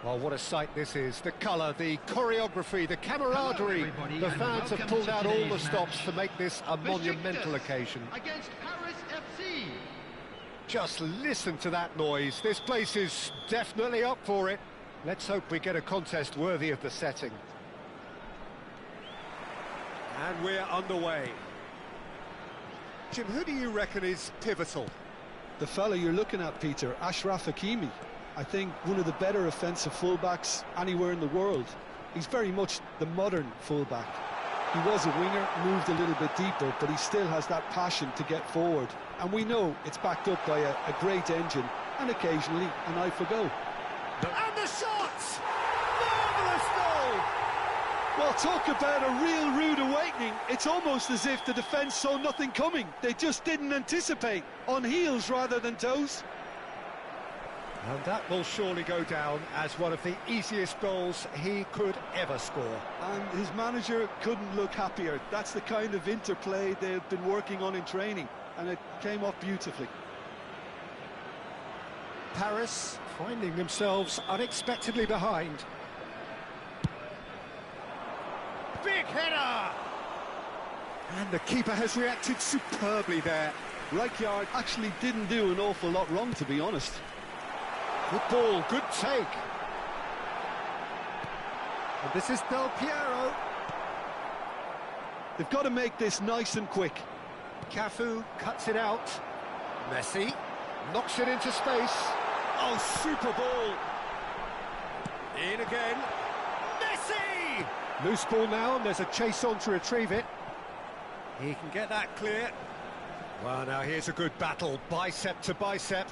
Well, what a sight this is. The colour, the choreography, the camaraderie. The fans have pulled out all the stops to make this a monumental occasion. Against Paris FC. Just listen to that noise. This place is definitely up for it. Let's hope we get a contest worthy of the setting. And we're underway. Jim, who do you reckon is pivotal? The fella you're looking at, Peter, Ashraf Hakimi. I think one of the better offensive fullbacks anywhere in the world. He's very much the modern fullback. He was a winger, moved a little bit deeper, but he still has that passion to get forward. And we know it's backed up by a great engine and occasionally an eye for goal. And the shot! Marvellous goal! Well, talk about a real rude awakening. It's almost as if the defence saw nothing coming. They just didn't anticipate. On heels rather than toes. And that will surely go down as one of the easiest goals he could ever score. And his manager couldn't look happier. That's the kind of interplay they've been working on in training, and it came off beautifully. Paris finding themselves unexpectedly behind. Big header! And the keeper has reacted superbly there. Rijkaard actually didn't do an awful lot wrong, to be honest. Good ball, good take. And this is Del Piero. They've got to make this nice and quick. Cafu cuts it out. Messi knocks it into space. Oh, super ball. In again. Messi! Loose ball now, and there's a chase on to retrieve it. He can get that clear. Well, now here's a good battle, bicep to bicep.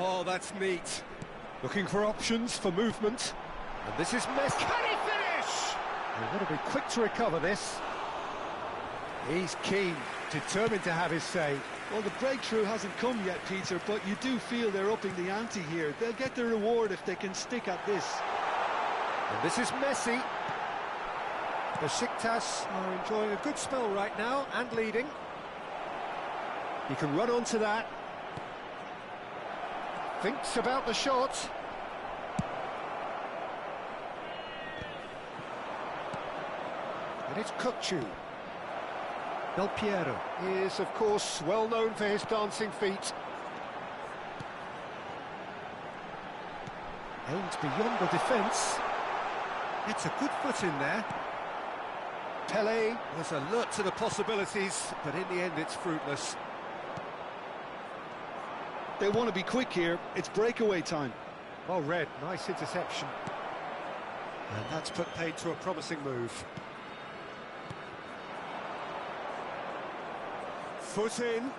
Oh, that's neat. Looking for options for movement. And this is Messi. Can he finish? They've got to be quick to recover this. He's keen, determined to have his say. Well, the breakthrough hasn't come yet, Peter, but you do feel they're upping the ante here. They'll get their reward if they can stick at this. And this is Messi. Besiktas are enjoying a good spell right now and leading. He can run onto that. Thinks about the shot. And it's Kukçu. Del Piero is, of course, well known for his dancing feet. Aims beyond the defence. It's a good foot in there. Pele was alert to the possibilities, but in the end it's fruitless. They want to be quick here. It's breakaway time. Well read, nice interception. And that's put paid to a promising move. Foot in.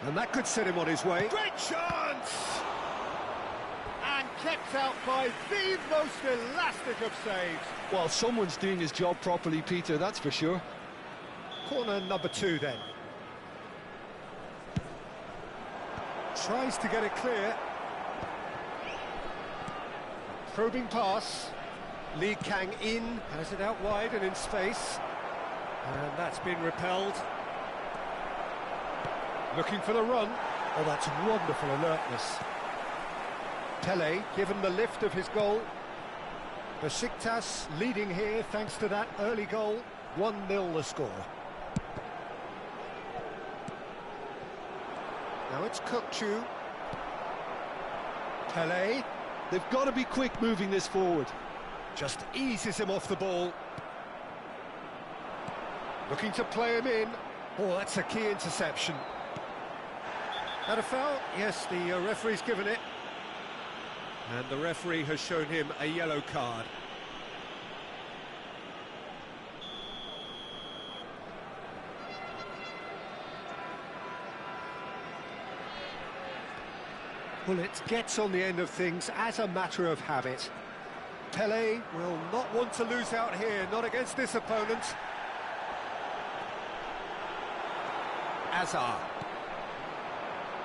And that could set him on his way. Great chance! And kept out by the most elastic of saves. Well, someone's doing his job properly, Peter, that's for sure. Corner number 2 then. Tries to get it clear. Probing pass. Lee Kang in, has it out wide and in space. And that's been repelled. Looking for the run. Oh, that's wonderful alertness. Pele given the lift of his goal. Besiktas leading here thanks to that early goal. 1-0 the score. Now it's Kukçu. Pele. They've got to be quick moving this forward. Just eases him off the ball. Looking to play him in. Oh, that's a key interception. That a foul? Yes, the referee's given it. And the referee has shown him a yellow card. Well, it gets on the end of things as a matter of habit. Pele will not want to lose out here, not against this opponent. Azar.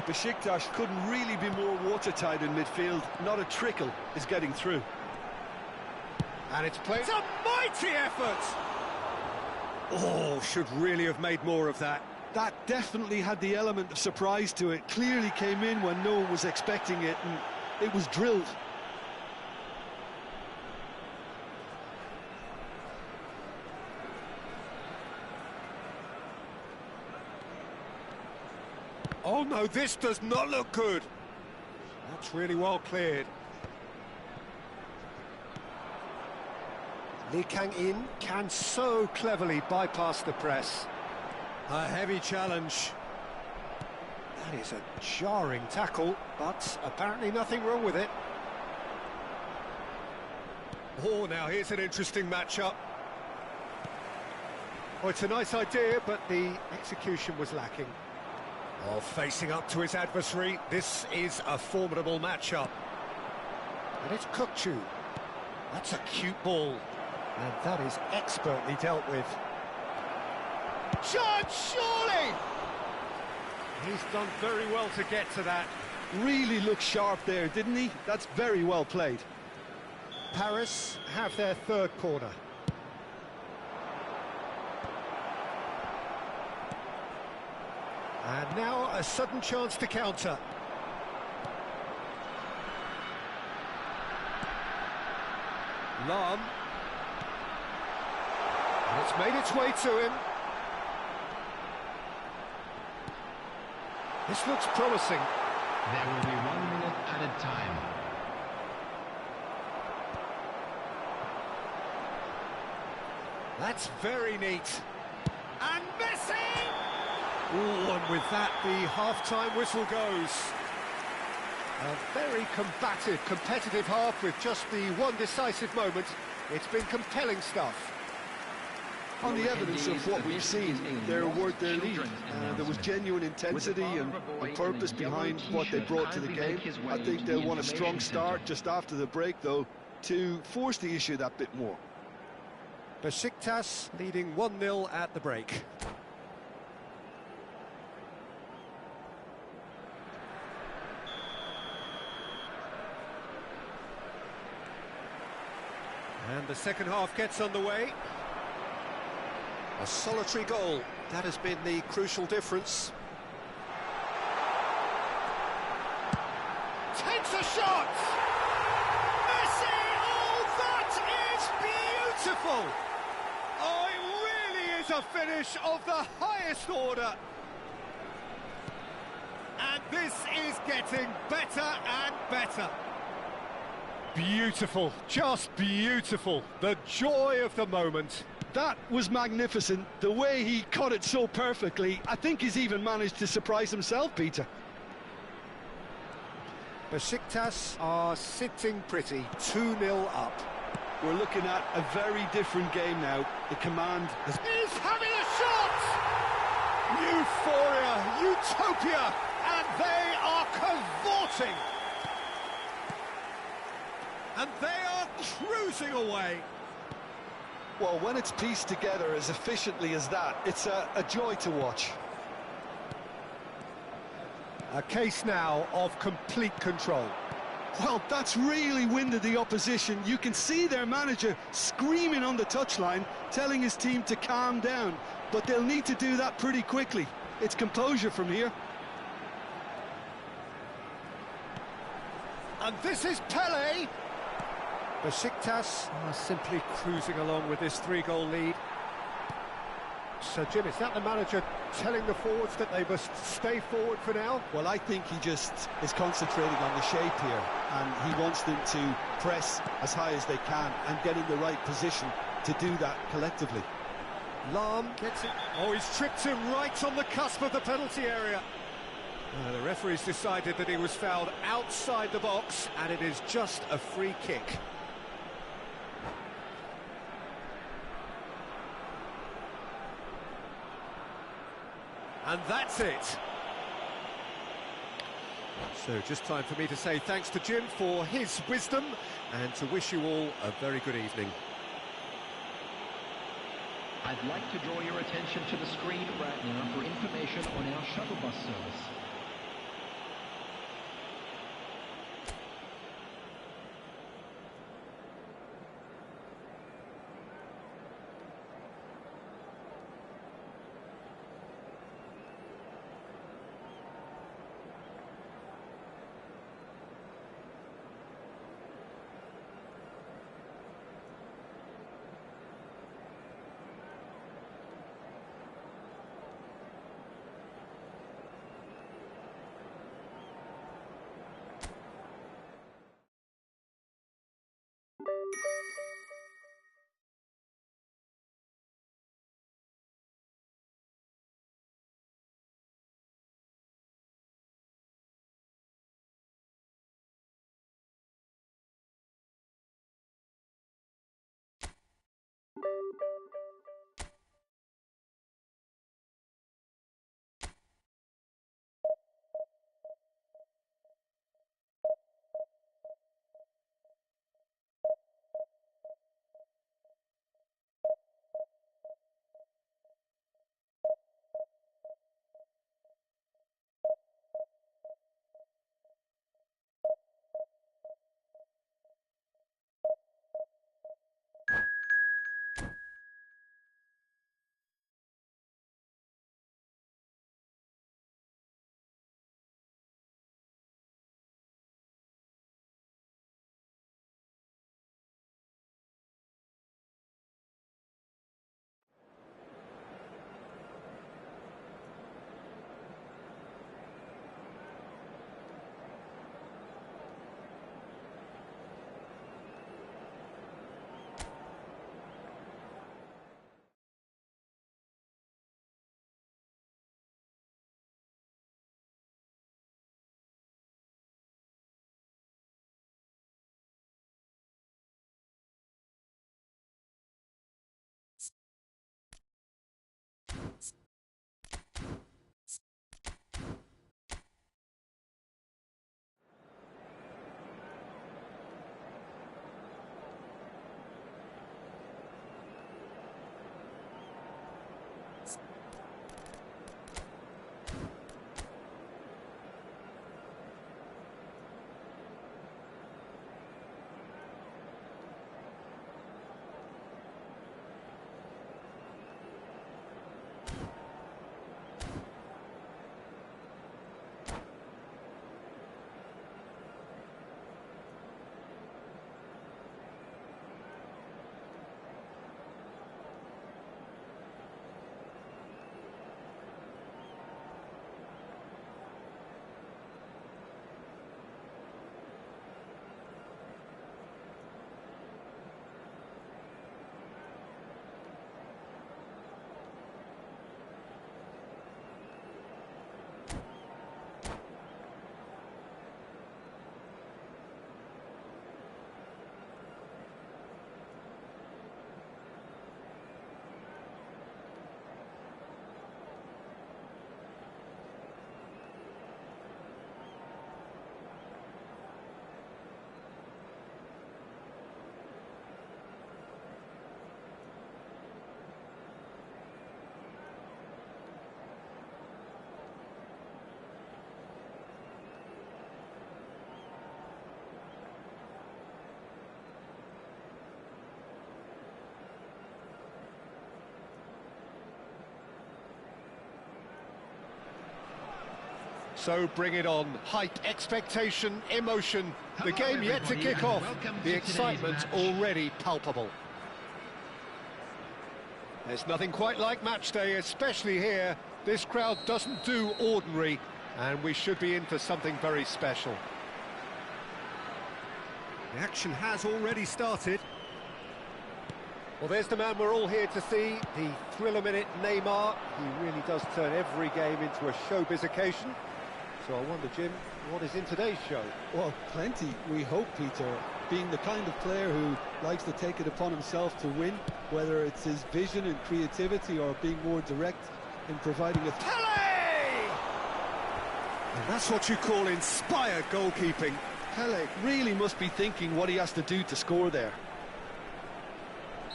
Besiktas couldn't really be more watertight in midfield. Not a trickle is getting through. And it's played. It's a mighty effort! Oh, should really have made more of that. That definitely had the element of surprise to it. Clearly came in when no one was expecting it, and it was drilled. Oh no, this does not look good. That's really well cleared. Lee Kang-in can so cleverly bypass the press. A heavy challenge. That is a jarring tackle, but apparently nothing wrong with it. Oh, now here's an interesting matchup. Oh, it's a nice idea, but the execution was lacking. Oh, facing up to his adversary, this is a formidable matchup. And it's Kukçu. That's a cute ball. And that is expertly dealt with. Shot, surely! He's done very well to get to that. Really looked sharp there, didn't he? That's very well played. Paris have their third corner. And now a sudden chance to counter. Lam. And it's made its way to him. This looks promising. There will be 1 minute added time. That's very neat. And Messi! Ooh, and with that, the half-time whistle goes. A very combative, competitive half with just the one decisive moment. It's been compelling stuff. On the evidence of what we've seen, they're worth their lead. There was genuine intensity and purpose behind what they brought to the game. I think they'll want a strong start just after the break, though, to force the issue that bit more. Besiktas leading 1-0 at the break. And the second half gets underway. A solitary goal, that has been the crucial difference. Takes a shot! Messi! Oh, that is beautiful! Oh, it really is a finish of the highest order. And this is getting better and better. Beautiful, just beautiful. The joy of the moment. That was magnificent. The way he caught it so perfectly, I think he's even managed to surprise himself, Peter. Besiktas are sitting pretty, 2-0 up. We're looking at a very different game now. The command has... He's having a shot! Euphoria, utopia, and they are cavorting. And they are cruising away. Well, when it's pieced together as efficiently as that, it's a joy to watch. A case now of complete control. Well, that's really winded the opposition. You can see their manager screaming on the touchline, telling his team to calm down. But they'll need to do that pretty quickly. It's composure from here. And this is Pele. Besiktas are simply cruising along with this 3-goal lead. So, Jim, is that the manager telling the forwards that they must stay forward for now? Well, I think he just is concentrating on the shape here, and he wants them to press as high as they can and get in the right position to do that collectively. Lam gets it. Oh, he's tripped him right on the cusp of the penalty area. The referee's decided that he was fouled outside the box, and it is just a free kick. And that's it. So just time for me to say thanks to Jim for his wisdom and to wish you all a very good evening. I'd like to draw your attention to the screen right now for information on our shuttle bus service. So bring it on. Hype, expectation, emotion. The game yet to kick off. The excitement already palpable. There's nothing quite like match day, especially here. This crowd doesn't do ordinary, and we should be in for something very special. The action has already started. Well, there's the man we're all here to see, the thriller-minute Neymar. He really does turn every game into a showbiz occasion. So I wonder, Jim, what is in today's show? Well, plenty, we hope, Peter. Being the kind of player who likes to take it upon himself to win, whether it's his vision and creativity or being more direct in providing a... Pele! And that's what you call inspired goalkeeping. Pele really must be thinking what he has to do to score there.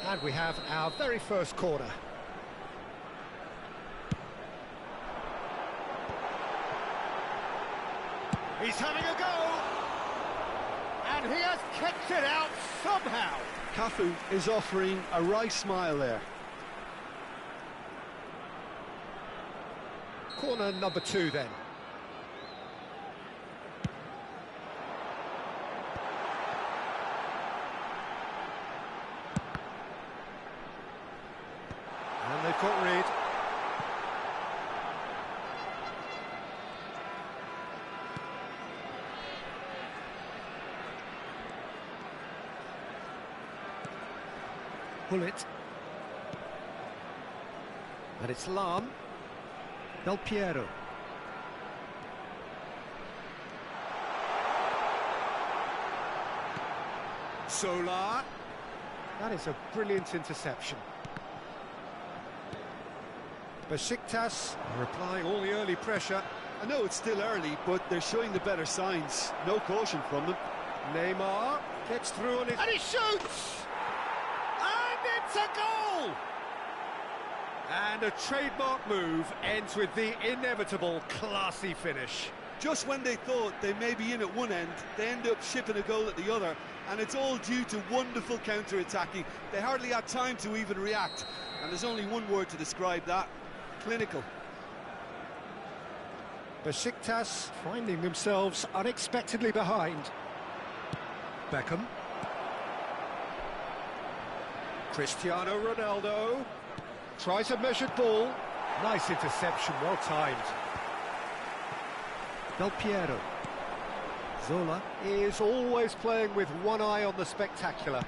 And we have our very first corner. He's having a go! And he has kept it out somehow! Cafu is offering a wry smile there. Corner number 2 then. And they've got Reed. Pull it. And it's Lam. Del Piero. Solar. That is a brilliant interception. Besiktas are applying all the early pressure. I know it's still early, but they're showing the better signs. No caution from them. Neymar gets through on it, and he shoots! And it's a goal! And a trademark move ends with the inevitable classy finish. Just when they thought they may be in at one end, they end up shipping a goal at the other, and it's all due to wonderful counter-attacking. They hardly had time to even react, and there's only one word to describe that: clinical. Besiktas finding themselves unexpectedly behind. Beckham. Cristiano Ronaldo tries a measured ball. Nice interception, well timed. Del Piero. Zola is always playing with one eye on the spectacular.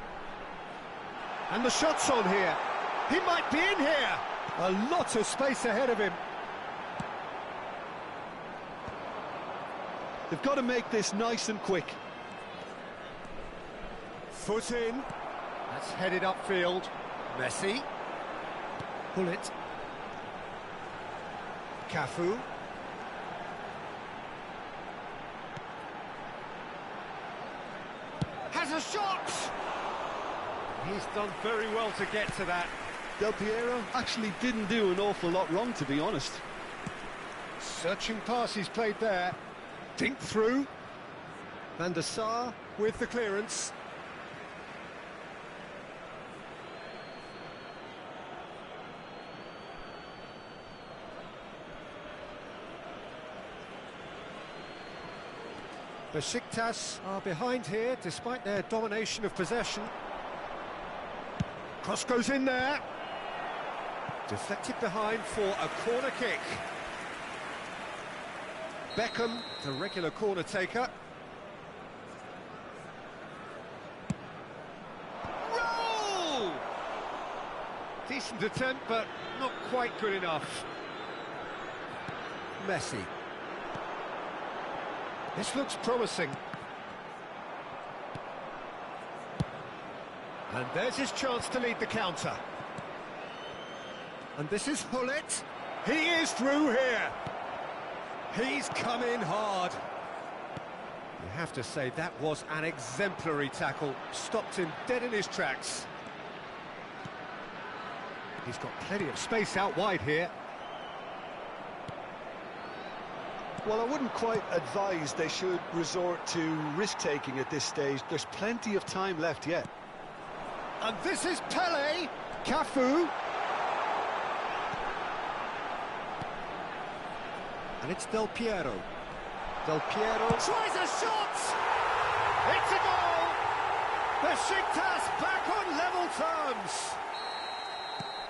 And the shot's on here. He might be in here. A lot of space ahead of him. They've got to make this nice and quick. Foot in. That's headed upfield. Messi. Pull it. Cafu. Has a shot! He's done very well to get to that. Del Piero actually didn't do an awful lot wrong, to be honest. Searching pass he's played there. Dink through. Van der Sar with the clearance. Besiktas are behind here despite their domination of possession. Cross goes in there. Deflected behind for a corner kick. Beckham, the regular corner taker. Roll! Decent attempt, but not quite good enough. Messi. This looks promising. And there's his chance to lead the counter. And this is Hullet. He is through here. He's come in hard. You have to say that was an exemplary tackle. Stopped him dead in his tracks. He's got plenty of space out wide here. Well, I wouldn't quite advise they should resort to risk-taking at this stage. There's plenty of time left yet. And this is Pele. Cafu. And it's Del Piero. Del Piero tries a shot! It's a goal! Besiktas back on level terms!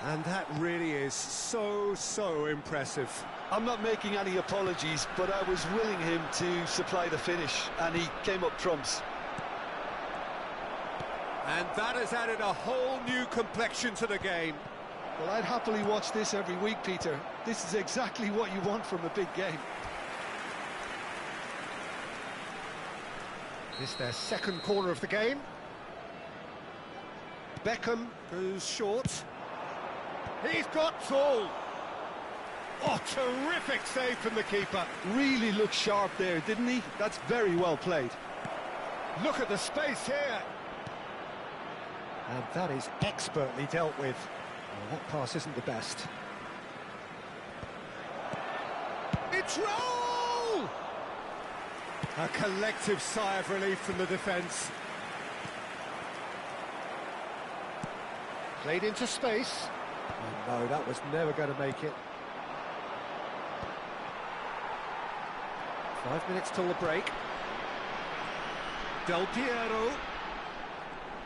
And that really is so impressive. I'm not making any apologies, but I was willing him to supply the finish, and he came up trumps. And that has added a whole new complexion to the game. Well, I'd happily watch this every week, Peter. This is exactly what you want from a big game. This is their second corner of the game. Beckham goes short. He's got tall. Oh, terrific save from the keeper. Really looked sharp there, didn't he? That's very well played. Look at the space here. And that is expertly dealt with. Well, that pass isn't the best. It's roll! A collective sigh of relief from the defence. Played into space. Oh no, that was never going to make it. 5 minutes till the break. Del Piero.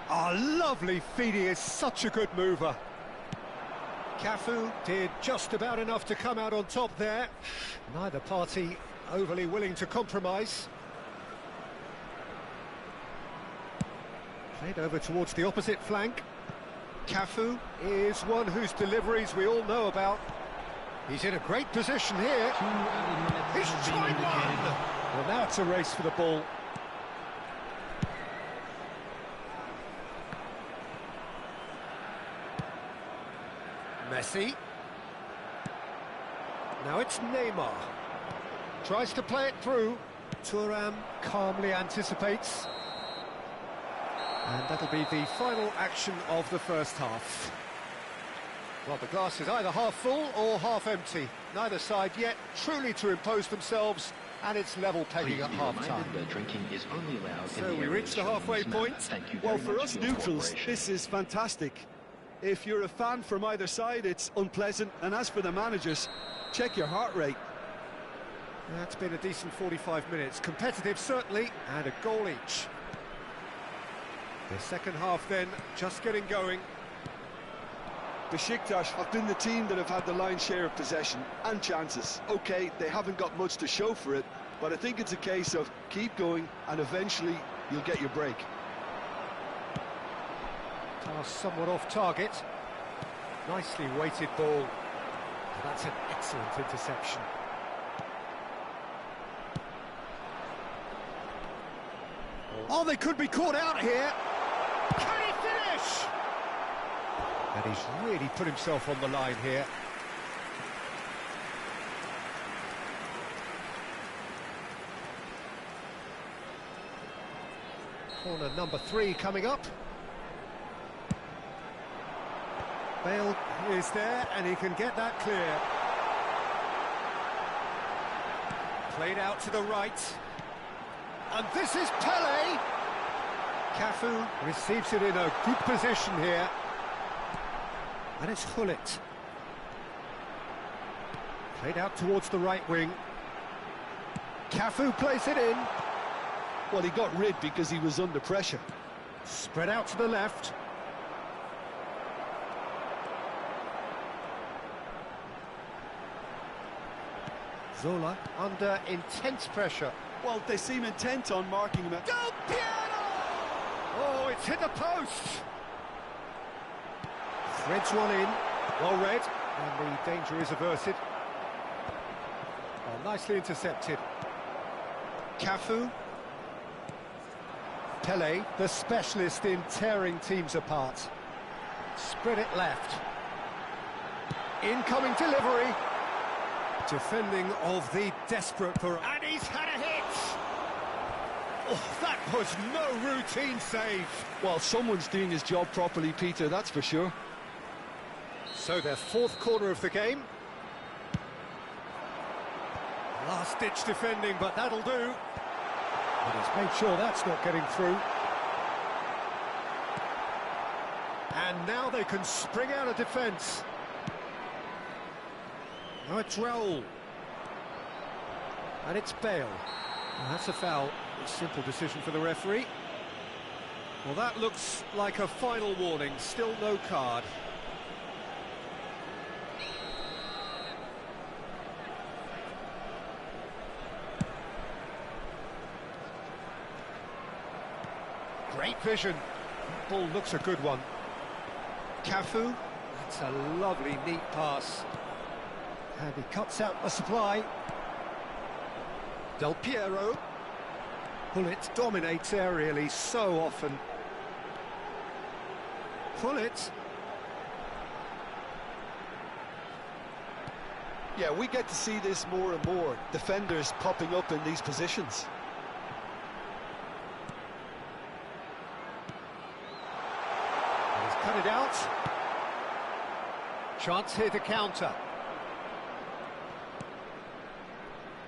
Oh, lovely feed, he is such a good mover. Cafu did just about enough to come out on top there. Neither party overly willing to compromise. Played over towards the opposite flank. Cafu is one whose deliveries we all know about. He's in a great position here. He's tried one! Well, now it's a race for the ball. Messi. Now it's Neymar. Tries to play it through. Thuram calmly anticipates. And that'll be the final action of the first half. Well, the glass is either half full or half empty. Neither side yet truly to impose themselves, and it's level pegging at half-time. Drinking is only allowed so we reach the halfway point. Well, for us neutrals, this is fantastic. If you're a fan from either side, it's unpleasant. And as for the managers, check your heart rate. That's been a decent 45 minutes. Competitive, certainly, and a goal each. The second half, then, just getting going. Besiktas have been the team that have had the lion's share of possession and chances. OK, they haven't got much to show for it, but I think it's a case of keep going and eventually you'll get your break. Pass somewhat off target. Nicely weighted ball. That's an excellent interception. Oh, they could be caught out here. Can he finish? And he's really put himself on the line here. Corner number 3 coming up. Bale is there, and he can get that clear. Played out to the right. And this is Pele. Cafu receives it in a good position here. And it's Hullet. Played out towards the right wing. Cafu plays it in. Well, he got rid because he was under pressure. Spread out to the left. Zola under intense pressure. Well, they seem intent on marking him. Del Piero! Oh, it's hit the post! Threads one in, well read, and the danger is averted. Oh, nicely intercepted. Cafu. Pele, the specialist in tearing teams apart. Spread it left. Incoming delivery. Defending of the desperate for... And he's had a hit! Oh, that was no routine save. Well, someone's doing his job properly, Peter, that's for sure. So their 4th corner of the game. Last-ditch defending, but that'll do. But he's made sure that's not getting through. And now they can spring out of defence. Now it's Raul. And it's Bale. Well, that's a foul. A simple decision for the referee. Well, that looks like a final warning. Still no card. Great vision. Ball looks a good one. Cafu. That's a lovely, neat pass. And he cuts out the supply. Del Piero. Hullet dominates aerially so often. Hullet. Yeah, we get to see this more and more. Defenders popping up in these positions. And he's cut it out. Chance here to counter.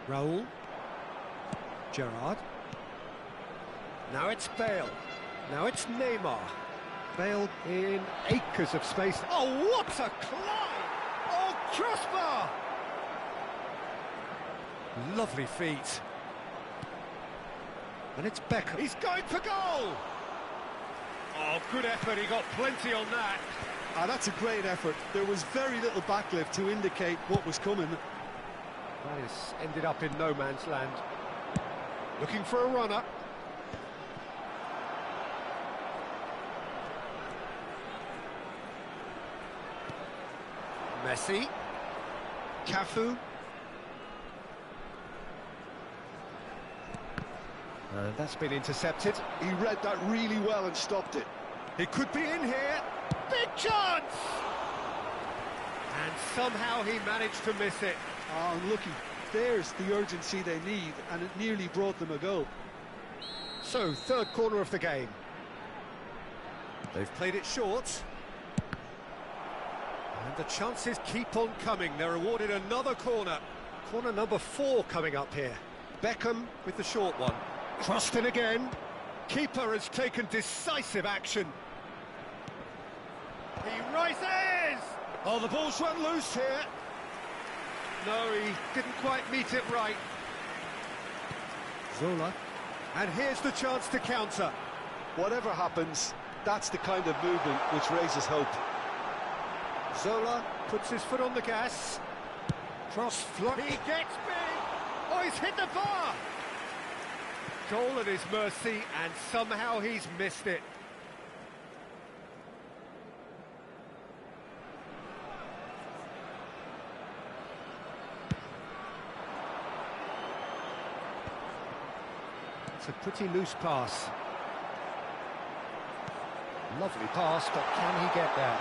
Raul. Gerrard. Now it's Bale. Now it's Neymar. Bale in acres of space. Oh, what a climb! Oh, crossbar! Lovely feet. And it's Beckham. He's going for goal! Oh, good effort. He got plenty on that. That's a great effort. There was very little backlift to indicate what was coming. That has ended up in no man's land. Looking for a runner. Messi. Cafu. And that's been intercepted. He read that really well and stopped it. It could be in here. Big chance! And somehow he managed to miss it. Oh, unlucky. There's the urgency they need, and it nearly brought them a goal. So, third corner of the game. They've played it short. And the chances keep on coming. They're awarded another corner. Corner number 4 coming up here. Beckham with the short one. Crossed in again. Keeper has taken decisive action. He rises! Oh, the ball's run loose here. No, he didn't quite meet it right. Zola. And here's the chance to counter. Whatever happens, that's the kind of movement which raises hope. Zola puts his foot on the gas. Cross flood. He gets big. Oh, he's hit the bar. Goal at his mercy, and somehow he's missed it. It's a pretty loose pass. Lovely pass, but can he get there?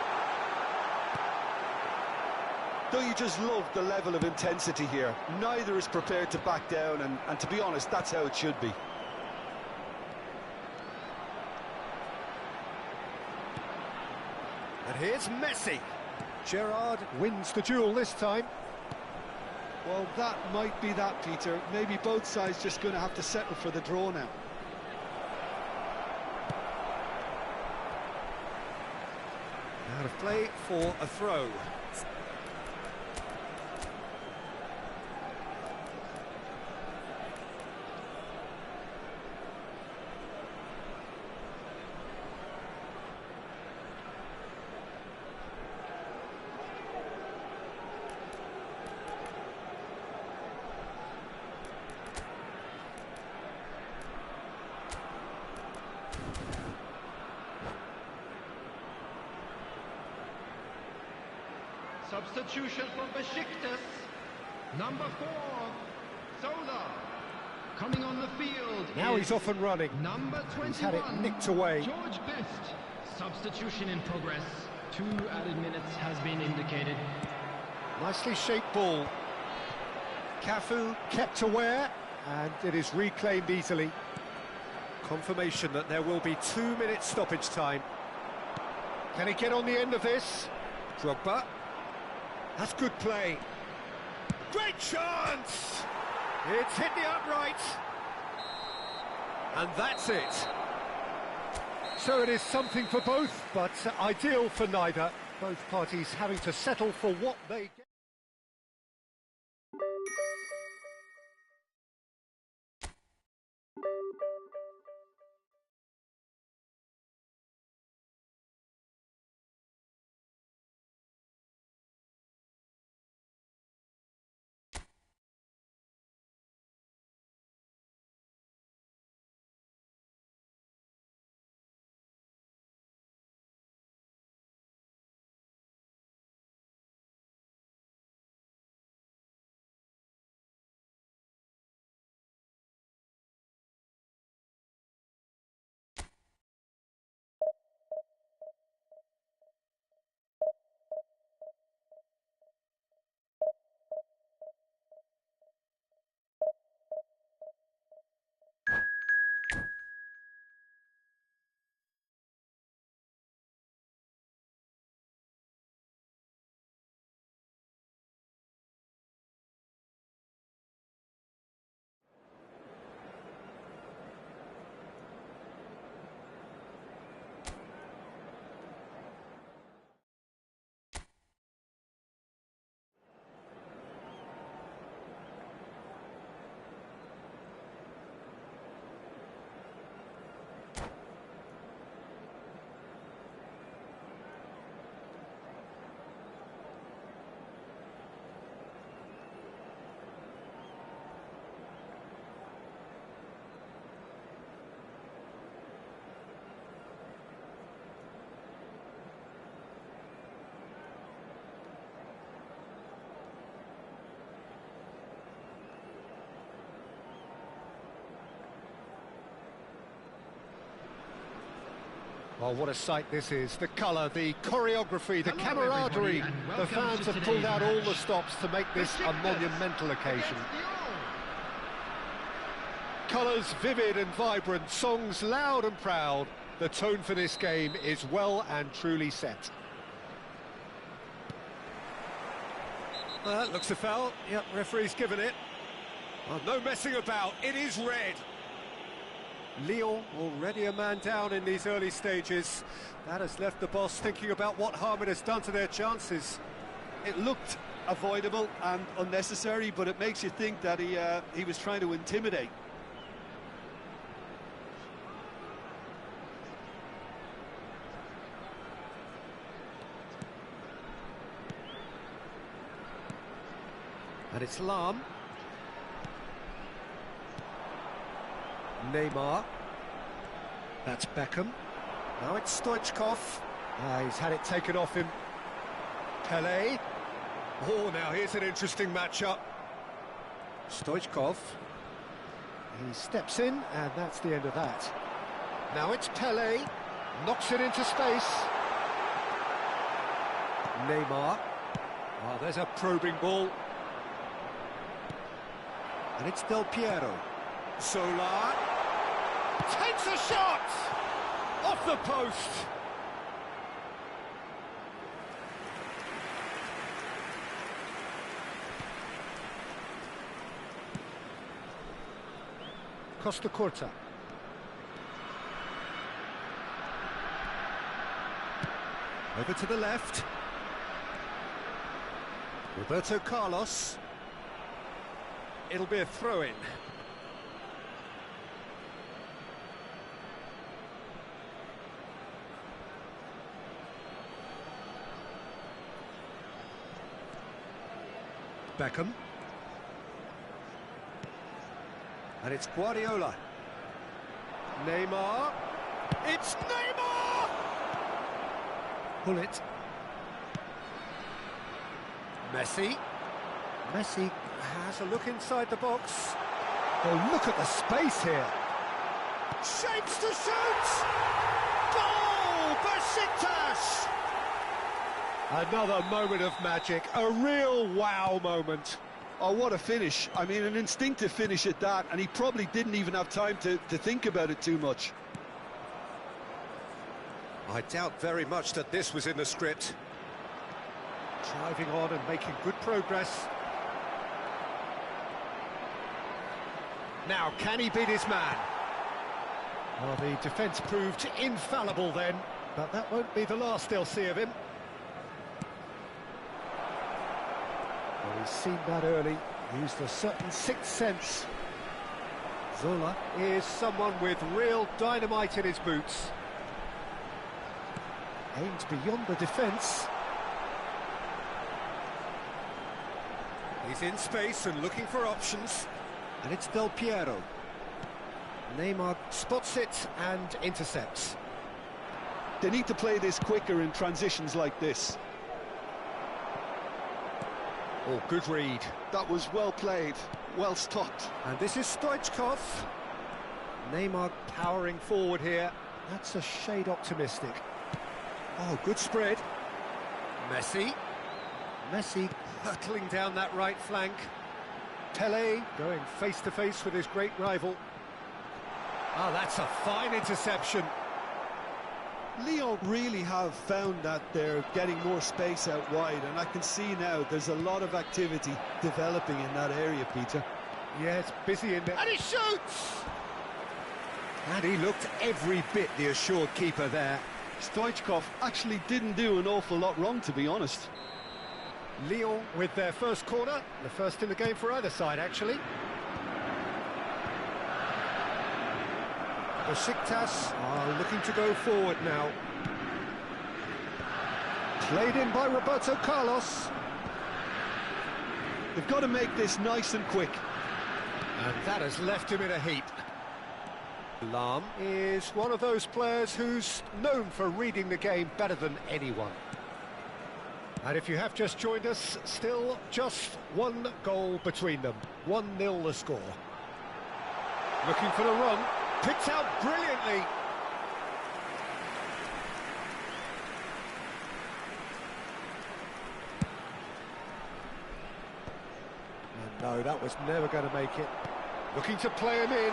Don't you just love the level of intensity here? Neither is prepared to back down, and to be honest, that's how it should be. And here's Messi. Gerrard wins the duel this time. Well, that might be that, Peter. Maybe both sides just going to have to settle for the draw now. Out of play for a throw. Substitution for Besiktas. Number 4, Zola. Coming on the field. Now he's off and running. Number 21. He's had it nicked away. George Best. Substitution in progress. 2 added minutes has been indicated. Nicely shaped ball. Cafu kept aware, and it is reclaimed easily. Confirmation that there will be 2 minutes stoppage time. Can he get on the end of this? Drogba. That's good play. Great chance! It's hit the upright. And that's it. So it is something for both, but ideal for neither. Both parties having to settle for what they get. Well, what a sight this is. The colour, the choreography, the camaraderie. The fans have pulled out all the stops to make this a monumental occasion. Colours vivid and vibrant, songs loud and proud. The tone for this game is well and truly set. Looks a foul. Yep, referee's given it. Well, no messing about, it is red. Lyon already a man down in these early stages. That has left the boss thinking about what harm it has done to their chances. It looked avoidable and unnecessary, but it makes you think that he was trying to intimidate. And it's Lam. Neymar. That's Beckham. Now it's Stoichkov. He's had it taken off him. Pelé. Oh, now here's an interesting matchup. Stoichkov. He steps in, and that's the end of that. Now it's Pelé. Knocks it into space. Neymar. Oh, there's a probing ball. And it's Del Piero. Solar takes a shot off the post. Costa Curta. Over to the left. Roberto Carlos. It'll be a throw-in. Beckham. And it's Guardiola. Neymar. It's Neymar! Pull it. Messi. Messi has a look inside the box. Oh, look at the space here. Shapes to shoot! Goal! Besiktas! Another moment of magic, a real wow moment. Oh, what a finish. I mean, an instinctive finish at that, and he probably didn't even have time to think about it too much. I doubt very much that this was in the script. Driving on and making good progress. Now, can he beat his man? Well, the defence proved infallible then, but that won't be the last they'll see of him. Well, he's seen that early, used a certain sixth sense. Zola is someone with real dynamite in his boots. Aims beyond the defence. He's in space and looking for options. And it's Del Piero. Neymar spots it and intercepts. They need to play this quicker in transitions like this. Oh, good read. That was well played, well stopped. And this is Stoichkov. Neymar powering forward here. That's a shade optimistic. Oh, good spread. Messi. Messi hurtling down that right flank. Pelé going face-to-face with his great rival. Oh, that's a fine interception. Lyon really have found that they're getting more space out wide, and I can see now there's a lot of activity developing in that area, Peter. Yeah, it's busy in there. And he shoots! And he looked every bit the assured keeper there. Stoichkov actually didn't do an awful lot wrong, to be honest. Lyon with their first corner, the first in the game for either side, actually. Besiktas are looking to go forward now. Played in by Roberto Carlos. They've got to make this nice and quick. And that has left him in a heap. Lam is one of those players who's known for reading the game better than anyone. And if you have just joined us, still just one goal between them. 1-0 the score. Looking for the run. Picked out brilliantly. No, that was never going to make it. Looking to play him in,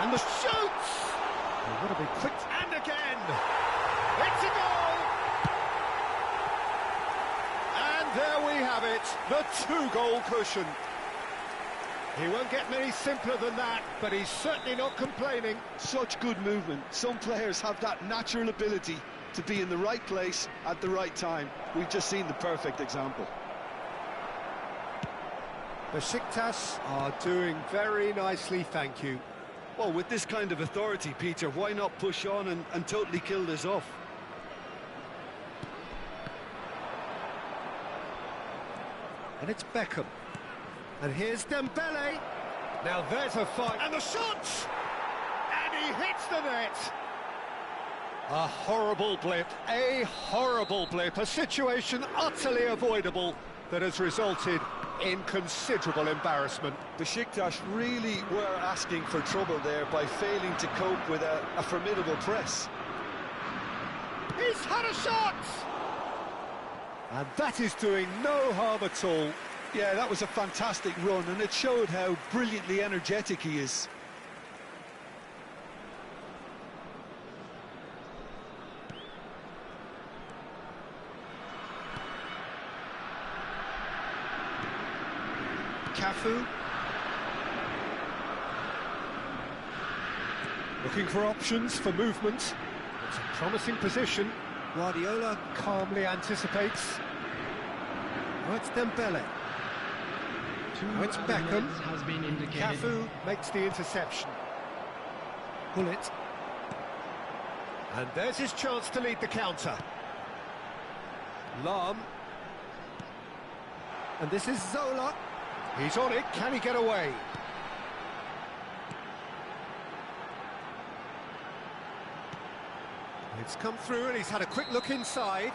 and the shoots! Oh, what a big quick, and again! It's a goal! And there we have it, the two-goal cushion. He won't get many simpler than that, but he's certainly not complaining. Such good movement. Some players have that natural ability to be in the right place at the right time. We've just seen the perfect example. Besiktas are doing very nicely, thank you. Well, with this kind of authority, Peter, why not push on and totally kill this off? And it's Beckham. And here's Dembele. Now there's a fight. And the shot! And he hits the net. A horrible blip, a situation utterly avoidable that has resulted in considerable embarrassment. Besiktas really were asking for trouble there by failing to cope with a formidable press. He's had a shot! And that is doing no harm at all. Yeah, that was a fantastic run, and it showed how brilliantly energetic he is. Cafu. Looking for options for movement. It's a promising position. Guardiola calmly anticipates. Oh, it's Dembele. Oh, it's Beckham. Has been indicated. Cafu makes the interception. Bullet. And there's his chance to lead the counter. Lahm. And this is Zola. He's on it, can he get away? It's come through and he's had a quick look inside.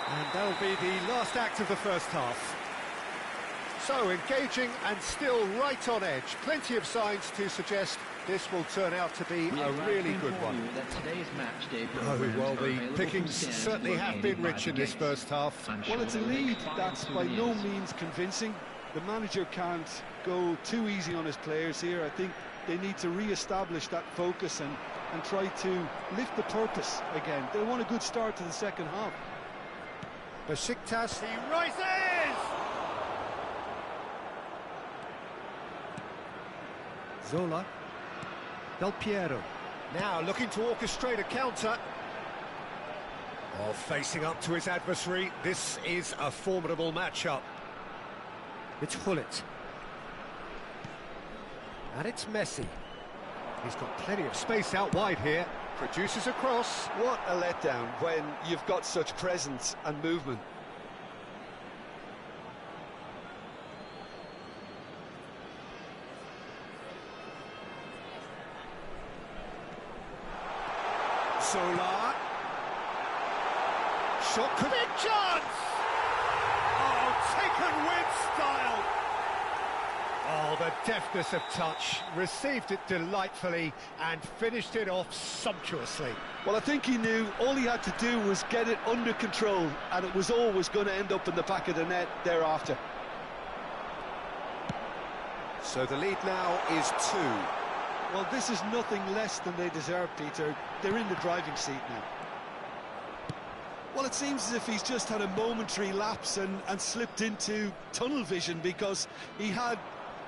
And that'll be the last act of the first half. So, engaging and still right on edge. Plenty of signs to suggest this will turn out to be a really good one. Oh, well, the pickings certainly have been rich in this first half. Well, it's a lead that's by no means convincing. The manager can't go too easy on his players here. I think they need to re-establish that focus and try to lift the purpose again. They want a good start to the second half. Besiktas, he rises! Zola. Del Piero. Now looking to orchestrate a counter. Oh, facing up to his adversary. This is a formidable matchup. It's Hullet. And it's Messi. He's got plenty of space out wide here. Produces a cross. What a letdown when you've got such presence and movement. Zola. Shot could be a chance! Oh, taken with style! Oh, the deftness of touch. Received it delightfully and finished it off sumptuously. Well, I think he knew all he had to do was get it under control, and it was always going to end up in the back of the net thereafter. So the lead now is 2. Well, this is nothing less than they deserve, Peter. They're in the driving seat now. Well, it seems as if he's just had a momentary lapse and slipped into tunnel vision, because he had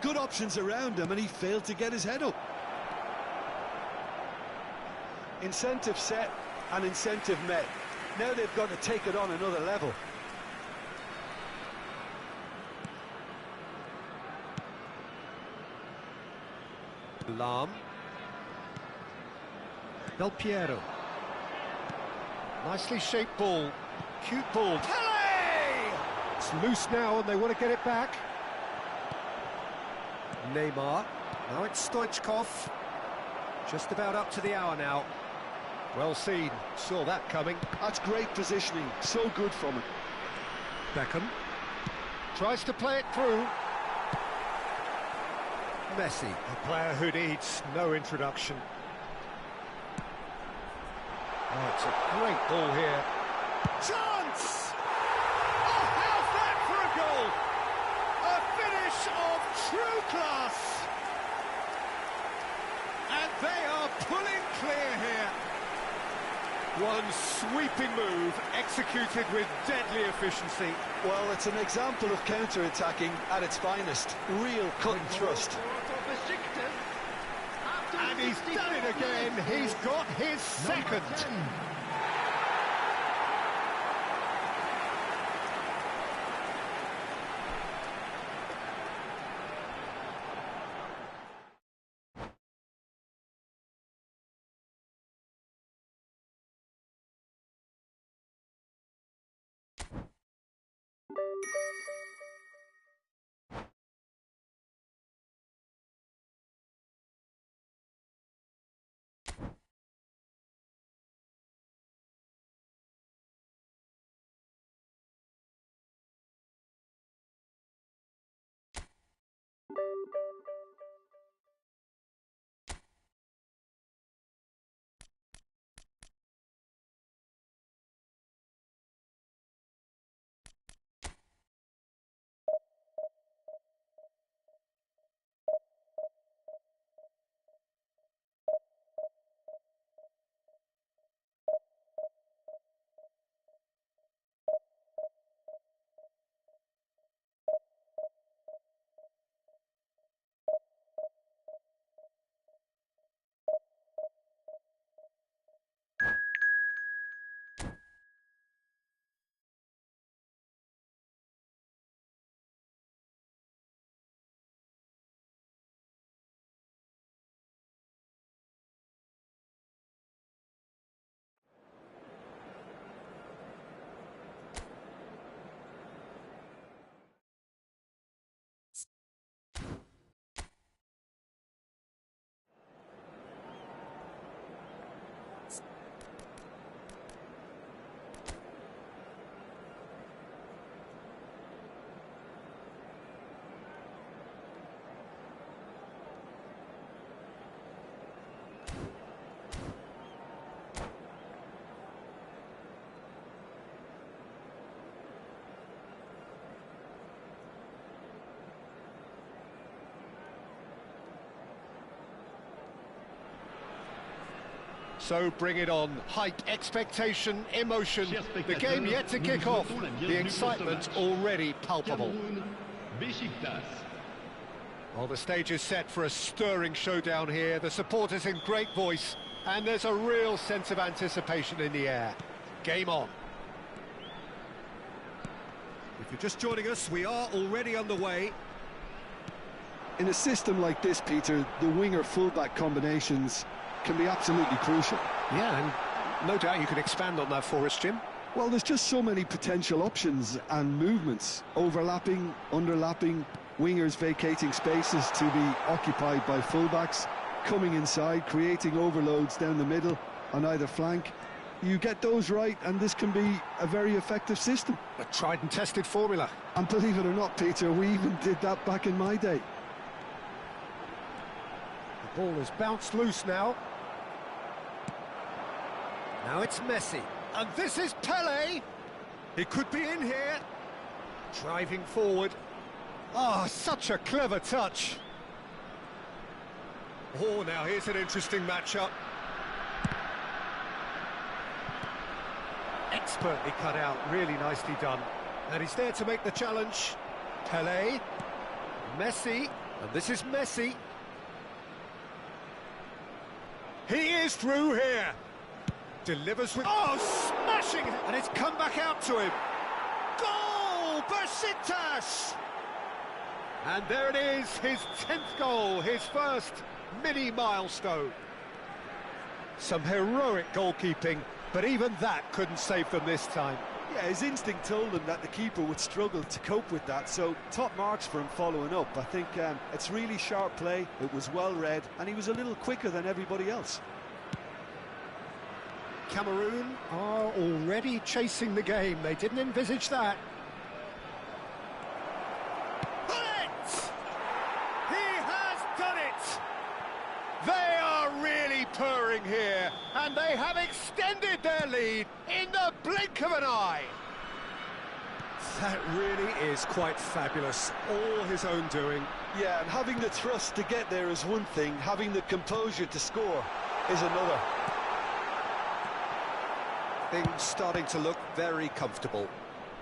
good options around him and he failed to get his head up. Incentive set and incentive met. Now they've got to take it on another level. Lahm. Del Piero. Nicely shaped ball. Cute ball. Pele! It's loose now and they want to get it back. Neymar. Now it's Stoichkov. Just about up to the hour now. Well seen. Saw that coming. That's great positioning. So good from him. Beckham. Tries to play it through. Messi, a player who needs no introduction. Oh, it's a great ball here. Chance! Oh, how's that for a goal? A True class! And they are pulling clear here. One sweeping move, executed with deadly efficiency. Well, it's an example of counter-attacking at its finest. Real cut and thrust. And he's done it again. He's got his second. So bring it on. Hype, expectation, emotion. The game yet to kick off. The excitement already palpable. Well, the stage is set for a stirring showdown here. The supporters in great voice, and there's a real sense of anticipation in the air. Game on. If you're just joining us, we are already underway. In a system like this, Peter, the winger-fullback combinations can be absolutely crucial. Yeah, and no doubt you can expand on that for us, Jim. Well, there's just so many potential options and movements. Overlapping, underlapping, wingers vacating spaces to be occupied by fullbacks, coming inside, creating overloads down the middle on either flank. You get those right, and this can be a very effective system. A tried and tested formula. And believe it or not, Peter, we even did that back in my day. The ball has bounced loose now. Now it's Messi, and this is Pelé. He could be in here. Driving forward. Oh, such a clever touch. Oh, now here's an interesting matchup. Expertly cut out, really nicely done. And he's there to make the challenge. Pelé, Messi, and this is Messi. He is through here. Delivers with... Oh, smashing it! And it's come back out to him. Goal! Besiktas! And there it is, his 10th goal, his first mini milestone. Some heroic goalkeeping, but even that couldn't save them this time. Yeah, his instinct told him that the keeper would struggle to cope with that, so top marks for him following up. I think it's really sharp play, it was well read, and he was a little quicker than everybody else. Cameroon are already chasing the game. They didn't envisage that. Bullet! He has done it! They are really purring here, and they have extended their lead in the blink of an eye. That really is quite fabulous. All his own doing. Yeah, and having the thrust to get there is one thing, having the composure to score is another. Things starting to look very comfortable.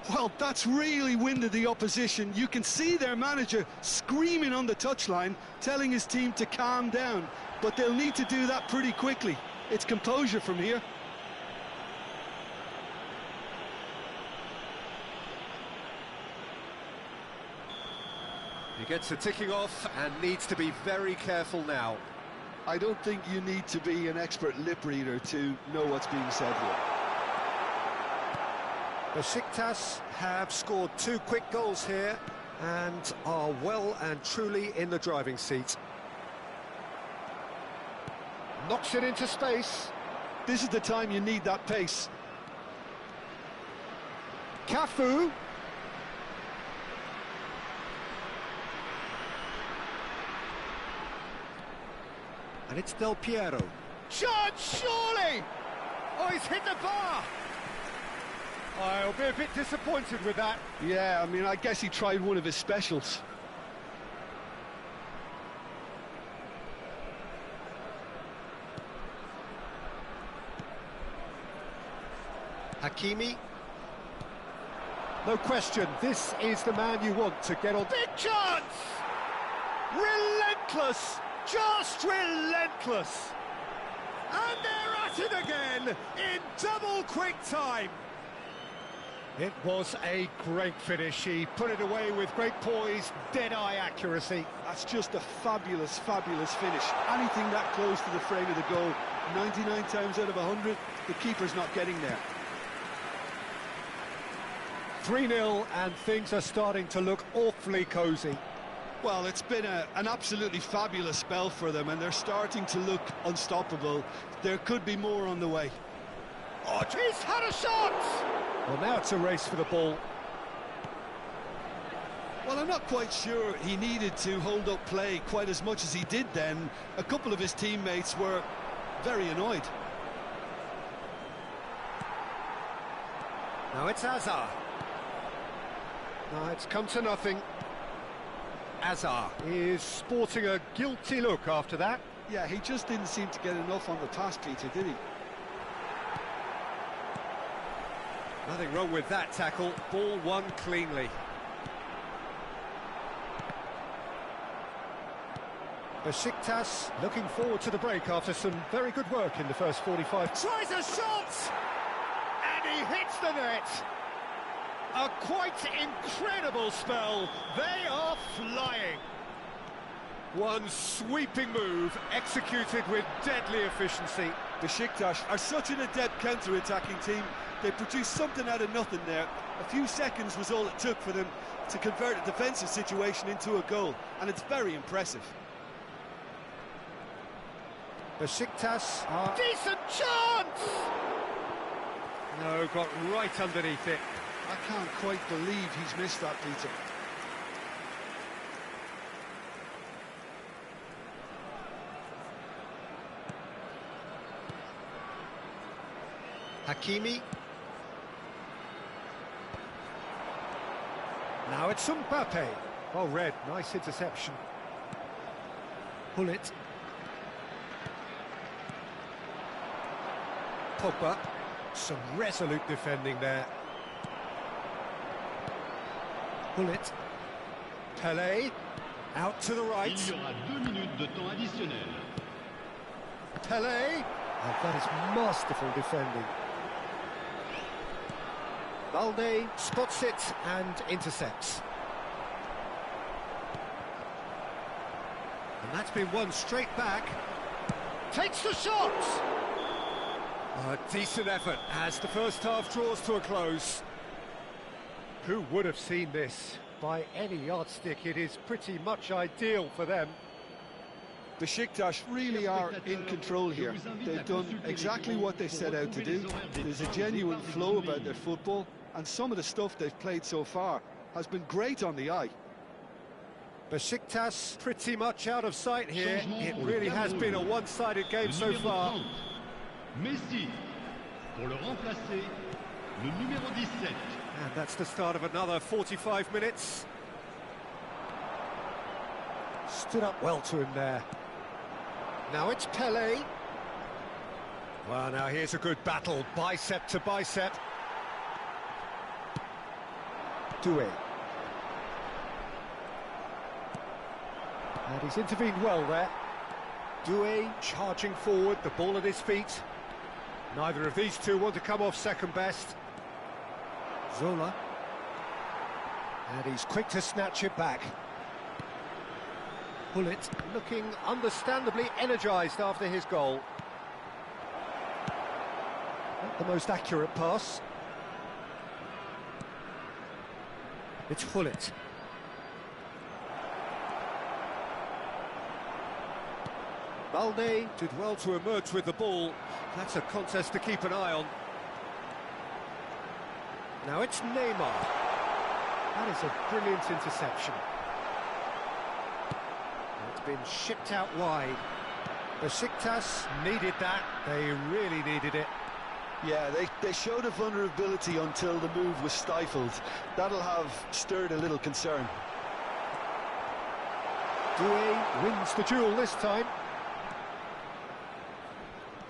Well, that's really winded the opposition. You can see their manager screaming on the touchline, telling his team to calm down, but they'll need to do that pretty quickly. It's composure from here. He gets a ticking off and needs to be very careful now. I don't think you need to be an expert lip reader to know what's being said here. Besiktas have scored 2 quick goals here and are well and truly in the driving seat. Knocks it into space. This is the time you need that pace. Cafu. And it's Del Piero. Chance, surely! Oh, he's hit the bar! I'll be a bit disappointed with that. Yeah, I mean, I guess he tried one of his specials. Hakimi. No question, this is the man you want to get on. Big chance! Relentless! Just relentless! And they're at it again in double quick time. It was a great finish. He put it away with great poise, dead-eye accuracy. That's just a fabulous, fabulous finish. Anything that close to the frame of the goal, 99 times out of 100, the keeper's not getting there. 3-0, and things are starting to look awfully cosy. Well, it's been an absolutely fabulous spell for them, and they're starting to look unstoppable. There could be more on the way. Oh, he's had a shot! Well, now it's a race for the ball. Well, I'm not quite sure he needed to hold up play quite as much as he did then. A couple of his teammates were very annoyed. Now it's Hazard. No, it's come to nothing. Hazard is sporting a guilty look after that. Yeah, he just didn't seem to get enough on the pass, Peter, did he? Nothing wrong with that tackle. Ball won cleanly. Besiktas looking forward to the break after some very good work in the first 45. Tries a shot! And he hits the net! A quite incredible spell. They are flying. One sweeping move executed with deadly efficiency. Besiktas are such an adept counter-attacking team. They produced something out of nothing there. A few seconds was all it took for them to convert a defensive situation into a goal, and it's very impressive. Besiktas are... Decent chance! No, got right underneath it. I can't quite believe he's missed that, Peter. Hakimi. Now it's Mbappe. Well read, nice interception. Bullet. Pogba. Some resolute defending there. Bullet. Pelé. Out to the right. Il y aura 2 minutes de temps additionnel. Pelé. Oh, that is masterful defending. Balde spots it and intercepts. And that's been won straight back. Takes the shot! A decent effort as the first half draws to a close. Who would have seen this? By any yardstick, it is pretty much ideal for them. Besiktas really are in control here. They've done exactly what they set out to do. There's a genuine flow about their football, and some of the stuff they've played so far has been great on the eye. Besiktas pretty much out of sight here. It really has been a one-sided game so far. Messi, pour le remplacer, le numéro 17. And that's the start of another 45 minutes. Stood up well to him there. Now it's Pele. Well, now here's a good battle, bicep to bicep. Doué. And he's intervened well there. Doué charging forward, the ball at his feet. Neither of these two want to come off second best. Zola. And he's quick to snatch it back. Bullet looking understandably energised after his goal. Not the most accurate pass. It's Hullet. Balde did well to emerge with the ball. That's a contest to keep an eye on. Now it's Neymar. That is a brilliant interception. It's been shipped out wide. Besiktas needed that. They really needed it. Yeah, they showed a vulnerability until the move was stifled. That'll have stirred a little concern. Doué wins the duel this time.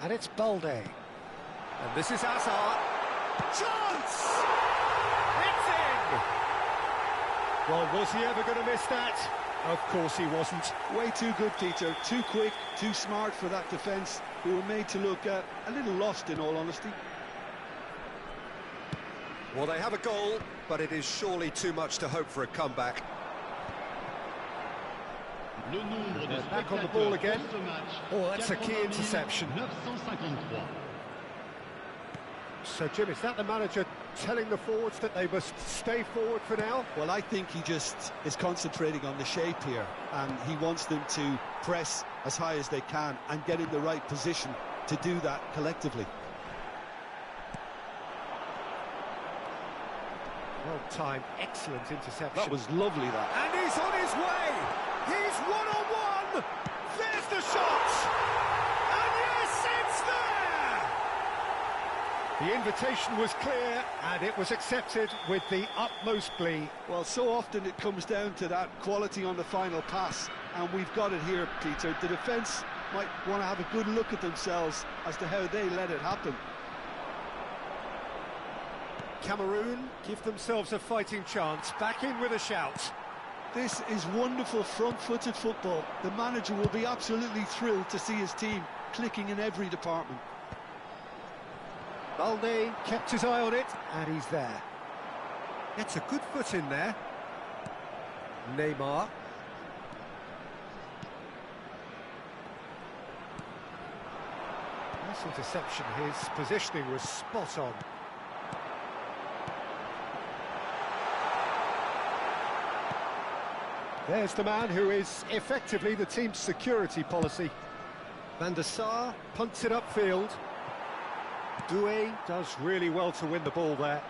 And it's Balde. And this is Hazard. Chance! It's in! Well, was he ever going to miss that? Of course he wasn't. Way too good, Peter. Too quick, too smart for that defence, who were made to look a little lost, in all honesty. Well, they have a goal, but it is surely too much to hope for a comeback. Back on the ball again. Oh, that's a key interception. So, Jim, is that the manager telling the forwards that they must stay forward for now? Well, I think he just is concentrating on the shape here, and he wants them to press as high as they can and get in the right position to do that collectively. Well-timed, excellent interception. That was lovely, that. And he's on his way! He's one-on-one! There's the shot! And yes, it's there! The invitation was clear, and it was accepted with the utmost glee. Well, so often it comes down to that quality on the final pass, and we've got it here, Peter. The defence might want to have a good look at themselves as to how they let it happen. Cameroon give themselves a fighting chance, back in with a shout. This is wonderful front-footed football. The manager will be absolutely thrilled to see his team clicking in every department. Balde kept his eye on it, and he's there. It's a good foot in there. Neymar. Nice interception. His positioning was spot on. There's the man who is effectively the team's security policy. Van der Sar punts it upfield. Doué does really well to win the ball there.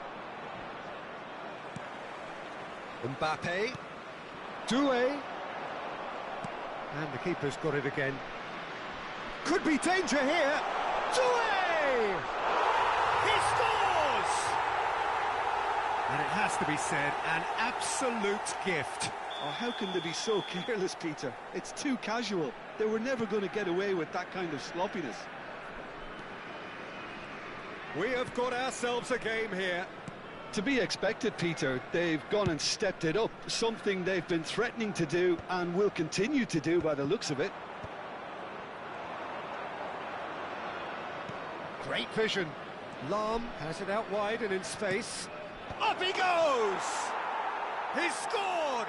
Mbappe. Doué. And the keeper's got it again. Could be danger here. Doué! He scores! And it has to be said, an absolute gift. Oh, how can they be so careless, Peter? It's too casual. They were never going to get away with that kind of sloppiness. We have got ourselves a game here. To be expected, Peter. They've gone and stepped it up, something they've been threatening to do and will continue to do by the looks of it. Great vision. Lahm has it out wide and in space. Up he goes! He's scored!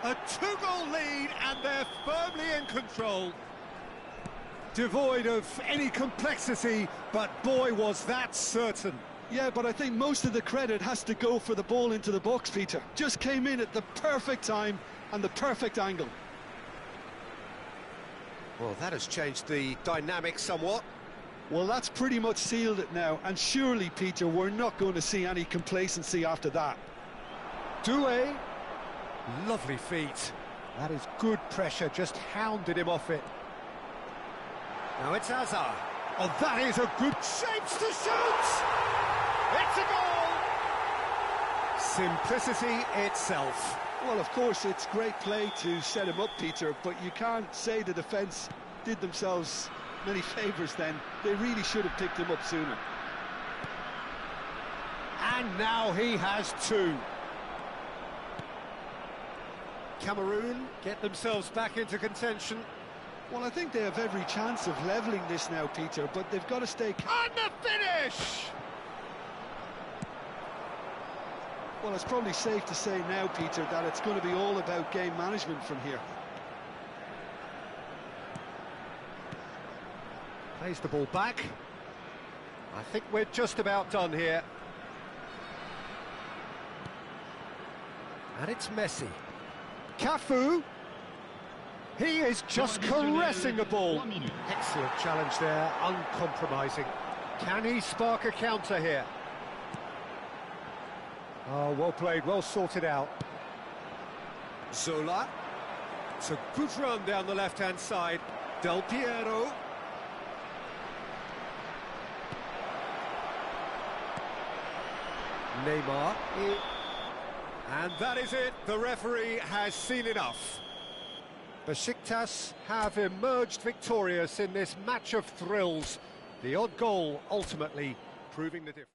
A two-goal lead, and they're firmly in control. Devoid of any complexity, but boy, was that certain. Yeah, but I think most of the credit has to go for the ball into the box, Peter. Just came in at the perfect time and the perfect angle. Well, that has changed the dynamic somewhat. Well, that's pretty much sealed it now, and surely, Peter, we're not going to see any complacency after that. Doué. Lovely feet. That is good pressure, just hounded him off it. Now it's Hazard. Oh, that is a good shapes to shoot! It's a goal! Simplicity itself. Well, of course, it's great play to set him up, Peter, but you can't say the defence did themselves many favours then. They really should have picked him up sooner. And now he has two. Cameroon get themselves back into contention. Well, I think they have every chance of levelling this now, Peter, but they've got to stay... And the finish! Well, it's probably safe to say now, Peter, that it's going to be all about game management from here. Plays the ball back. I think we're just about done here. And it's Messi. Cafu. He is just caressing the ball. Excellent challenge there, uncompromising. Can he spark a counter here? Oh, well played, well sorted out. Zola. It's a good run down the left-hand side. Del Piero. Neymar. And that is it. The referee has seen enough. Besiktas have emerged victorious in this match of thrills. The odd goal ultimately proving the difference.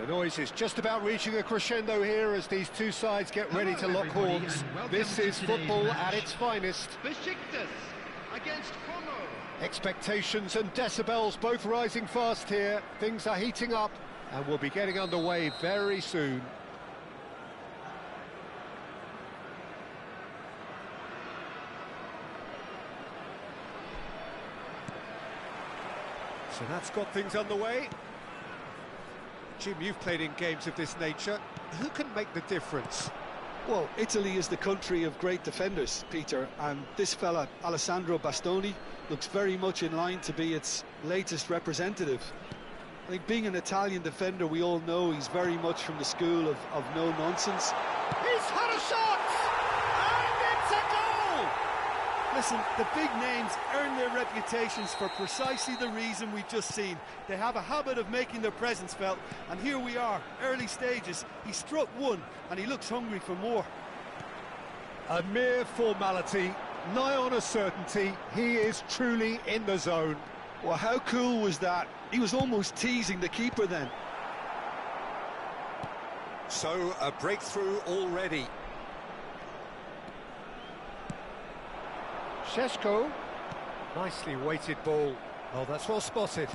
The noise is just about reaching a crescendo here as these two sides get ready to lock horns. This is football at its finest. Besiktas against Como. Expectations and decibels both rising fast here. Things are heating up and we'll be getting underway very soon. So that's got things underway. Jim, you've played in games of this nature. Who can make the difference? Well, Italy is the country of great defenders, Peter, and this fella, Alessandro Bastoni, looks very much in line to be its latest representative. I think being an Italian defender, we all know he's very much from the school of no-nonsense. He's had a shot! And it's a goal! Listen, the big names earn their reputations for precisely the reason we've just seen. They have a habit of making their presence felt, and here we are, early stages. He struck one, and he looks hungry for more. A mere formality, nigh on a certainty, he is truly in the zone. Well, how cool was that? He was almost teasing the keeper then. So, a breakthrough already. Šeško, nicely weighted ball. Oh, that's well spotted.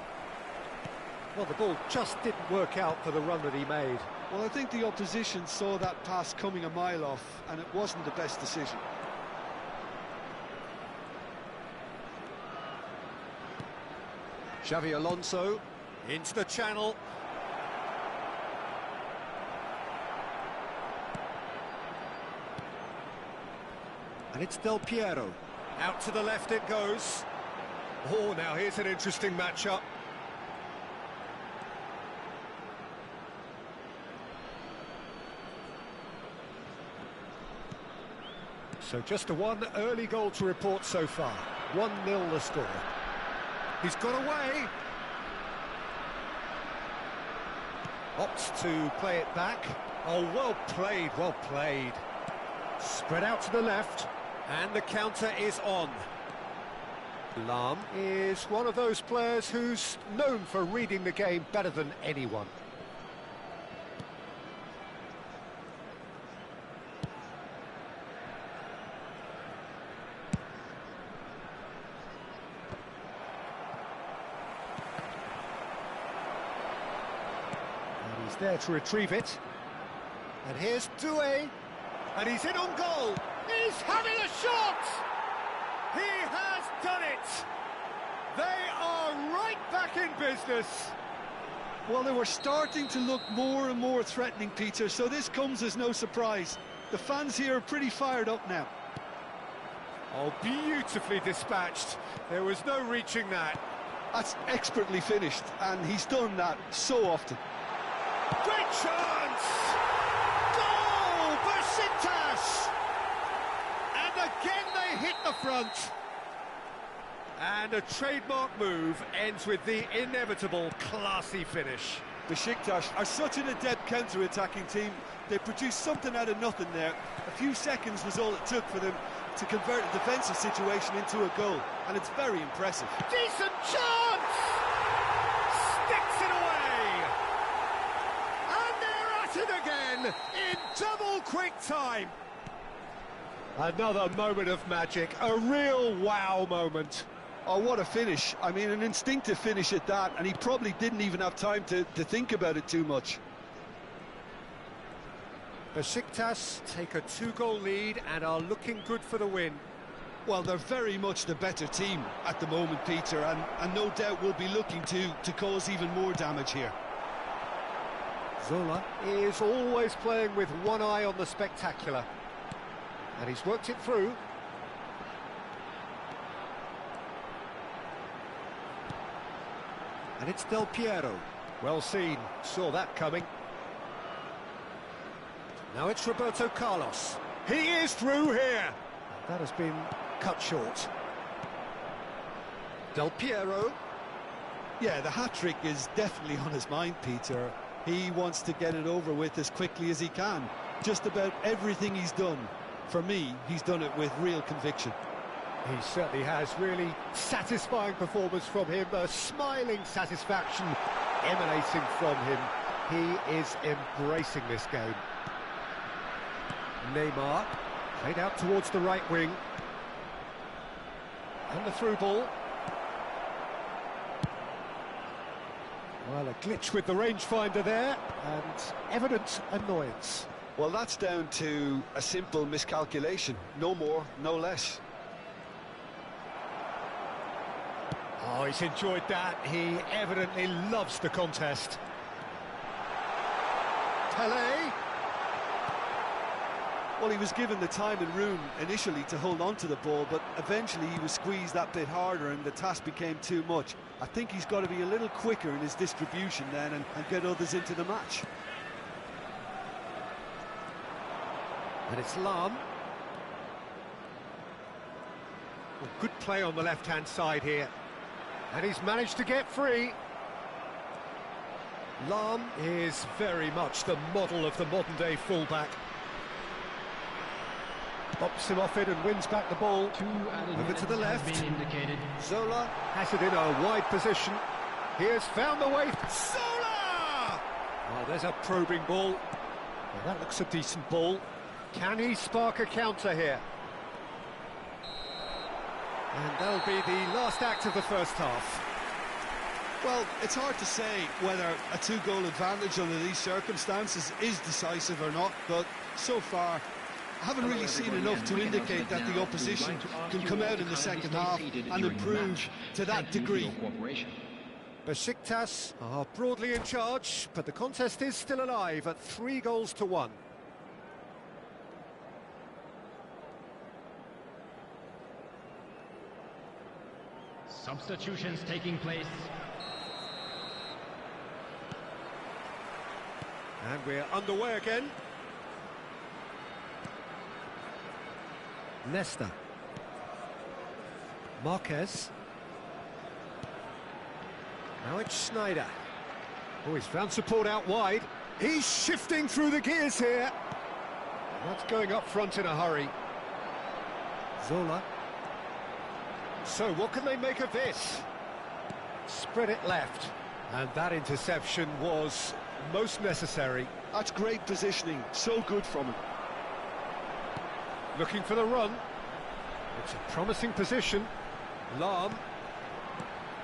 Well, the ball just didn't work out for the run that he made. Well, I think the opposition saw that pass coming a mile off, and it wasn't the best decision. Xavi Alonso into the channel. And it's Del Piero. Out to the left it goes. Oh, now here's an interesting matchup. So just one early goal to report so far. 1-0 the score. He's got away. Opts to play it back. Oh, well played, well played. Spread out to the left. And the counter is on. Lahm is one of those players who's known for reading the game better than anyone. And he's there to retrieve it. And here's Doué. And he's in on goal. He's having a shot! He has done it! They are right back in business. Well, they were starting to look more and more threatening, Peter, so this comes as no surprise. The fans here are pretty fired up now. Oh, beautifully dispatched. There was no reaching that. That's expertly finished, and he's done that so often. Great chance! Goal! Besiktas! And again they hit the front. And a trademark move ends with the inevitable classy finish. Besiktas are such an adept counter-attacking team. They produced something out of nothing there. A few seconds was all it took for them to convert a defensive situation into a goal, and it's very impressive. Decent chance! Sticks it away! And they're at it again in double quick time. Another moment of magic, a real wow moment. Oh, what a finish. I mean, an instinctive finish at that, and he probably didn't even have time to think about it too much. Besiktas take a 2-goal lead and are looking good for the win. Well, they're very much the better team at the moment, Peter, and no doubt will be looking to cause even more damage here. Zola is always playing with one eye on the spectacular. And he's worked it through. And it's Del Piero. Well seen, saw that coming. Now it's Roberto Carlos. He is through here. That has been cut short. Del Piero. Yeah, the hat-trick is definitely on his mind, Peter. He wants to get it over with as quickly as he can. Just about everything he's done, for me, he's done it with real conviction. He certainly has. Really satisfying performance from him. A smiling satisfaction emanating from him. He is embracing this game. Neymar, played out towards the right wing. And the through ball. Well, a glitch with the rangefinder there, and evident annoyance. Well, that's down to a simple miscalculation. No more, no less. Oh, he's enjoyed that. He evidently loves the contest. Pele. Well, he was given the time and room initially to hold on to the ball, but eventually he was squeezed that bit harder and the task became too much. I think he's got to be a little quicker in his distribution then and get others into the match. And it's Lam. Well, good play on the left-hand side here. And he's managed to get free. Lam is very much the model of the modern-day fullback. Bops him off it and wins back the ball. Over to the left. Zola has it in a wide position. He has found the way. Zola! Oh, there's a probing ball. Well, that looks a decent ball. Can he spark a counter here? And that'll be the last act of the first half. Well, it's hard to say whether a two-goal advantage under these circumstances is decisive or not, but so far I haven't really seen enough to indicate that the opposition can come out in the second half and improve to that degree. Besiktas are broadly in charge, but the contest is still alive at 3-1. Substitutions taking place. And we're underway again. Nesta. Marquez. Now it's Schneider. Oh, he's found support out wide. He's shifting through the gears here. That's going up front in a hurry. Zola. So what can they make of this? Spread it left. And that interception was most necessary. That's great positioning, so good from him. Looking for the run. It's a promising position. Lam.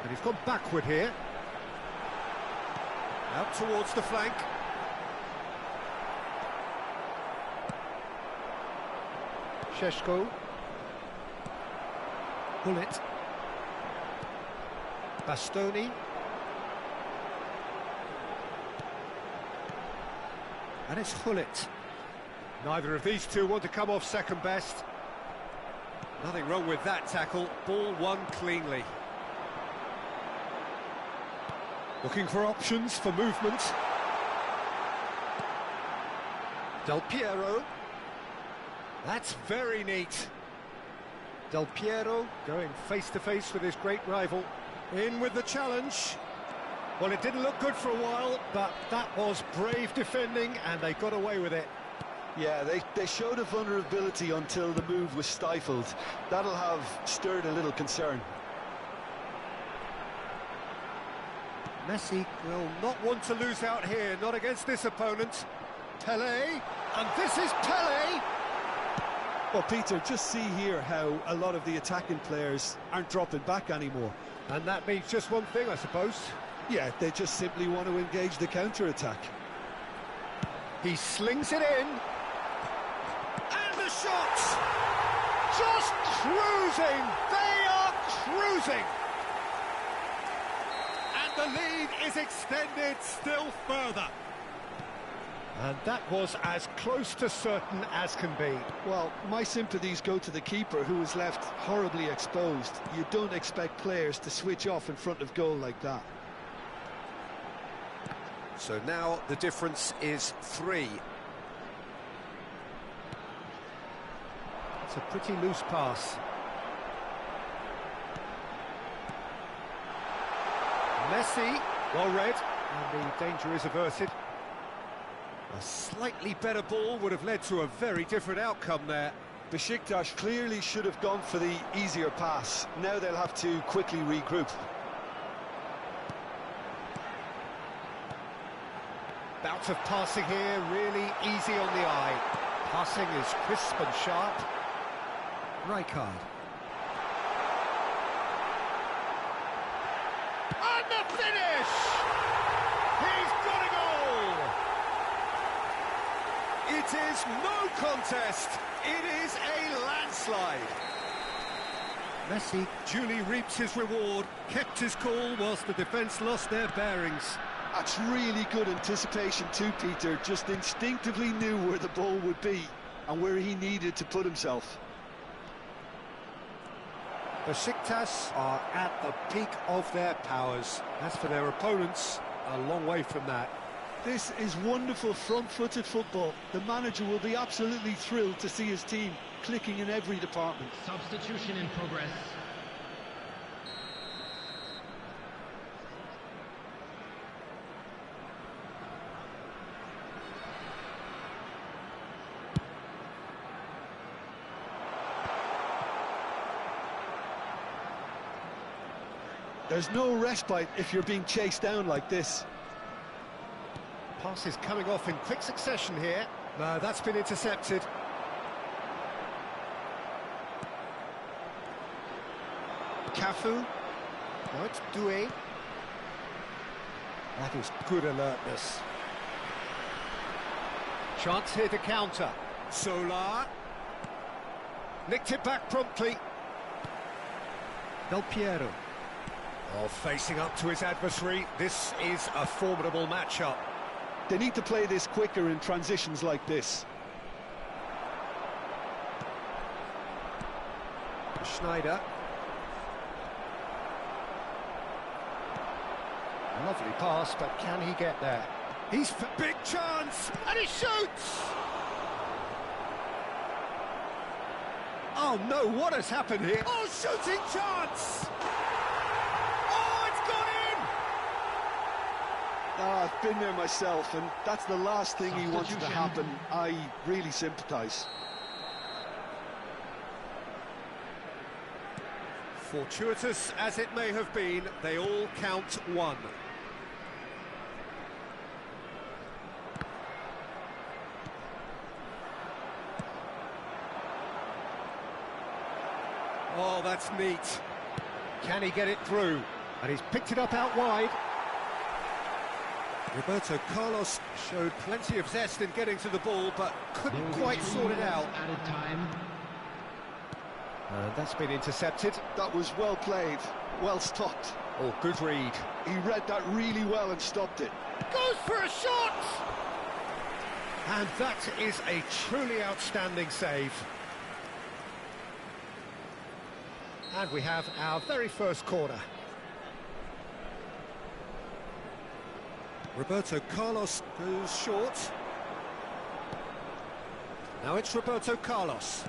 And he's gone backward here. Out towards the flank. Šeško. Bullet. Bastoni. And it's Hullet. Neither of these two want to come off second best. Nothing wrong with that tackle. Ball won cleanly. Looking for options for movement. Del Piero. That's very neat. Del Piero going face-to-face with his great rival. In with the challenge. Well, it didn't look good for a while, but that was brave defending, and they got away with it. Yeah, they showed a vulnerability until the move was stifled. That'll have stirred a little concern. Messi will not want to lose out here, not against this opponent. Pele, and this is Pele! Well, Peter, just see here how a lot of the attacking players aren't dropping back anymore. And that means just one thing, I suppose. Yeah, they just simply want to engage the counter-attack. He slings it in. And the shots! Just cruising! They are cruising! And the lead is extended still further. And that was as close to certain as can be. Well, my sympathies go to the keeper, who was left horribly exposed. You don't expect players to switch off in front of goal like that. So now the difference is 3. It's a pretty loose pass. Messi, well read, and the danger is averted. A slightly better ball would have led to a very different outcome there. Besiktas clearly should have gone for the easier pass. Now they'll have to quickly regroup. Bout of passing here, really easy on the eye. Passing is crisp and sharp. Rijkaard. And the finish! He's got a goal! It is no contest. It is a landslide. Messi duly reaps his reward, kept his cool whilst the defence lost their bearings. That's really good anticipation too, Peter. Just instinctively knew where the ball would be and where he needed to put himself. Besiktas are at the peak of their powers. As for their opponents, a long way from that. This is wonderful front-footed football. The manager will be absolutely thrilled to see his team clicking in every department. Substitution in progress. There's no respite if you're being chased down like this. Pass is coming off in quick succession here. No, that's been intercepted. Cafu. No, it's Doué. That is good alertness. Chance here to counter. Solar. Nicked it back promptly. Del Piero. Oh, facing up to his adversary. This is a formidable matchup. They need to play this quicker in transitions like this. Schneider. Lovely pass, but can he get there? He's for big chance, and he shoots! Oh no, what has happened here? Oh, shooting chance! Oh, it's gone in! I've been there myself, and that's the last thing he wants to happen. I really sympathise. Fortuitous as it may have been, they all count one. Oh, that's neat. Can he get it through? And he's picked it up out wide. Roberto Carlos showed plenty of zest in getting to the ball, but couldn't quite sort it out. Added time. That's been intercepted. That was well played, well stopped. Oh, good read. He read that really well and stopped it. Goes for a shot! And that is a truly outstanding save. And we have our very first corner. Roberto Carlos goes short. Now it's Roberto Carlos.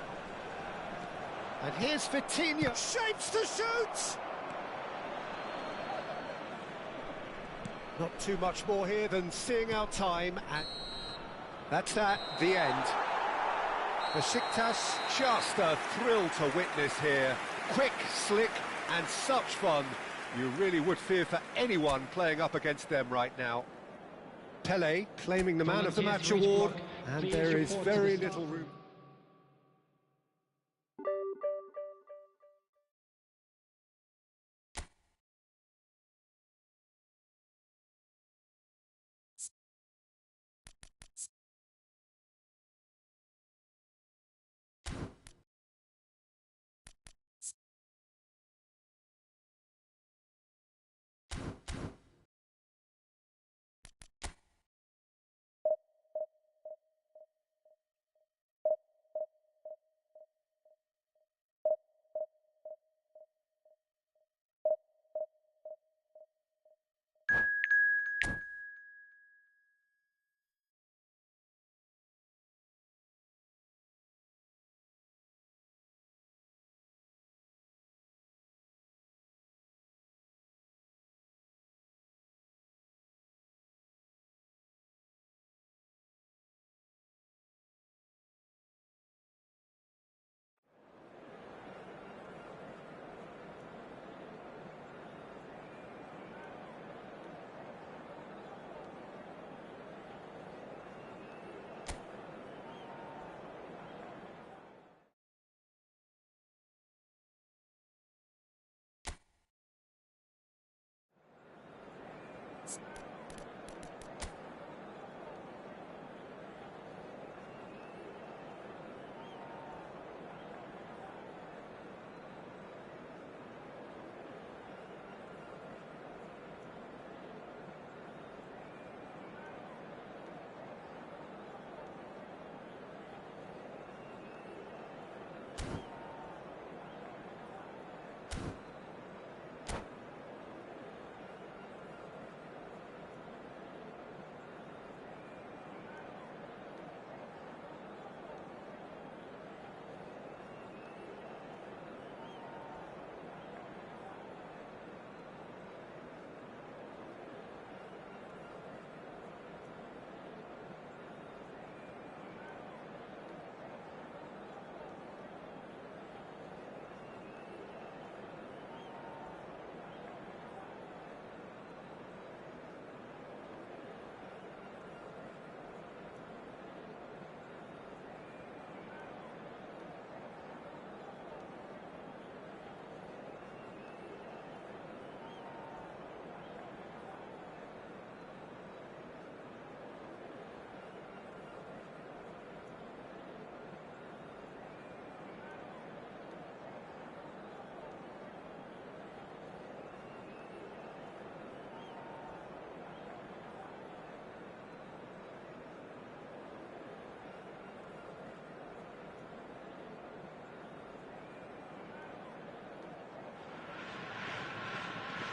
And here's Vitinha, shapes to shoot! Not too much more here than seeing our time, and that's that, the end. Besiktas, just a thrill to witness here. Quick, slick, and such fun. You really would fear for anyone playing up against them right now. Pele claiming the man of the match award, and there is very little room.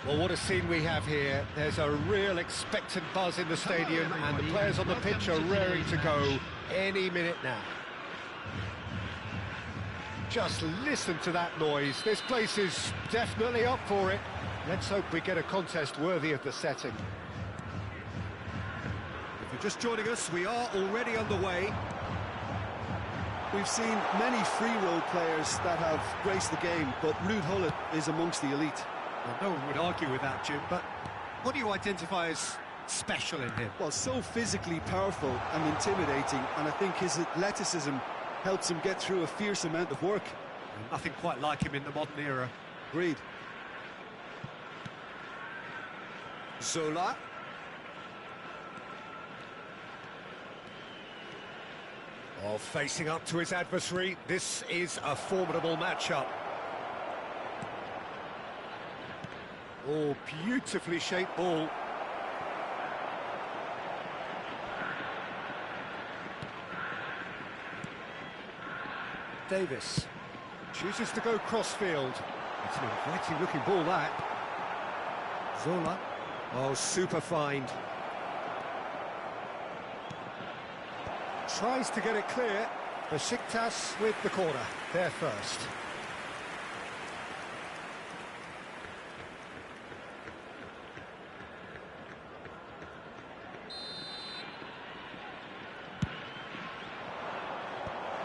Well, what a scene we have here. There's a real expectant buzz in the stadium, and the players on the pitch are raring to go any minute now. Just listen to that noise. This place is definitely up for it. Let's hope we get a contest worthy of the setting. If you're just joining us, we are already underway. We've seen many free role players that have graced the game, but Ruud Gullit is amongst the elite. Well, no one would argue with that, Jim, but what do you identify as special in him? Well, so physically powerful and intimidating, and I think his athleticism helps him get through a fierce amount of work. And nothing quite like him in the modern era. Agreed. Zola. Oh, facing up to his adversary, this is a formidable matchup. Oh, beautifully shaped ball. Davis chooses to go crossfield. It's an inviting looking ball, that. Zola. Oh, super find. Tries to get it clear. Besiktas with the corner. They're first.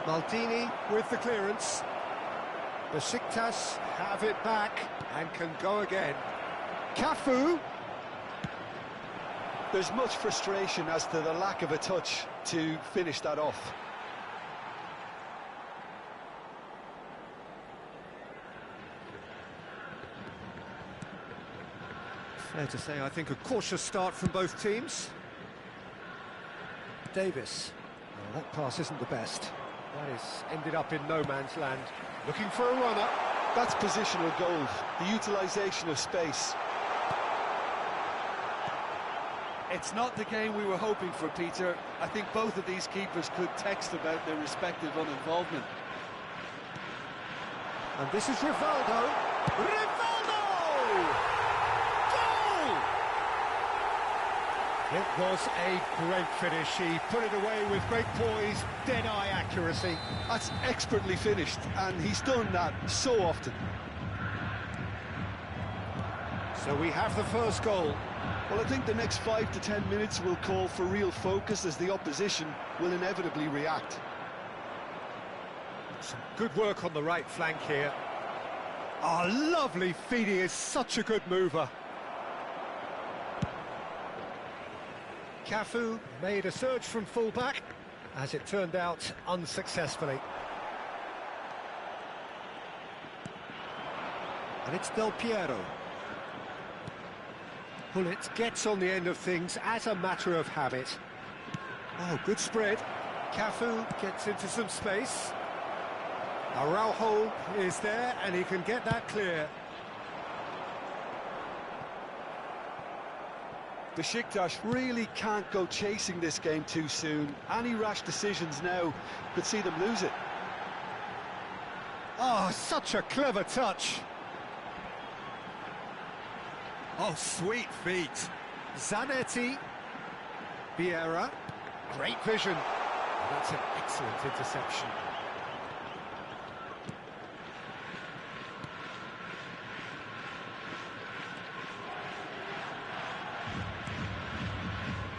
Maldini with the clearance. Besiktas have it back and can go again. Cafu. There's much frustration as to the lack of a touch to finish that off. Fair to say, I think a cautious start from both teams. Davis. Well, that pass isn't the best. That is ended up in no man's land. Looking for a runner. That's positional gold, the utilisation of space. It's not the game we were hoping for, Peter. I think both of these keepers could text about their respective uninvolvement. And this is Rivaldo. Rivaldo! Goal! It was a great finish. He put it away with great poise, dead-eye accuracy. That's expertly finished, and he's done that so often. So we have the first goal. Well, I think the next 5 to 10 minutes will call for real focus as the opposition will inevitably react. Some good work on the right flank here. Oh, lovely feed. He is such a good mover. Cafu made a surge from full-back, as it turned out unsuccessfully. And it's Del Piero. Gullit gets on the end of things as a matter of habit. Oh, good spread. Cafu gets into some space. Araujo is there, and he can get that clear. Besiktas really can't go chasing this game too soon. Any rash decisions now could see them lose it. Oh, such a clever touch. Oh, sweet feet. Zanetti. Vieira. Great vision. That's an excellent interception.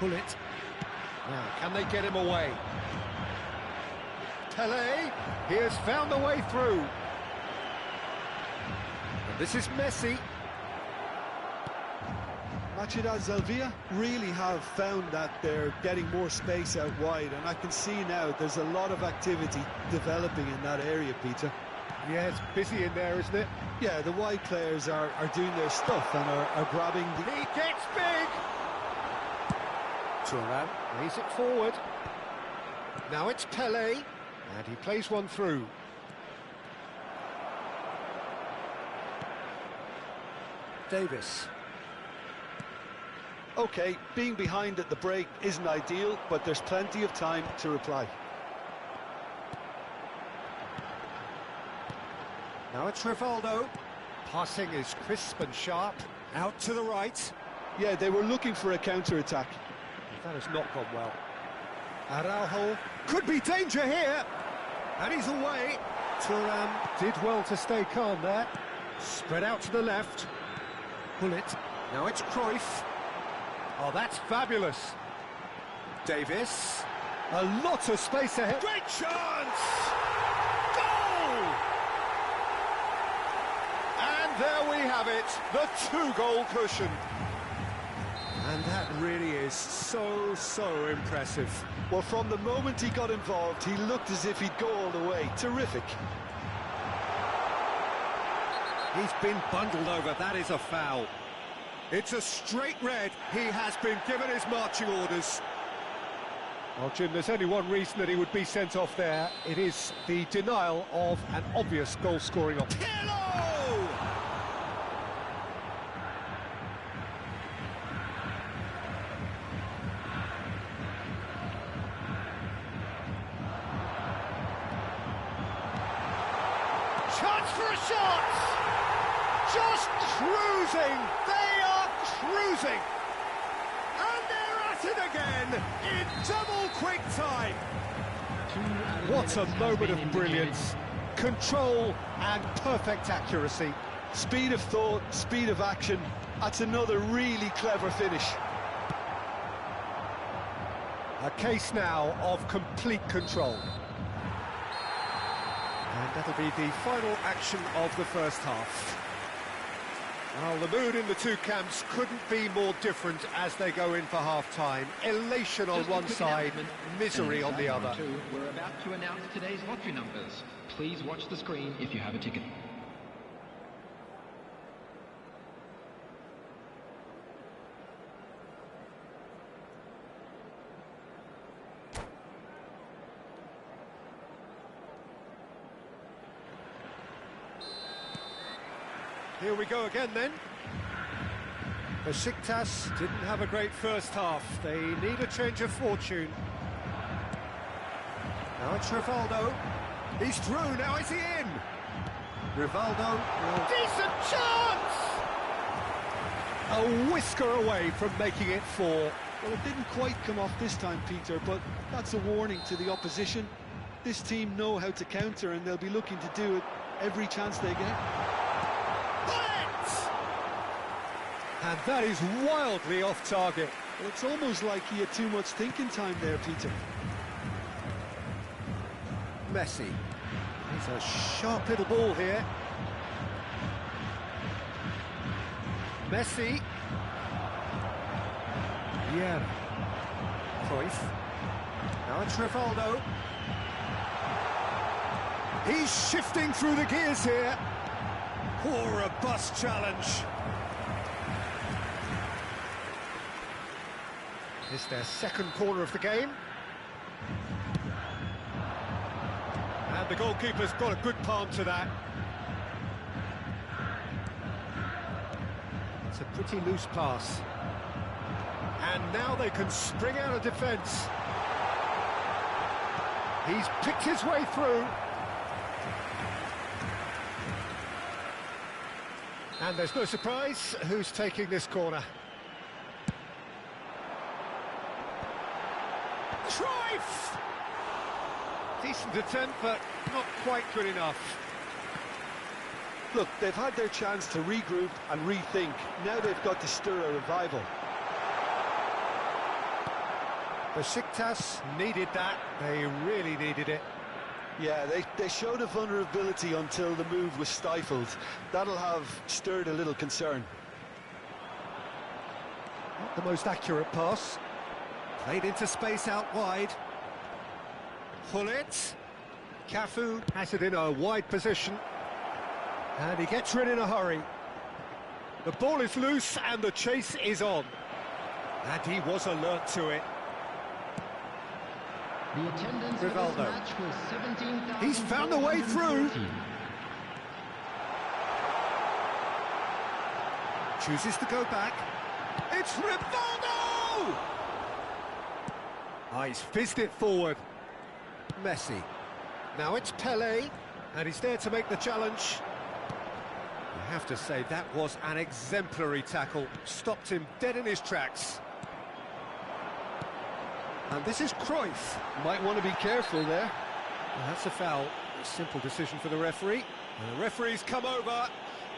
Gullit. Now, can they get him away? Pele, he has found a way through. And this is Messi. Machida Zelvia really have found that they're getting more space out wide, and I can see now there's a lot of activity developing in that area, Peter. Yeah, it's busy in there, isn't it? Yeah, the wide players are doing their stuff and are grabbing the... He gets big! Thuram lays it forward. Now it's Pele, and he plays one through. Davis. OK, being behind at the break isn't ideal, but there's plenty of time to reply. Now it's Rivaldo. Passing is crisp and sharp, Out to the right. Yeah, they were looking for a counter-attack. That has not gone well. Araujo could be danger here. And he's away. Thuram did well to stay calm there. Spread out to the left. Pull it. Now it's Cruyff. Oh, that's fabulous. Davis. A lot of space ahead. Great chance! Goal! And there we have it, the two-goal cushion. And that really is so impressive. Well, from the moment he got involved, he looked as if he'd go all the way. Terrific. He's been bundled over, that is a foul. It's a straight red, he has been given his marching orders. Well, Jim, there's only one reason that he would be sent off there. It is the denial of an obvious goal-scoring option. Chance for a shot! Just cruising! They are cruising! And they're at it again in double quick time! What a moment of brilliance! Control and perfect accuracy. Speed of thought, speed of action. That's another really clever finish. A case now of complete control. And that'll be the final action of the first half. Well, the mood in the two camps couldn't be more different as they go in for half-time. Elation on one side, misery on the other. We're about to announce today's lottery numbers. Please watch the screen if you have a ticket. Here we go again then. Besiktas didn't have a great first half. They need a change of fortune. Now it's Rivaldo. He's through, now is he in? Rivaldo. Decent chance! A whisker away from making it 4. Well, it didn't quite come off this time, Peter, but that's a warning to the opposition. This team know how to counter, and they'll be looking to do it every chance they get. And that is wildly off target. Well, it's almost like he had too much thinking time there, Peter. Messi. He's a sharp little ball here. Messi. Yeah. Cruyff. Now it's Rivaldo. He's shifting through the gears here. Poor a bust challenge. It's their second corner of the game. And the goalkeeper's got a good palm to that. It's a pretty loose pass. And now they can spring out of defence. He's picked his way through. And there's no surprise who's taking this corner. Cruyff! Decent attempt, but not quite good enough. Look, they've had their chance to regroup and rethink. Now they've got to stir a revival. Besiktas needed that. They really needed it. Yeah, they showed a vulnerability until the move was stifled. That'll have stirred a little concern. Not the most accurate pass. Played into space out wide. Pull it. Cafu has it in a wide position. And he gets rid in a hurry. The ball is loose and the chase is on. And he was alert to it. The attendance for this Rivaldo. match was 17,000. He's found a way through. Chooses to go back. It's Rivaldo! Ah, he's fizzed it forward. Messi. Now it's Pele, and he's there to make the challenge. You have to say that was an exemplary tackle, stopped him dead in his tracks. And this is Cruyff. Might want to be careful there. Well, that's a foul. A simple decision for the referee. And the referee's come over.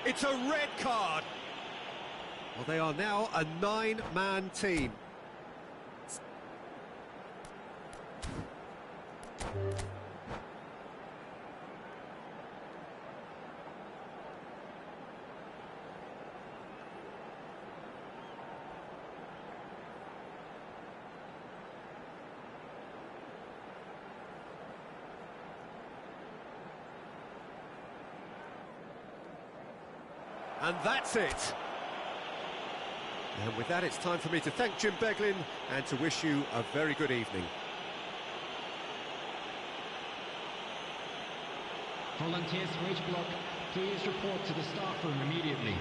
It's a red card. Well, they are now a 9-man team. And that's it. And with that, it's time for me to thank Jim Beglin and to wish you a very good evening. Volunteers for each block, please report to the staff room immediately.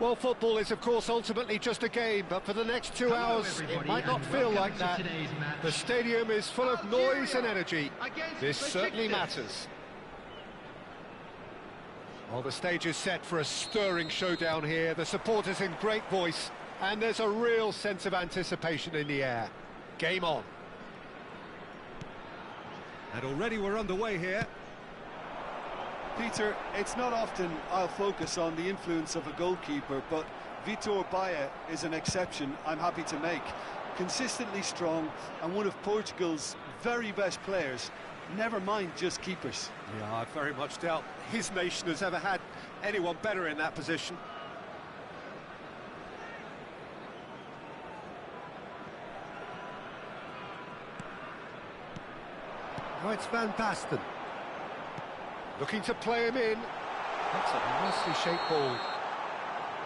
Well, football is, of course, ultimately just a game, but for the next 2 hours, it might not feel like that. The stadium is full of noise and energy. This certainly matters. Well, the stage is set for a stirring showdown here. The supporters in great voice, and there's a real sense of anticipation in the air. Game on. And already we're underway here. Peter, it's not often I'll focus on the influence of a goalkeeper, but Vitor Baia is an exception I'm happy to make. Consistently strong and one of Portugal's very best players, never mind just keepers. Yeah, I very much doubt his nation has ever had anyone better in that position. Oh, it's Van Basten. Looking to play him in. That's a nicely shaped ball.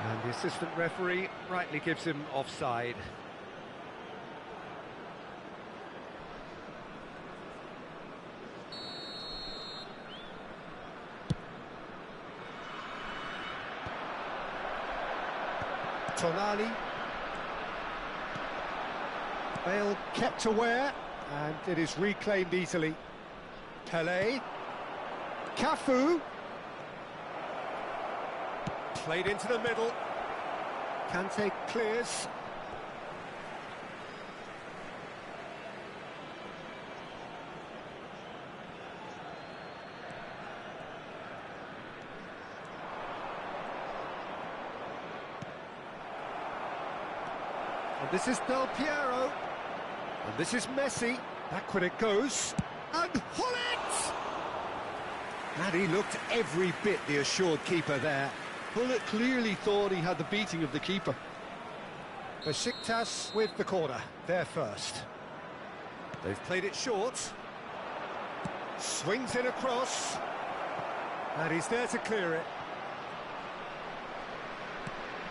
And the assistant referee rightly gives him offside. Tonali. Bale kept aware, and it is reclaimed easily. Pelé. Cafu. Played into the middle. Kante clears. And this is Del Piero. And this is Messi. Backward it goes. And Hullet! And he looked every bit the assured keeper there. Hullet clearly thought he had the beating of the keeper. Besiktas with the corner, they're first. They've played it short. Swings it across. And he's there to clear it.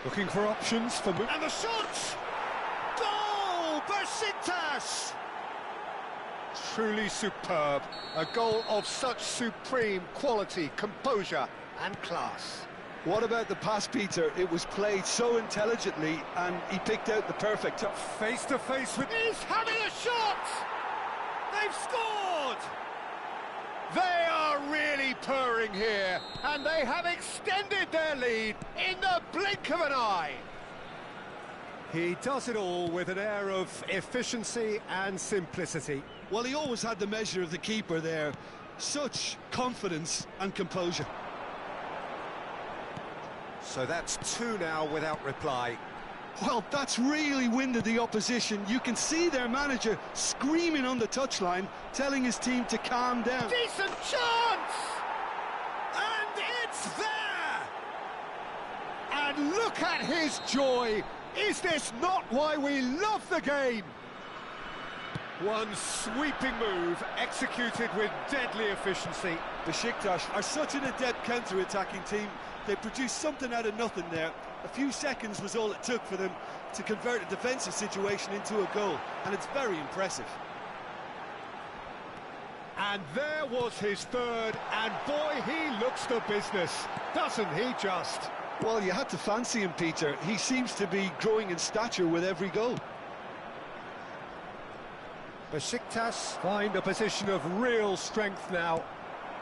Looking for options for... And the shot! Goal! Besiktas! Truly superb. A goal of such supreme quality, composure and class. What about the pass, Peter? It was played so intelligently and he picked out the perfect... Face to face with... He's having a shot! They've scored! They are really purring here, and they have extended their lead in the blink of an eye. He does it all with an air of efficiency and simplicity. Well, he always had the measure of the keeper there. Such confidence and composure. So that's two now without reply. Well, that's really winded the opposition. You can see their manager screaming on the touchline, telling his team to calm down. Decent chance! And it's there! And look at his joy! Is this not why we love the game? One sweeping move, executed with deadly efficiency. Besiktas are such an adept counter-attacking team. They produced something out of nothing there. A few seconds was all it took for them to convert a defensive situation into a goal, and it's very impressive. And there was his third, and boy, he looks the business, doesn't he just? Well, you had to fancy him, Peter. He seems to be growing in stature with every goal. Besiktas find a position of real strength now.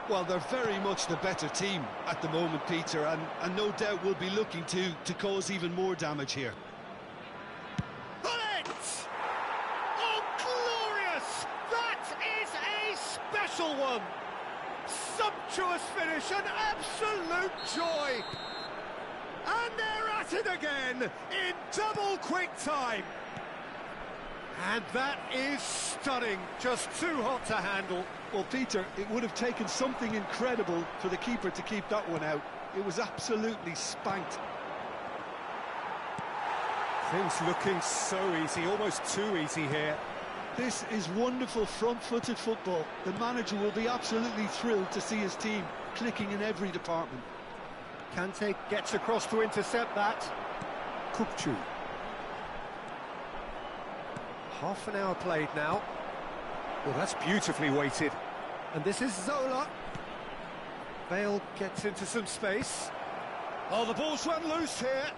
Well, they're very much the better team at the moment, Peter, and no doubt will be looking to cause even more damage here. Hullet! Oh, glorious! That is a special one! Sumptuous finish, an absolute joy! And they're at it again in double quick time. And that is stunning, just too hot to handle. Well, Peter, it would have taken something incredible for the keeper to keep that one out. It was absolutely spanked. Things looking so easy, almost too easy here. This is wonderful front-footed football. The manager will be absolutely thrilled to see his team clicking in every department. Kante gets across to intercept that. Kupchu. Half an hour played now. Well, that's beautifully weighted. And this is Zola. Bale gets into some space. Oh, the ball's run loose here.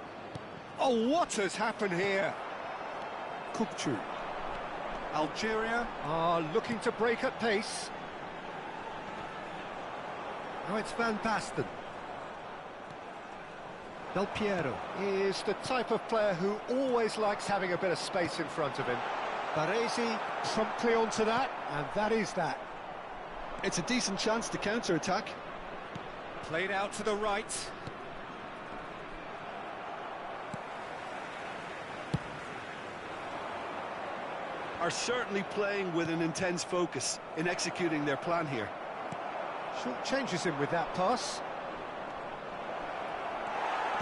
Oh, what has happened here? Kupchu. Algeria are looking to break at pace. Now it's Van Basten. Del Piero is the type of player who always likes having a bit of space in front of him. Baresi promptly onto that, and that is that. It's a decent chance to counter-attack. Played out to the right. Are certainly playing with an intense focus in executing their plan here. Short changes him with that pass.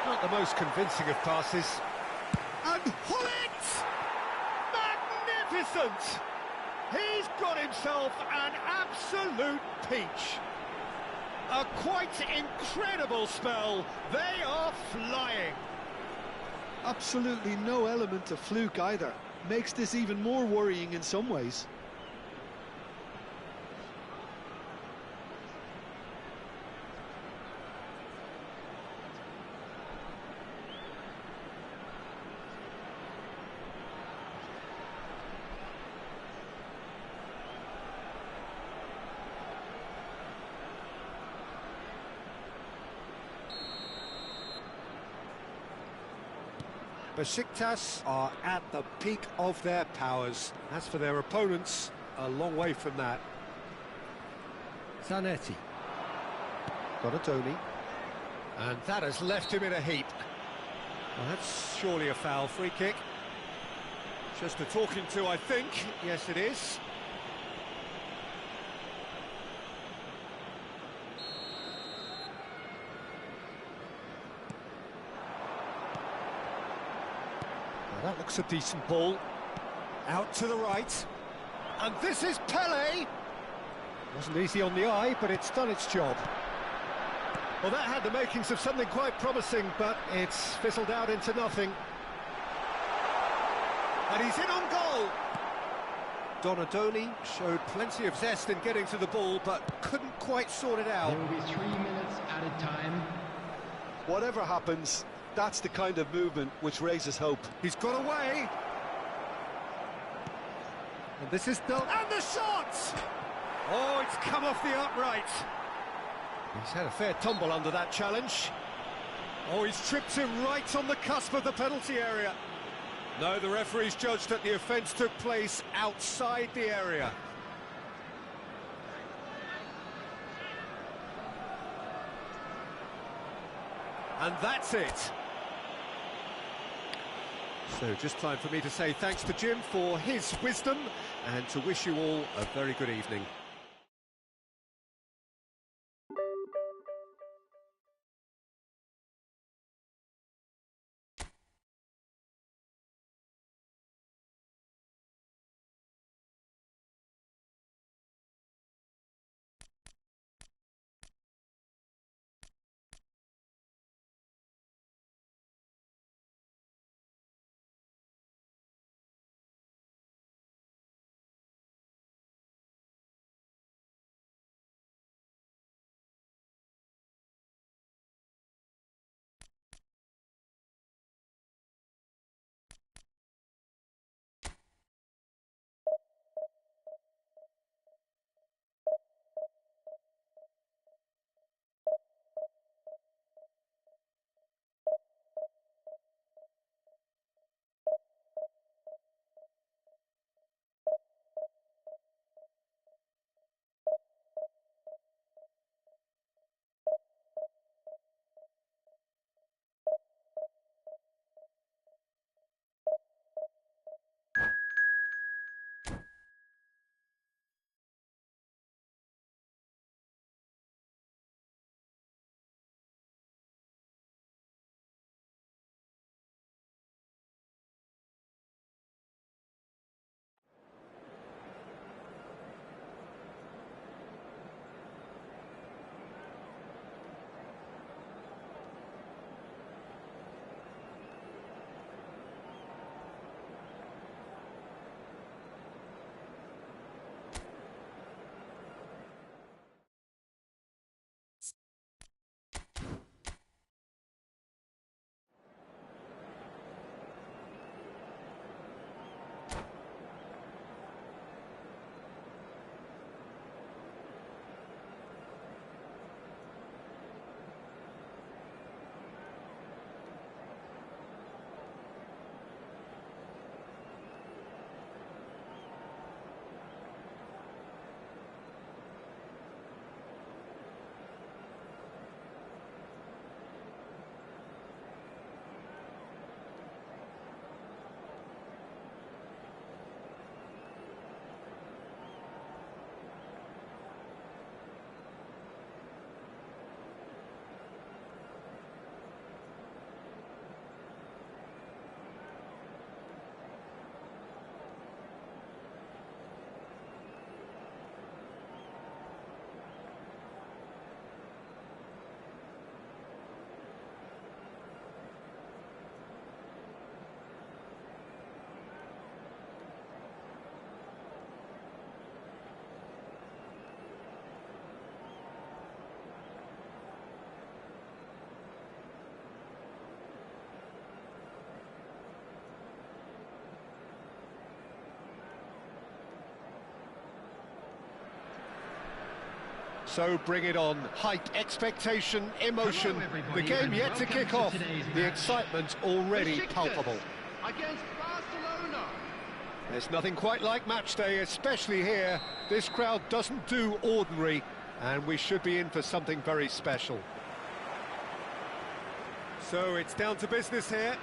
Not the most convincing of passes. And Hullet! Magnificent! He's got himself an absolute peach. A quite incredible spell. They are flying. Absolutely no element of fluke either. Makes this even more worrying in some ways. Besiktas are at the peak of their powers. As for their opponents, a long way from that. Zanetti. Donatoni. And that has left him in a heap. Well, that's surely a foul. Free kick. Just a talking to, I think. Yes, it is. Well, that looks a decent ball. Out to the right. And this is Pele. Wasn't easy on the eye, but it's done its job. Well, that had the makings of something quite promising, but it's fizzled out into nothing. And he's in on goal. Donadoni showed plenty of zest in getting to the ball, but couldn't quite sort it out. There will be 3 minutes added time. Whatever happens, that's the kind of movement which raises hope. He's got away. And this is Del... And the shot! Oh, it's come off the upright. He's had a fair tumble under that challenge. Oh, he's tripped him right on the cusp of the penalty area. No, the referee's judged that the offence took place outside the area. And that's it. So just time for me to say thanks to Jim for his wisdom and to wish you all a very good evening. So bring it on. Hype, expectation, emotion. Hello, everybody, The game and yet to welcome kick to off. today's The match. excitement already Besiktas palpable. Against Barcelona. There's nothing quite like match day, especially here. This crowd doesn't do ordinary, and we should be in for something very special. So it's down to business here.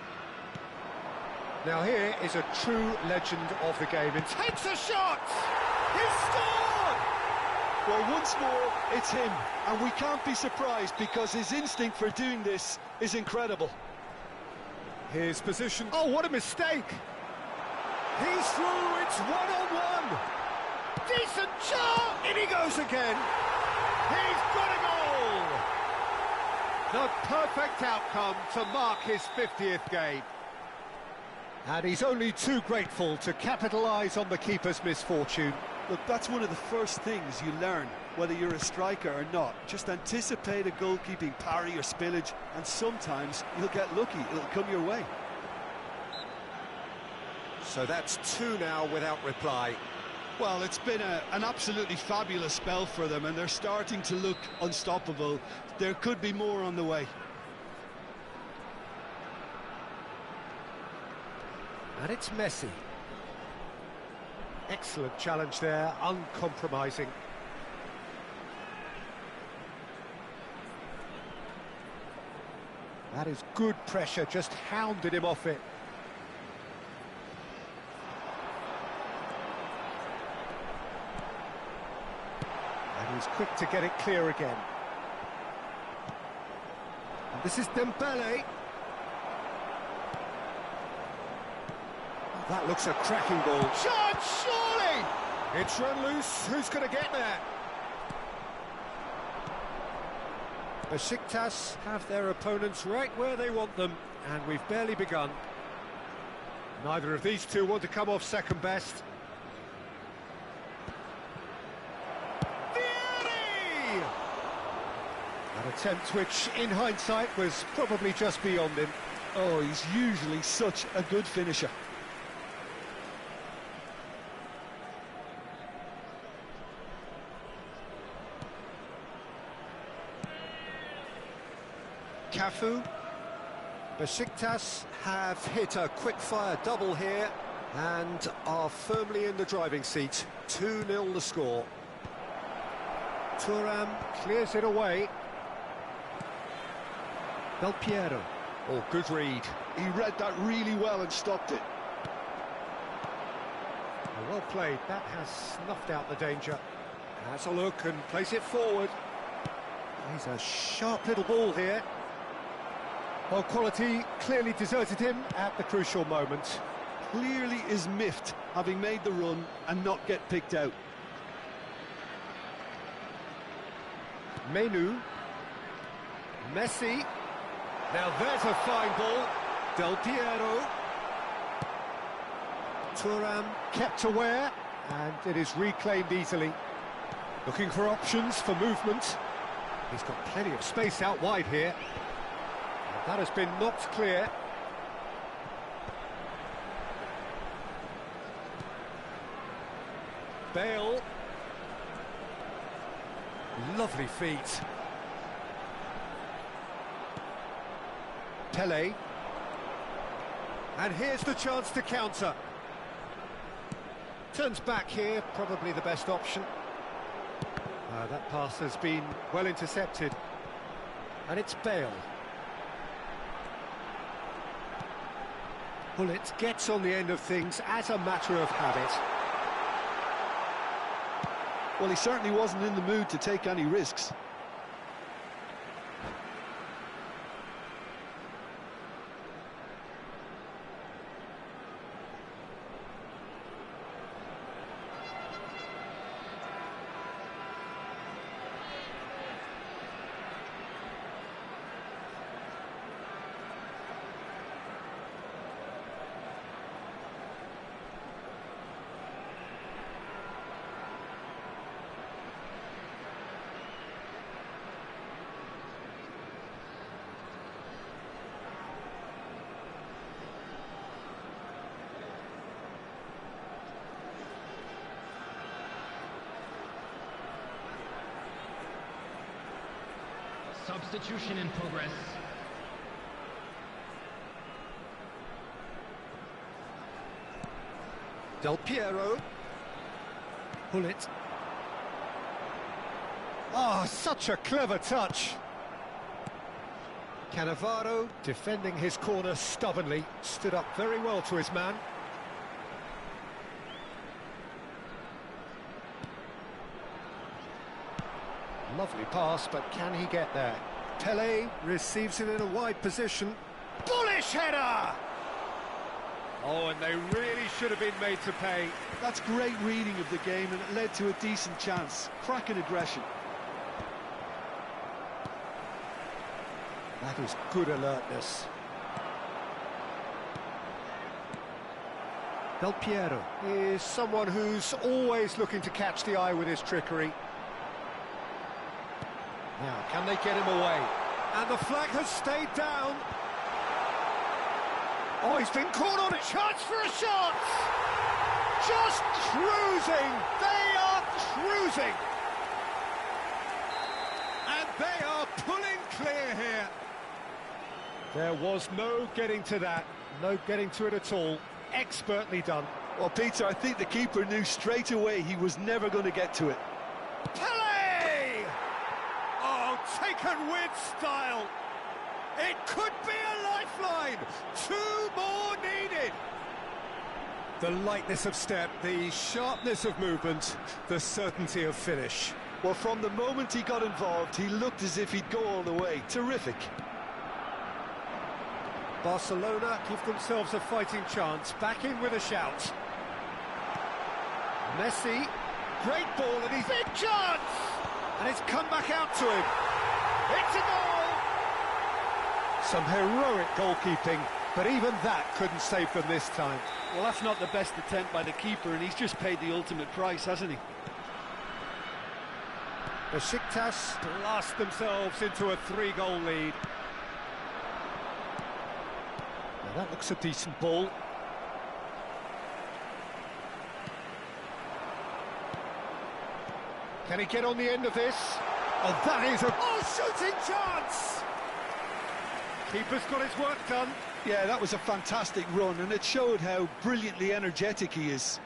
Now here is a true legend of the game. And takes a shot! He's scored! Well, once more, it's him, and we can't be surprised because his instinct for doing this is incredible. His position. Oh, what a mistake! He's through, it's one-on-one! Decent shot! In he goes again! He's got a goal! The perfect outcome to mark his 50th game. And he's only too grateful to capitalise on the keeper's misfortune. Look, that's one of the first things you learn, whether you're a striker or not. Just anticipate a goalkeeping parry or spillage, and sometimes you'll get lucky, it'll come your way. So that's two now without reply. Well, it's been an absolutely fabulous spell for them, and they're starting to look unstoppable. There could be more on the way. And it's Messi. Excellent challenge there, uncompromising. That is good pressure, just hounded him off it. And he's quick to get it clear again. And this is Dembele. That looks a cracking ball. Shot, surely! It's run loose. Who's going to get there? Besiktas have their opponents right where they want them, and we've barely begun. Neither of these two want to come off second best. Vieri! An attempt which, in hindsight, was probably just beyond him. Oh, he's usually such a good finisher. Cafu. Besiktas have hit a quick-fire double here and are firmly in the driving seat. 2-0 the score. Thuram clears it away. Del Piero. Oh, good read. He read that really well and stopped it. Oh, well played. That has snuffed out the danger. Has a look and plays it forward. He's a sharp little ball here. Well, quality clearly deserted him at the crucial moment. Clearly is miffed, having made the run and not get picked out. Menu. Messi. Now there's a fine ball. Del Piero. Thuram kept aware, and it is reclaimed easily. Looking for options for movement. He's got plenty of space out wide here. That has been knocked clear. Bale. Lovely feet. Pele. And here's the chance to counter. Turns back here, probably the best option. That pass has been well intercepted. And it's Bale. Bullet gets on the end of things as a matter of habit. Well, he certainly wasn't in the mood to take any risks. Substitution in progress. Del Piero. Pull it. Ah, such a clever touch. Cannavaro defending his corner stubbornly, stood up very well to his man. Lovely pass, but can he get there? Pele receives it in a wide position. Bullish header! Oh, and they really should have been made to pay. That's great reading of the game, and it led to a decent chance. Cracking aggression. That is good alertness. Del Piero is someone who's always looking to catch the eye with his trickery. Now, can they get him away? And the flag has stayed down. Oh, he's been caught on it. Chance for a shot! Just cruising! They are cruising! And they are pulling clear here. There was no getting to that. No getting to it at all. Expertly done. Well, Peter, I think the keeper knew straight away he was never going to get to it. Pele! Oh, taken with style. It could be a lifeline. 2 more needed. The lightness of step, the sharpness of movement, the certainty of finish. Well, from the moment he got involved, he looked as if he'd go all the way. Terrific. Barcelona give themselves a fighting chance, back in with a shout. Messi, great ball, and he's in chance! And it's come back out to him. It's a goal! Some heroic goalkeeping, but even that couldn't save them this time. Well, that's not the best attempt by the keeper, and he's just paid the ultimate price, hasn't he? Besiktas blast themselves into a 3-goal lead. Now that looks a decent ball. Can he get on the end of this? Oh, that is a shooting chance! Keeper's got his work done. Yeah, that was a fantastic run, and it showed how brilliantly energetic he is.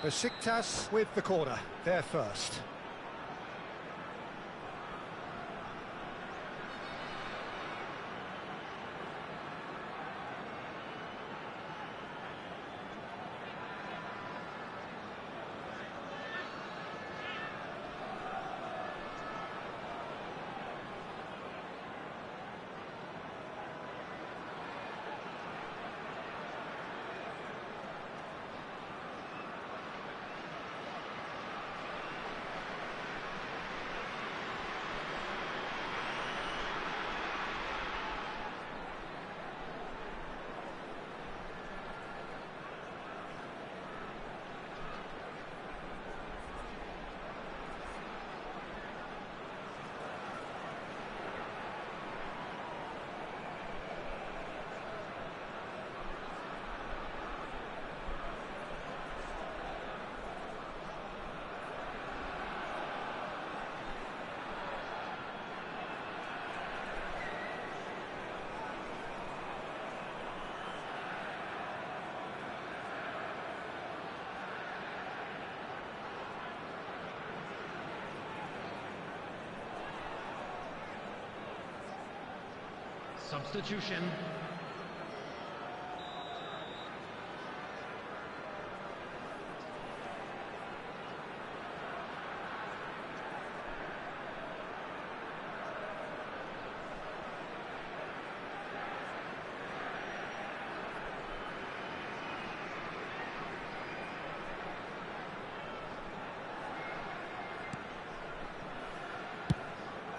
Besiktas with the corner, they're first. Substitution.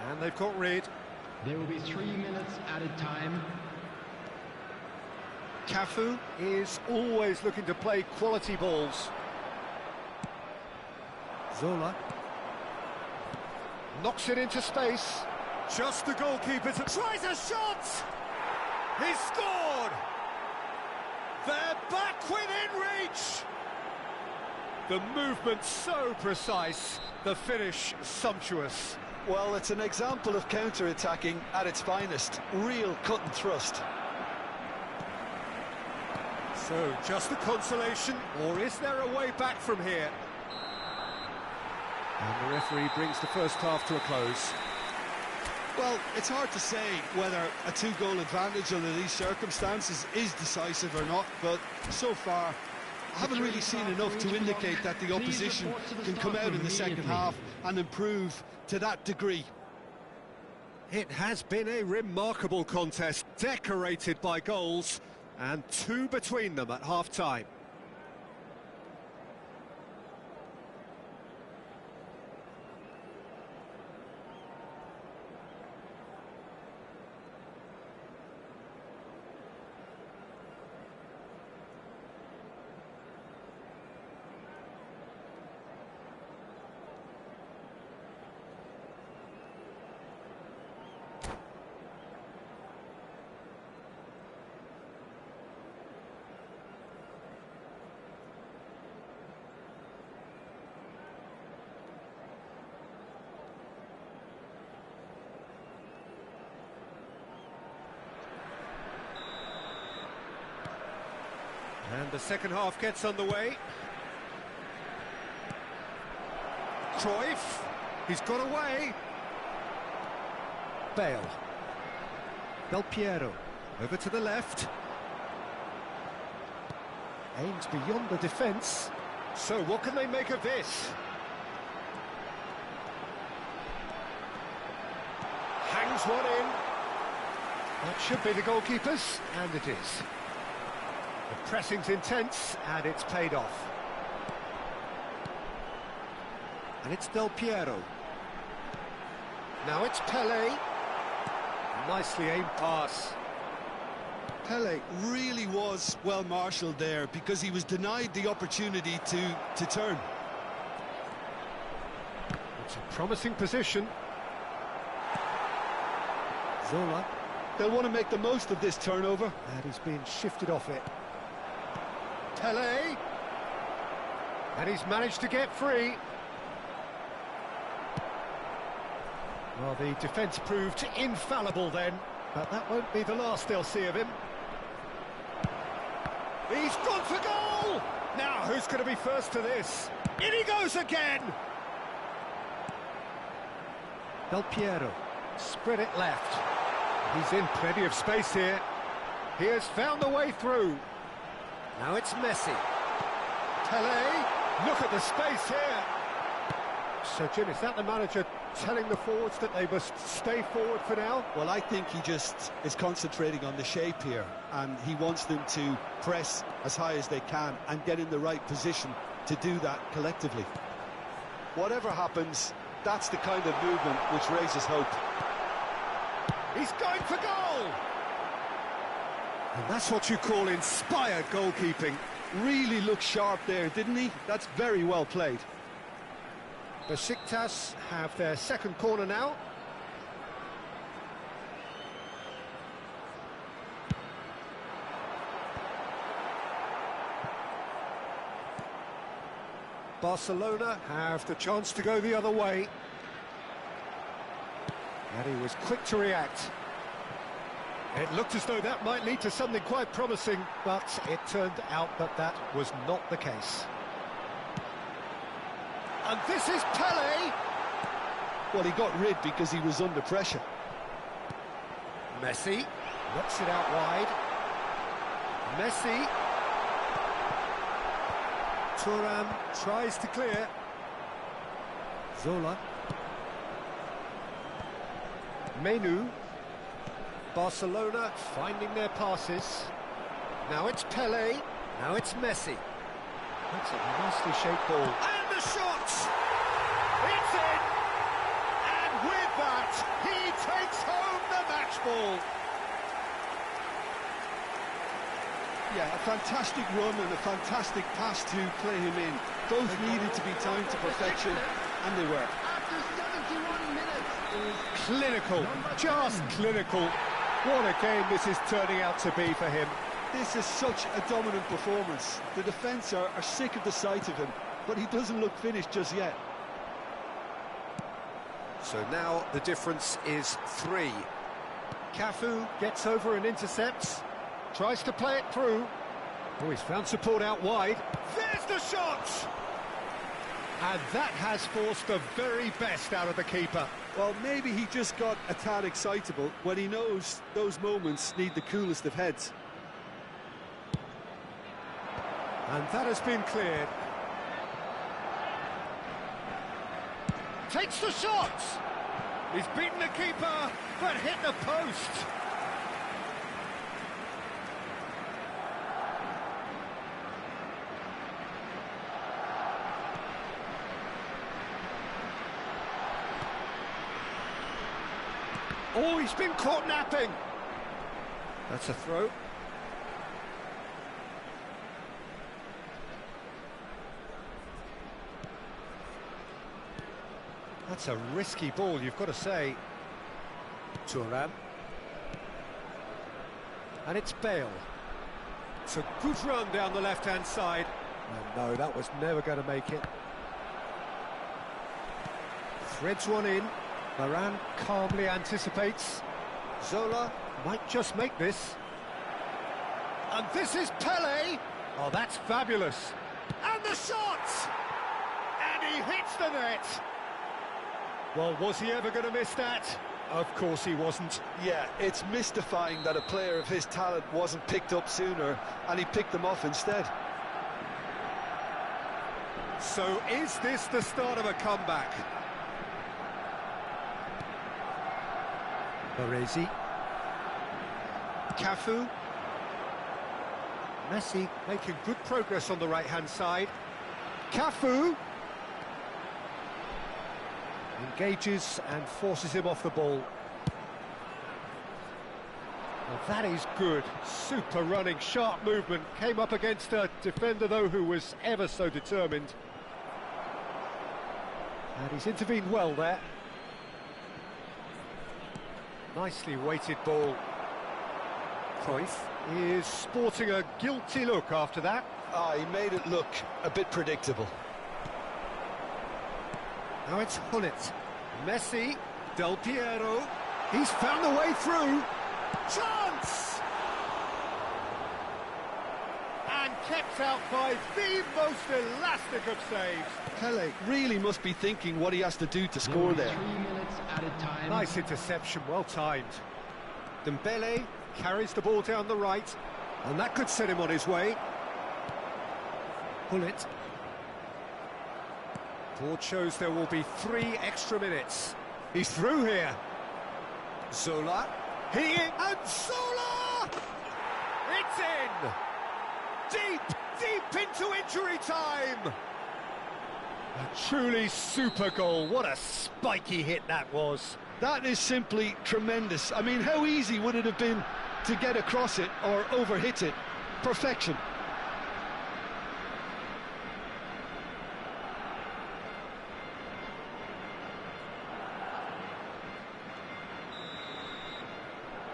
And they've got rid. There will be 3 minutes added time. Cafu is always looking to play quality balls. Zola knocks it into space. Just the goalkeeper tries a shot! He's scored! They're back within reach! The movement so precise, the finish sumptuous. Well, it's an example of counter-attacking at its finest. Real cut and thrust. So, just a consolation, or is there a way back from here? And the referee brings the first half to a close. Well, it's hard to say whether a two-goal advantage under these circumstances is decisive or not, but so far I haven't really seen enough to indicate that the opposition can come out in the second half and improve to that degree. It has been a remarkable contest, decorated by goals, and two between them at half-time. And the second half gets underway. Cruyff, he's got away. Bale. Del Piero, over to the left. Aims beyond the defence. So what can they make of this? Hangs one in. That should be the goalkeeper's, and it is. The pressing's intense, and it's paid off. And it's Del Piero. Now it's Pelé. Nicely aimed pass. Pelé really was well marshalled there because he was denied the opportunity to turn. It's a promising position. Zola. They'll want to make the most of this turnover. And he's being shifted off it. Pelé. And he's managed to get free. Well, the defence proved infallible then, but that won't be the last they'll see of him. He's gone for goal! Now, who's going to be first to this? In he goes again! Del Piero, spread it left. He's in plenty of space here. He has found the way through. Now it's Messi. Pelé, look at the space here. So, Jim, is that the manager telling the forwards that they must stay forward for now? Well, I think he just is concentrating on the shape here, and he wants them to press as high as they can and get in the right position to do that collectively. Whatever happens, that's the kind of movement which raises hope. He's going for goal! And that's what you call inspired goalkeeping. Really looked sharp there, didn't he? That's very well played. Besiktas have their second corner now. Barcelona have the chance to go the other way. And he was quick to react. It looked as though that might lead to something quite promising, but it turned out that that was not the case. And this is Pelé! Well, he got rid because he was under pressure. Messi knocks it out wide. Messi. Thuram tries to clear. Zola. Menu. Barcelona finding their passes. Now it's Pelé. Now it's Messi. That's a nicely shaped ball. And the shot! It's in! And with that, he takes home the match ball. Yeah, a fantastic run and a fantastic pass to play him in. Both needed to be timed to perfection, and they were. After 71 minutes. Clinical, just clinical. What a game this is turning out to be for him. This is such a dominant performance. The defence are sick of the sight of him, but he doesn't look finished just yet. So now the difference is 3. Cafu gets over and intercepts. Tries to play it through. Oh, he's found support out wide. There's the shot! And that has forced the very best out of the keeper. Well, maybe he just got a tad excitable when he knows those moments need the coolest of heads. And that has been cleared. Takes the shot! He's beaten the keeper, but hit the post. Oh, he's been caught napping. That's a throw. That's a risky ball, you've got to say. Thuram. And it's Bale. It's a good run down the left-hand side. Oh, no, that was never going to make it. Threads one in. Varane calmly anticipates. Zola might just make this. And this is Pele. Oh, that's fabulous. And the shot! And he hits the net. Well, was he ever going to miss that? Of course he wasn't. Yeah, it's mystifying that a player of his talent wasn't picked up sooner, and he picked them off instead. So is this the start of a comeback? Baresi. Cafu. Messi making good progress on the right-hand side. Cafu. Engages and forces him off the ball. Well, that is good. Super running, sharp movement. Came up against a defender, though, who was ever so determined. And he's intervened well there. Nicely weighted ball. Cruyff is sporting a guilty look after that. He made it look a bit predictable. Now it's Hullet. Messi. Del Piero. He's found the way through. Chance! And kept out by the most elastic of saves. Pele really must be thinking what he has to do to score there. 3 minutes added time. Nice interception, well timed. Dembele carries the ball down the right, and that could set him on his way. Hullet. Board shows there will be 3 extra minutes. He's through here. Zola. And Zola! It's in! Deep into injury time! A truly super goal. What a spiky hit that was. That is simply tremendous. I mean, how easy would it have been to get across it or overhit it? Perfection.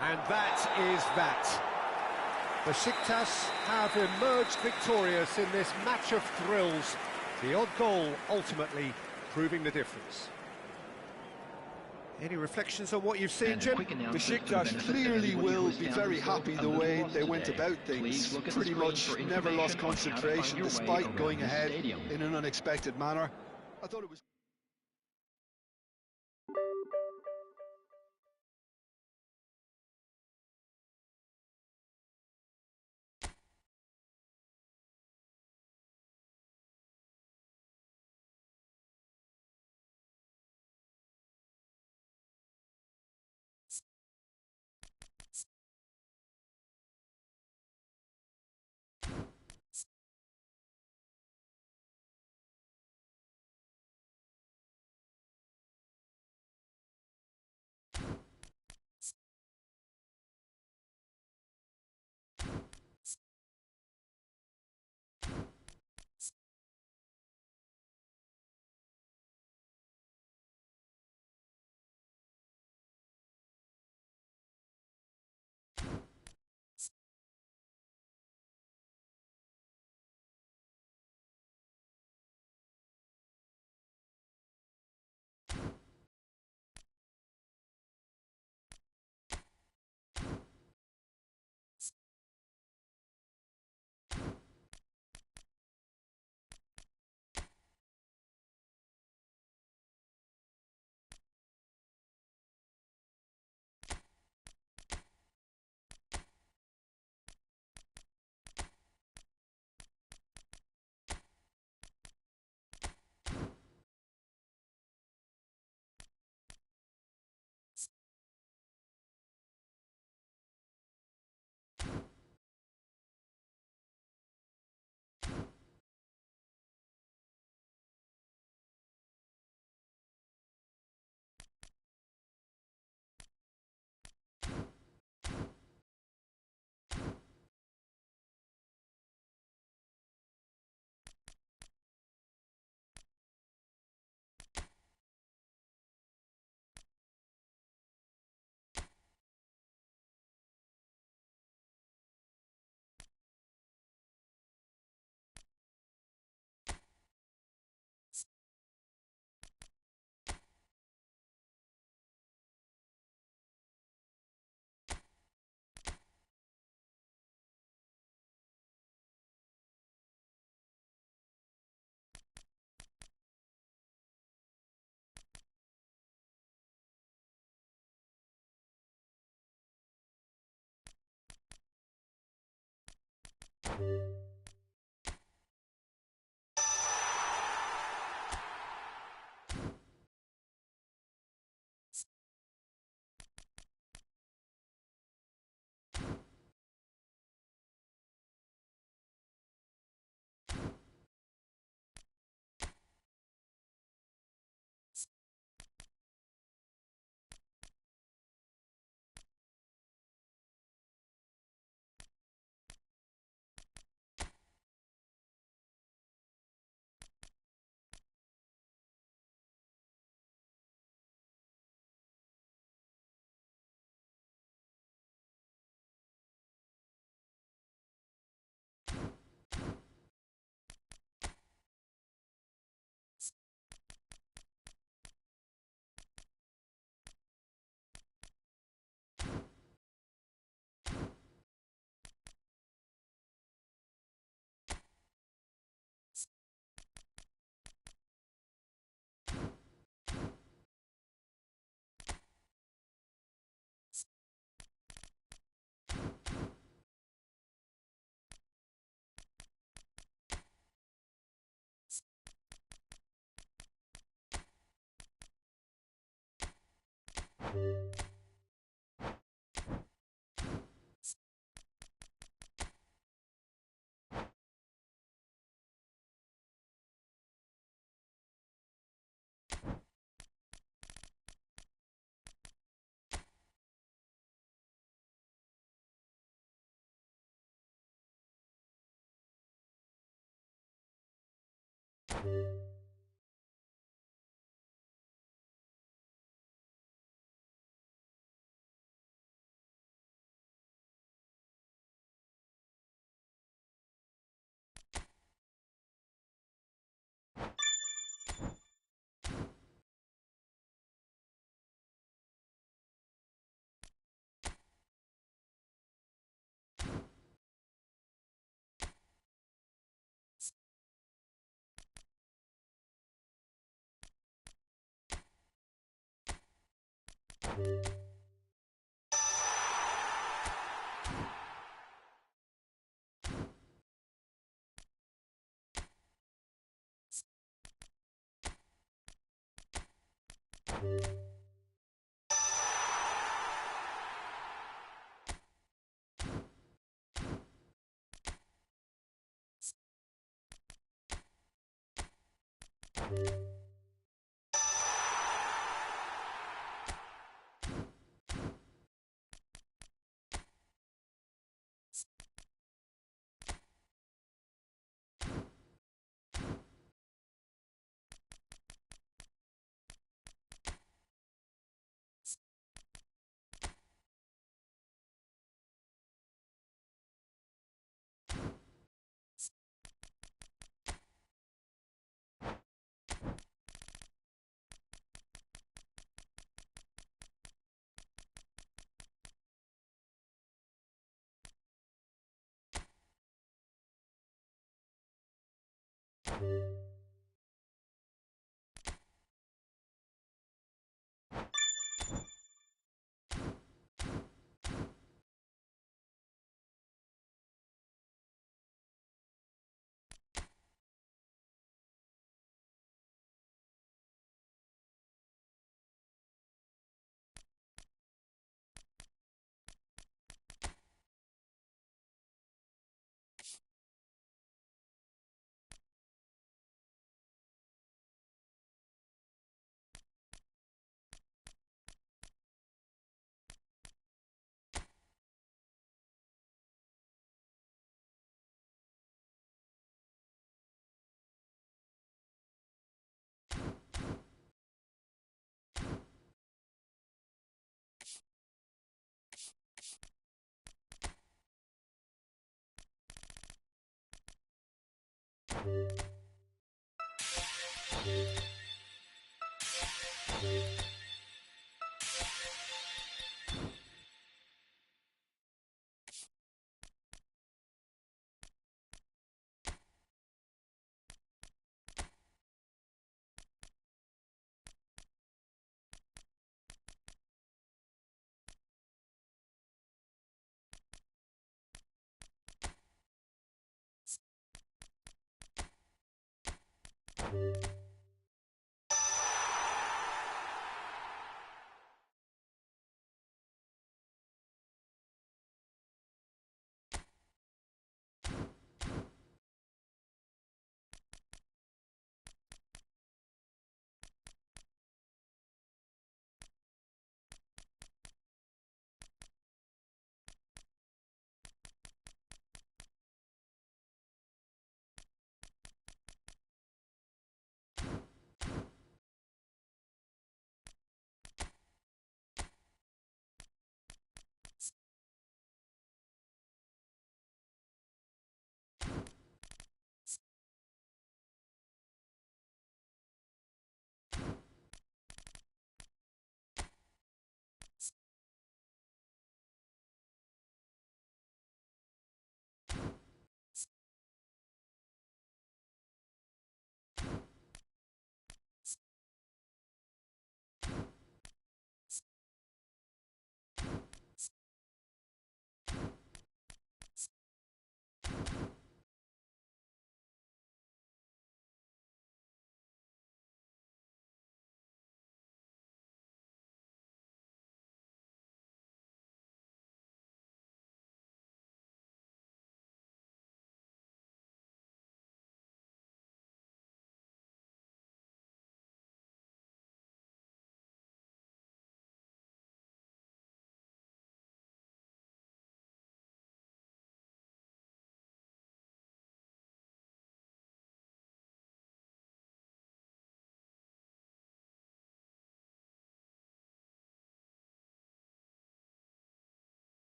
And that is that. Besiktas have emerged victorious in this match of thrills. The odd goal ultimately proving the difference. Any reflections on what you've seen, Jim? Besiktas clearly will be very happy the way they went about things. Pretty much never lost concentration despite going ahead in an unexpected manner. I thought it was...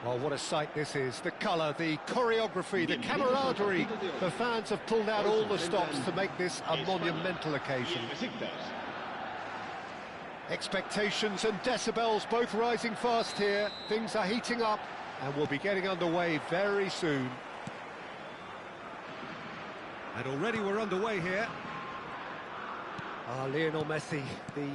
Well, what a sight this is. The colour, the choreography, the camaraderie. The fans have pulled out all the stops to make this a monumental occasion. Expectations and decibels both rising fast here. Things are heating up and we'll be getting underway very soon. And already we're underway here. Lionel Messi, the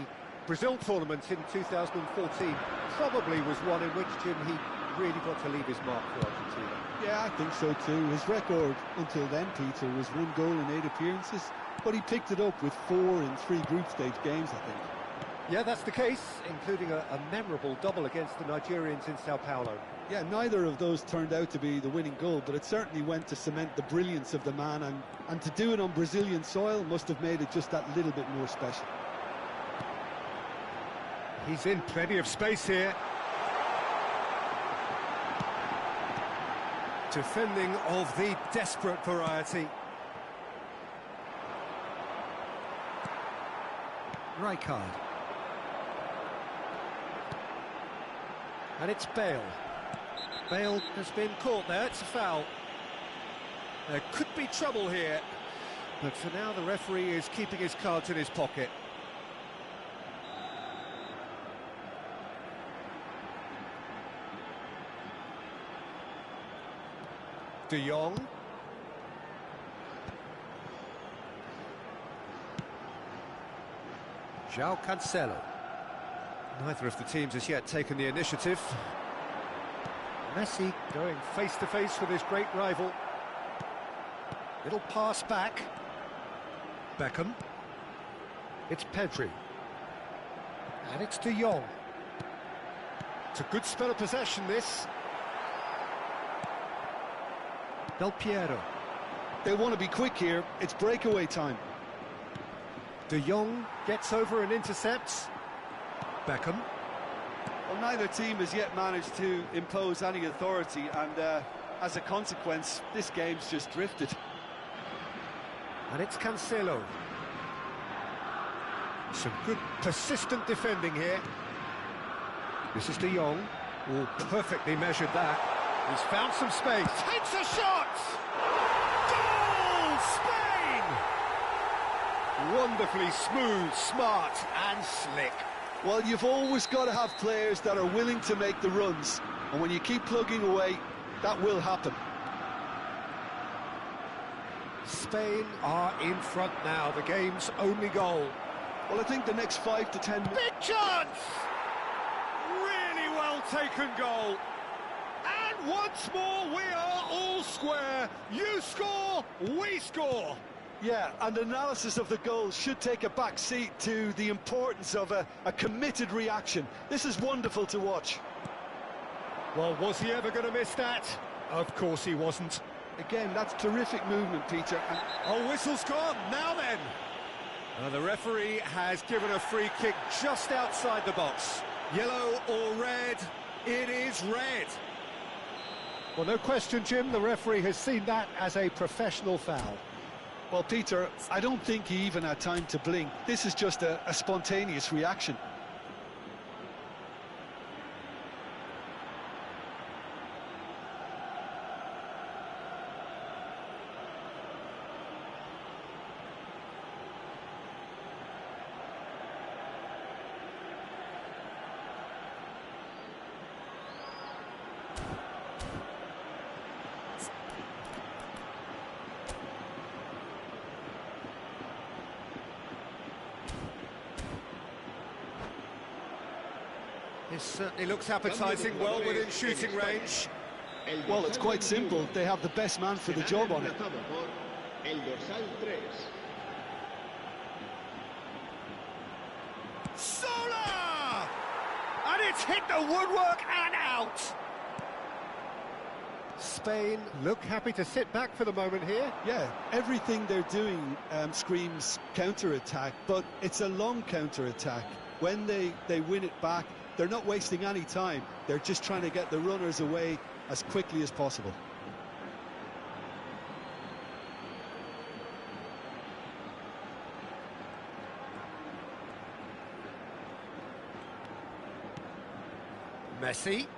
Brazil tournament in 2014 probably was one in which, Jim, he really got to leave his mark for Argentina. Yeah, I think so too. His record until then, Peter, was 1 goal in 8 appearances, but he picked it up with 4 in 3 group stage games, I think. Yeah, that's the case, including a memorable double against the Nigerians in Sao Paulo. Yeah, neither of those turned out to be the winning goal, but it certainly went to cement the brilliance of the man, and to do it on Brazilian soil must have made it just that little bit more special. He's in plenty of space here. Defending of the desperate variety. Rijkaard. And it's Bale. Bale has been caught there, it's a foul. There could be trouble here, but for now the referee is keeping his cards in his pocket. De Jong. João Cancelo. Neither of the teams has yet taken the initiative. Messi going face-to-face with his great rival. Little pass back. Beckham. It's Pedri. And it's De Jong. It's a good spell of possession, this. Del Piero. They want to be quick here. It's breakaway time. De Jong gets over and intercepts. Beckham. Well, neither team has yet managed to impose any authority, and as a consequence, this game's just drifted. And it's Cancelo. Some good persistent defending here. This is De Jong. Oh, perfectly measured that. He's found some space. Takes a shot! Goal! Spain! Wonderfully smooth, smart and slick. Well, you've always got to have players that are willing to make the runs. And when you keep plugging away, that will happen. Spain are in front now, the game's only goal. Well, I think the next 5 to 10 minutes... Big chance! Really well taken goal. And once more, we are all square. You score, we score. Yeah, and analysis of the goal should take a back seat to the importance of a committed reaction. This is wonderful to watch. Well, was he ever going to miss that? Of course he wasn't. Again, that's terrific movement, Peter. And oh, whistle's gone. Now then. The referee has given a free kick just outside the box. Yellow or red? It is red. Well, no question, Jim, the referee has seen that as a professional foul. Well, Peter, I don't think he even had time to blink. This is just a spontaneous reaction. This certainly looks appetising, well within shooting range. Well, it's quite simple. They have the best man for the job on it. Sola! And it's hit the woodwork and out! Spain look happy to sit back for the moment here. Yeah, everything they're doing screams counter-attack, but it's a long counter-attack. When they win it back, they're not wasting any time. They're just trying to get the runners away as quickly as possible. Messi.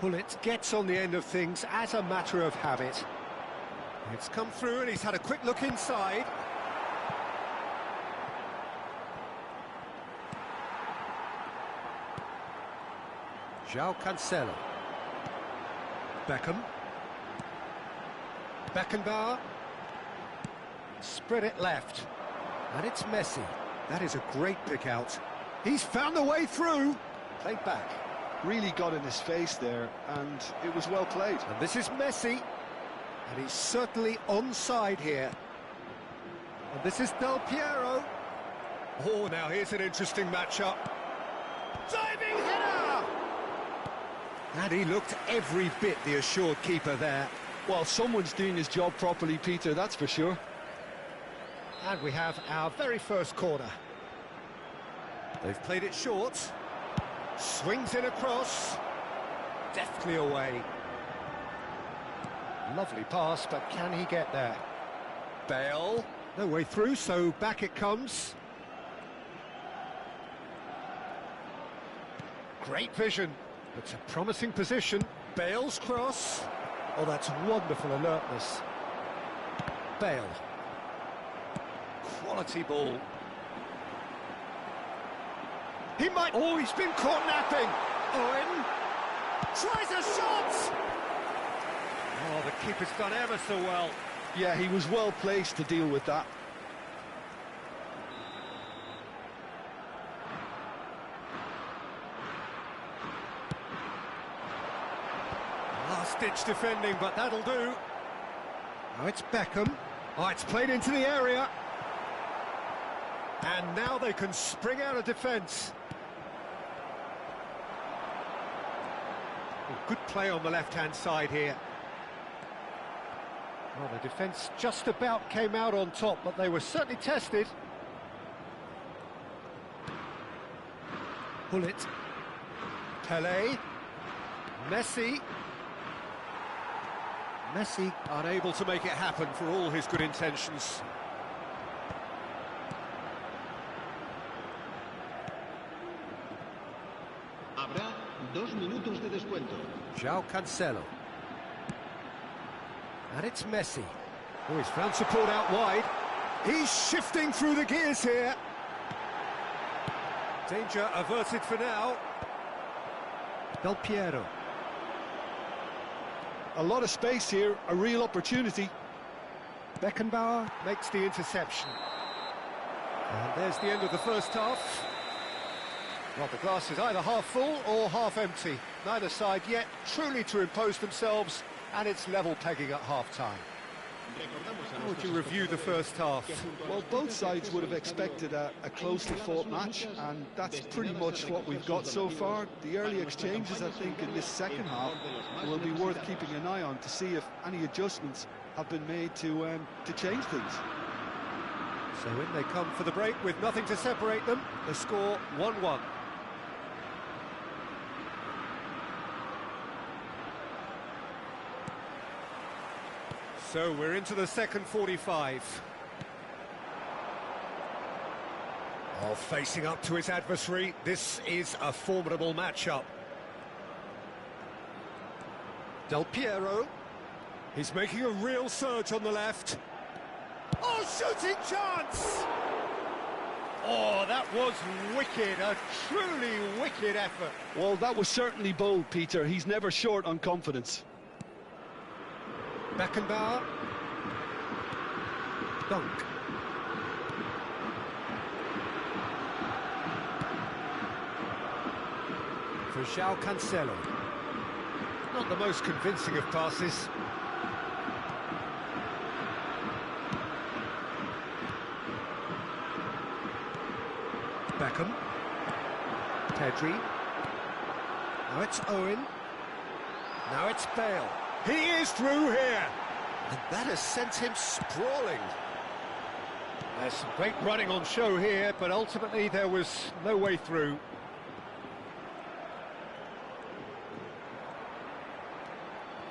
Bullet gets on the end of things as a matter of habit. It's come through and he's had a quick look inside. João Cancelo. Beckham. Beckenbauer. Spread it left. And it's Messi. That is a great pick out. He's found the way through. Played back. Really got in his face there, and it was well played. And this is Messi. And he's certainly onside here. And this is Del Piero. Oh, now here's an interesting matchup. Diving header! And he looked every bit the assured keeper there. Well, someone's doing his job properly, Peter, that's for sure. And we have our very first corner. They've played it short. Swings in across. Deftly away. Lovely pass, but can he get there? Bale. No way through, so back it comes. Great vision. It's a promising position. Bale's cross. Oh, that's wonderful alertness. Bale. Quality ball. He might... Oh, he's been caught napping. Owen tries a shot. Oh, the keeper's done ever so well. Yeah, he was well placed to deal with that. Last-ditch defending, but that'll do. Now it's Beckham. Oh, it's played into the area. And now they can spring out of defence. Oh, good play on the left-hand side here. Well, the defence just about came out on top, but they were certainly tested. Bullet. Pelé. Messi. Messi unable to make it happen for all his good intentions. Habrá 2 minutos de descuento. João Cancelo. And it's Messi. Oh, he's found support out wide. He's shifting through the gears here. Danger averted for now. Del Piero. A lot of space here, a real opportunity. Beckenbauer makes the interception. And there's the end of the first half. Well, the glass is either half full or half empty. Neither side yet truly to impose themselves, and it's level pegging at half-time. How would you review the first half? Well, both sides would have expected a closely fought match, and that's pretty much what we've got so far. The early exchanges, I think, in this second half will be worth keeping an eye on to see if any adjustments have been made to change things. So in they come for the break with nothing to separate them. The score 1-1. So we're into the second 45. Oh, facing up to his adversary, this is a formidable matchup. Del Piero. He's making a real surge on the left. Oh, shooting chance! Oh, that was wicked, a truly wicked effort. Well, that was certainly bold, Peter. He's never short on confidence. Beckenbauer. Dunk. For João Cancelo. Not the most convincing of passes. Beckham. Pedri. Now it's Owen. Now it's Bale. He is through here, and that has sent him sprawling. There's some great running on show here, but ultimately there was no way through.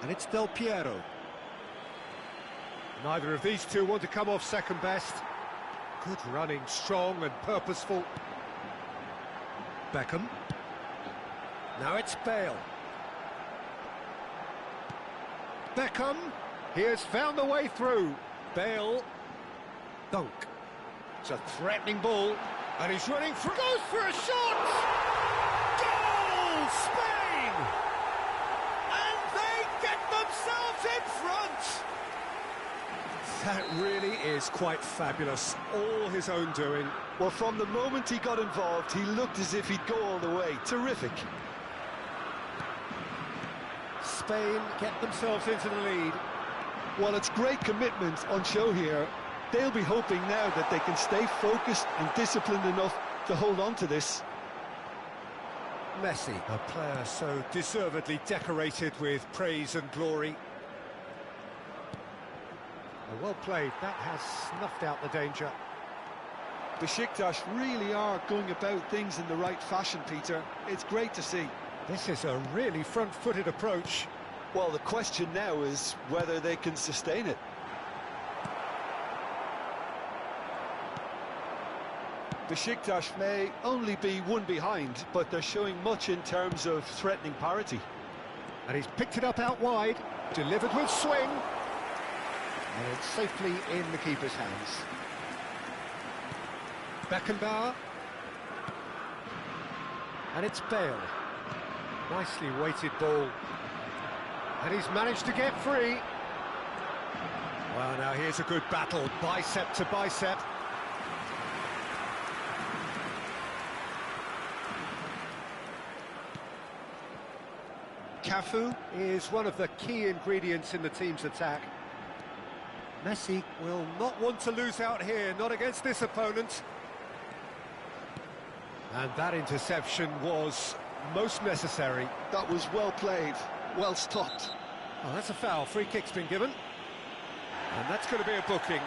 And it's Del Piero. Neither of these two want to come off second best. Good running, strong and purposeful. Beckham. Now it's Bale. Beckham, he has found a way through. Bale, dunk. It's a threatening ball, and he's running through. Goes for a shot! Goal, Spain! And they get themselves in front! That really is quite fabulous. All his own doing. Well, from the moment he got involved, he looked as if he'd go all the way. Terrific. Spain get themselves into the lead. Well, it's great commitment on show here. They'll be hoping now that they can stay focused and disciplined enough to hold on to this. Messi, a player so deservedly decorated with praise and glory. Well played, that has snuffed out the danger. Besiktas really are going about things in the right fashion, Peter. It's great to see. This is a really front-footed approach. Well, the question now is whether they can sustain it. Besiktas may only be one behind, but they're showing much in terms of threatening parity. And he's picked it up out wide, delivered with swing. And it's safely in the keeper's hands. Beckenbauer. And it's Bale. Nicely weighted ball. And he's managed to get free. Well, now here's a good battle, bicep to bicep. Cafu is one of the key ingredients in the team's attack. Messi will not want to lose out here, not against this opponent. And that interception was most necessary. That was well played, well stopped. Oh, that's a foul. Free kick's been given. And that's going to be a booking.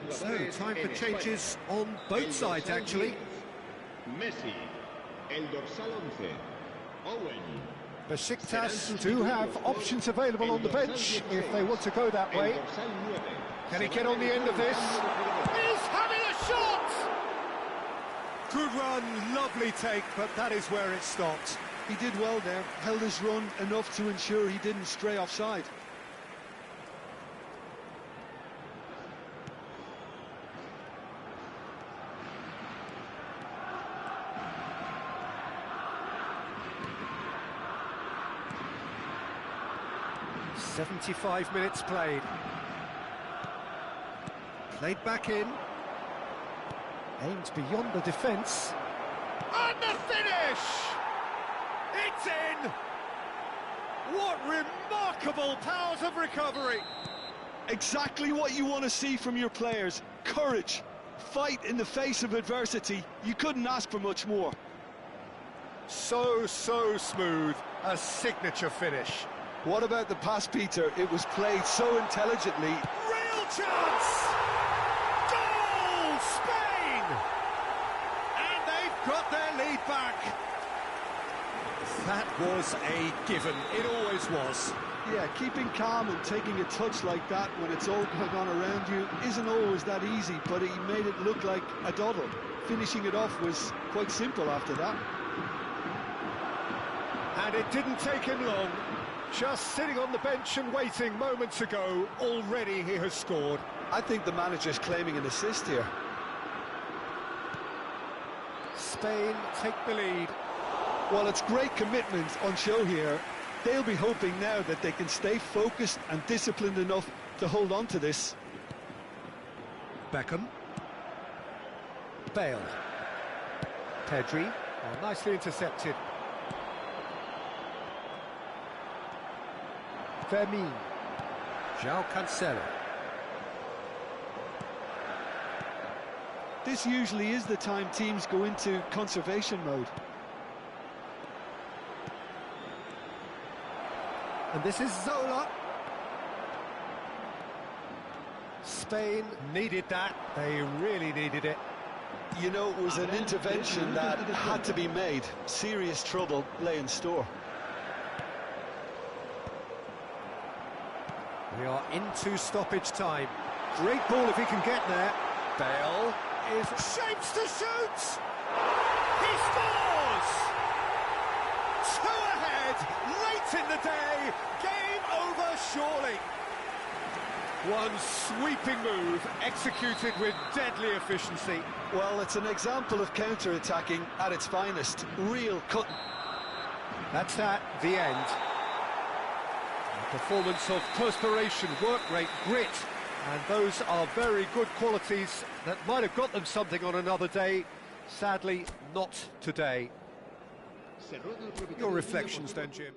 So, time for changes on both sides, actually. Messi, el dorsal 11, Owen. Besiktas do have options available on the bench if they want to go that way. Can he get on the end of this? He's having a shot! Good run, lovely take, but that is where it stopped. He did well there, held his run enough to ensure he didn't stray offside. "75 minutes played. Played back in. Aimed beyond the defence. And the finish! It's in! What remarkable powers of recovery! Exactly what you want to see from your players. Courage, fight in the face of adversity. You couldn't ask for much more. So smooth. A signature finish. What about the pass, Peter? It was played so intelligently. Real chance! Goal! Spain! And they've got their lead back. That was a given. It always was. Yeah, keeping calm and taking a touch like that when it's all going on around you isn't always that easy, but he made it look like a doddle. Finishing it off was quite simple after that. And it didn't take him long. Just sitting on the bench and waiting moments ago, already he has scored. I think the manager's claiming an assist here. Spain take the lead. Well, it's great commitment on show here. They'll be hoping now that they can stay focused and disciplined enough to hold on to this. Beckham. Bale. Pedri. Oh, nicely intercepted. Fermin. João Cancelo. This usually is the time teams go into conservation mode. And this is Zola. Spain needed that. They really needed it. You know, it was an intervention that had to be made. Serious trouble lay in store. We are into stoppage time. Great ball if he can get there. Bale is shapes to shoot. He scores! 2 ahead, late in the day. Game over, surely. One sweeping move, executed with deadly efficiency. Well, it's an example of counter-attacking at its finest. Real cutting. That's at the end. A performance of perspiration, work rate, grit. And those are very good qualities that might have got them something on another day. Sadly, not today. Your reflections then, Jim.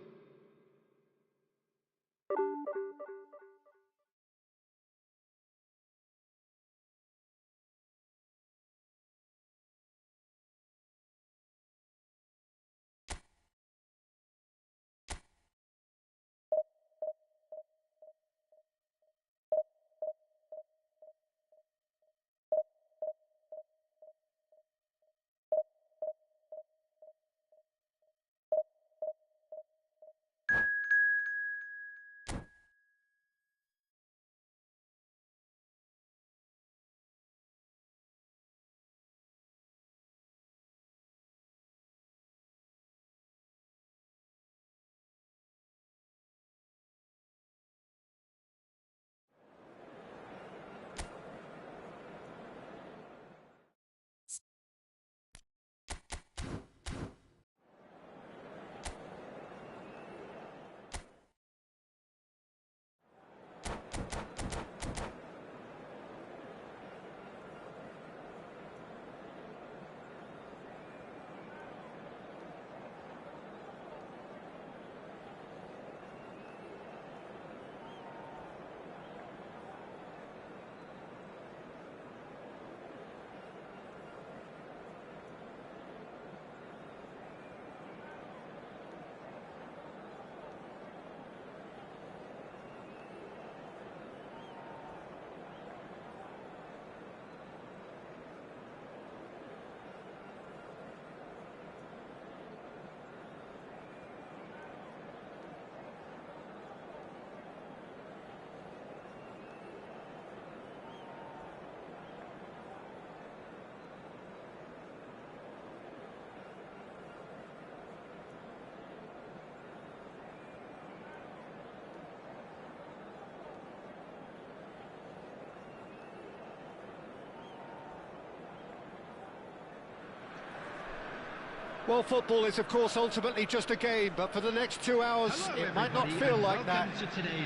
Well, football is, of course, ultimately just a game, but for the next 2 hours, it might not feel like that.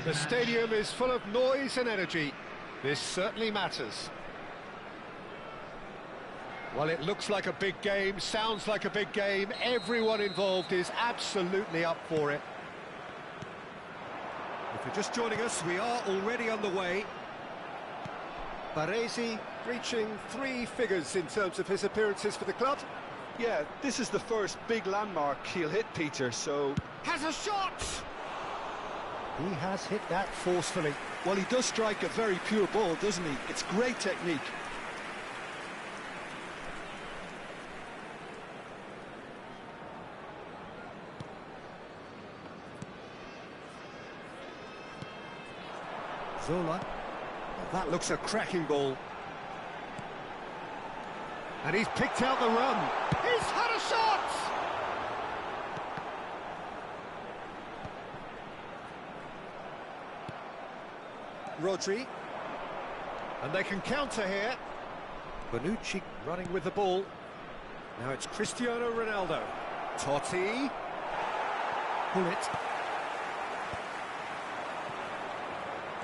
The stadium is full of noise and energy. This certainly matters. Well, it looks like a big game, sounds like a big game. Everyone involved is absolutely up for it. If you're just joining us, we are already underway. Baresi reaching 3 figures in terms of his appearances for the club. Yeah, this is the first big landmark he'll hit, Peter, so... Has a shot! He has hit that forcefully. Well, he does strike a very pure ball, doesn't he? It's great technique. Zola. Well, that looks a cracking ball. And he's picked out the run. He's had a shot! Rodri. And they can counter here. Bonucci running with the ball. Now it's Cristiano Ronaldo. Totti. Bullet.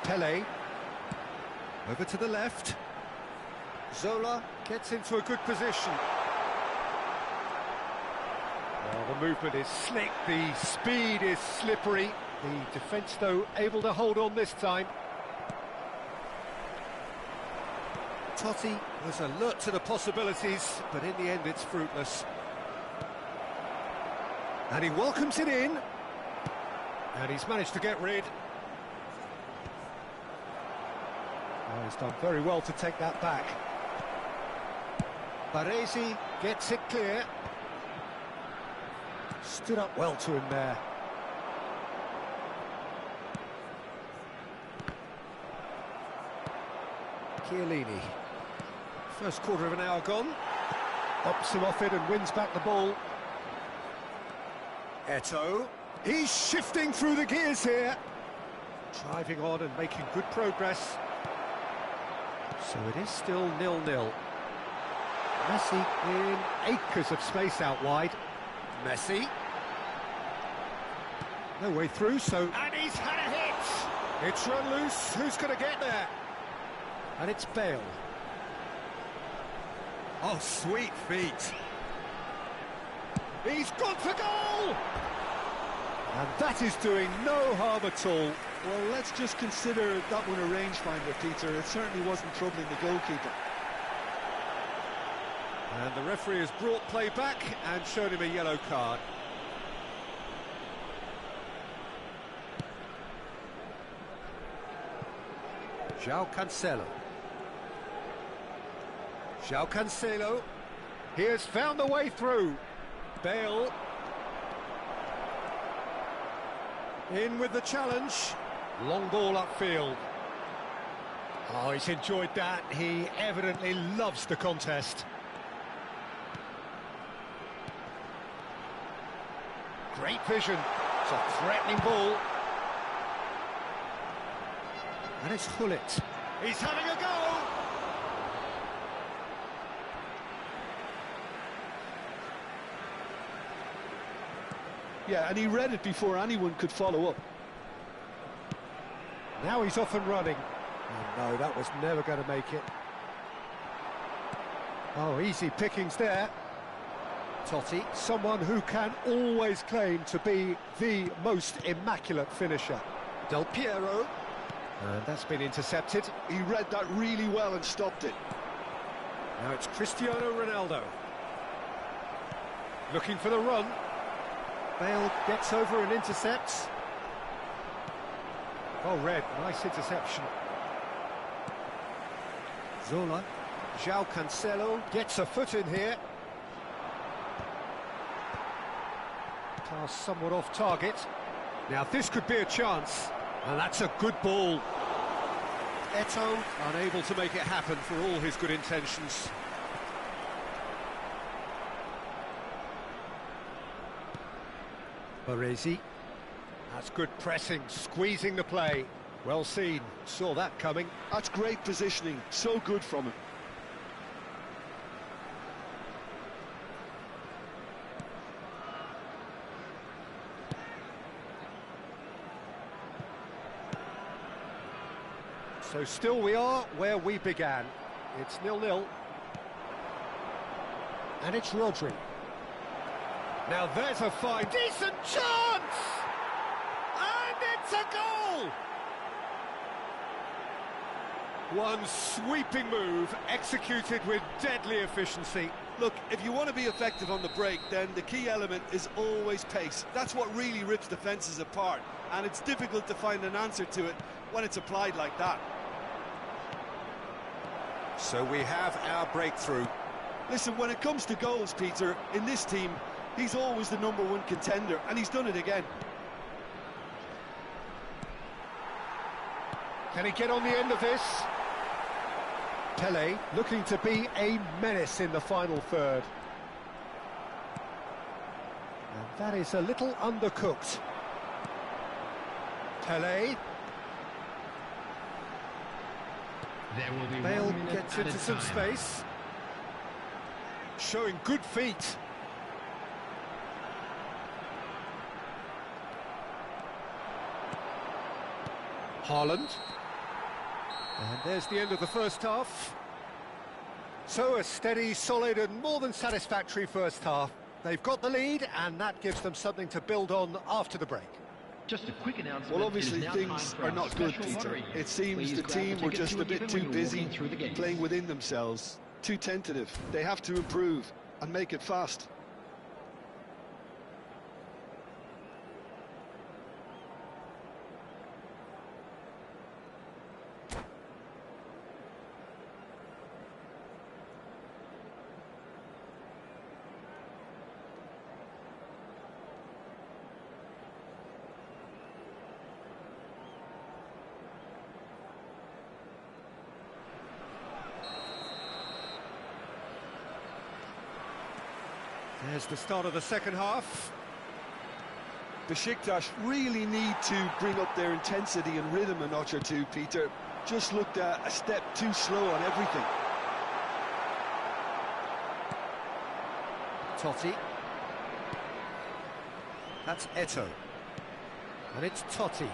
Pele. Over to the left. Zola gets into a good position. Well, the movement is slick, the speed is slippery. The defence, though, able to hold on this time. Totti was alert to the possibilities, but in the end it's fruitless. And he welcomes it in. And he's managed to get rid. Oh, he's done very well to take that back. Baresi gets it clear. Stood up well to him there. Chiellini. First quarter of an hour gone. Ups him off it and wins back the ball. Eto'o. He's shifting through the gears here. Driving on and making good progress. So it is still 0-0. Messi in acres of space out wide. Messi. No way through, so... And he's had a hit! It's run loose. Who's going to get there? And it's Bale. Oh, sweet feet. He's gone for goal! And that is doing no harm at all. Well, let's just consider that one a rangefinder, Peter. It certainly wasn't troubling the goalkeeper. And the referee has brought play back and shown him a yellow card. João Cancelo. João Cancelo. He has found the way through. Bale. In with the challenge. Long ball upfield. Oh, he's enjoyed that. He evidently loves the contest. Great vision. It's a threatening ball. And it's Hullet. He's having a go! Yeah, and he read it before anyone could follow up. Now he's off and running. Oh no, that was never going to make it. Oh, easy pickings there. Totti, someone who can always claim to be the most immaculate finisher. Del Piero. And that's been intercepted. He read that really well and stopped it. Now it's Cristiano Ronaldo. Looking for the run. Bale gets over and intercepts. Oh, Red, nice interception. Zola. João Cancelo gets a foot in here. Pass somewhat off target. Now this could be a chance. And that's a good ball. Eto'o unable to make it happen for all his good intentions. Baresi. That's good pressing, squeezing the play. Well seen, saw that coming. That's great positioning, so good from him. So still we are where we began. It's 0-0. And it's Rodri. Now there's a fine, decent chance! And it's a goal! One sweeping move, executed with deadly efficiency. Look, if you want to be effective on the break, then the key element is always pace. That's what really rips defences apart, and it's difficult to find an answer to it when it's applied like that. So we have our breakthrough. Listen, when it comes to goals, Peter, in this team, he's always the #1 contender, and he's done it again. Can he get on the end of this? Pele looking to be a menace in the final third. And that is a little undercooked. Pele. There will be Bale 1 minute gets at into a some time. space. Showing good feet. Haaland. And there's the end of the first half. So a steady, solid and more than satisfactory first half. They've got the lead and that gives them something to build on after the break. Just a quick announcement. Well, obviously things are not good, Peter. It seems the team were just a bit too busy playing within themselves, too tentative. They have to improve and make it fast. There's the start of the second half. Besiktas really need to bring up their intensity and rhythm a notch or two, Peter. Just looked a step too slow on everything. Totti. That's Eto'o. And it's Totti.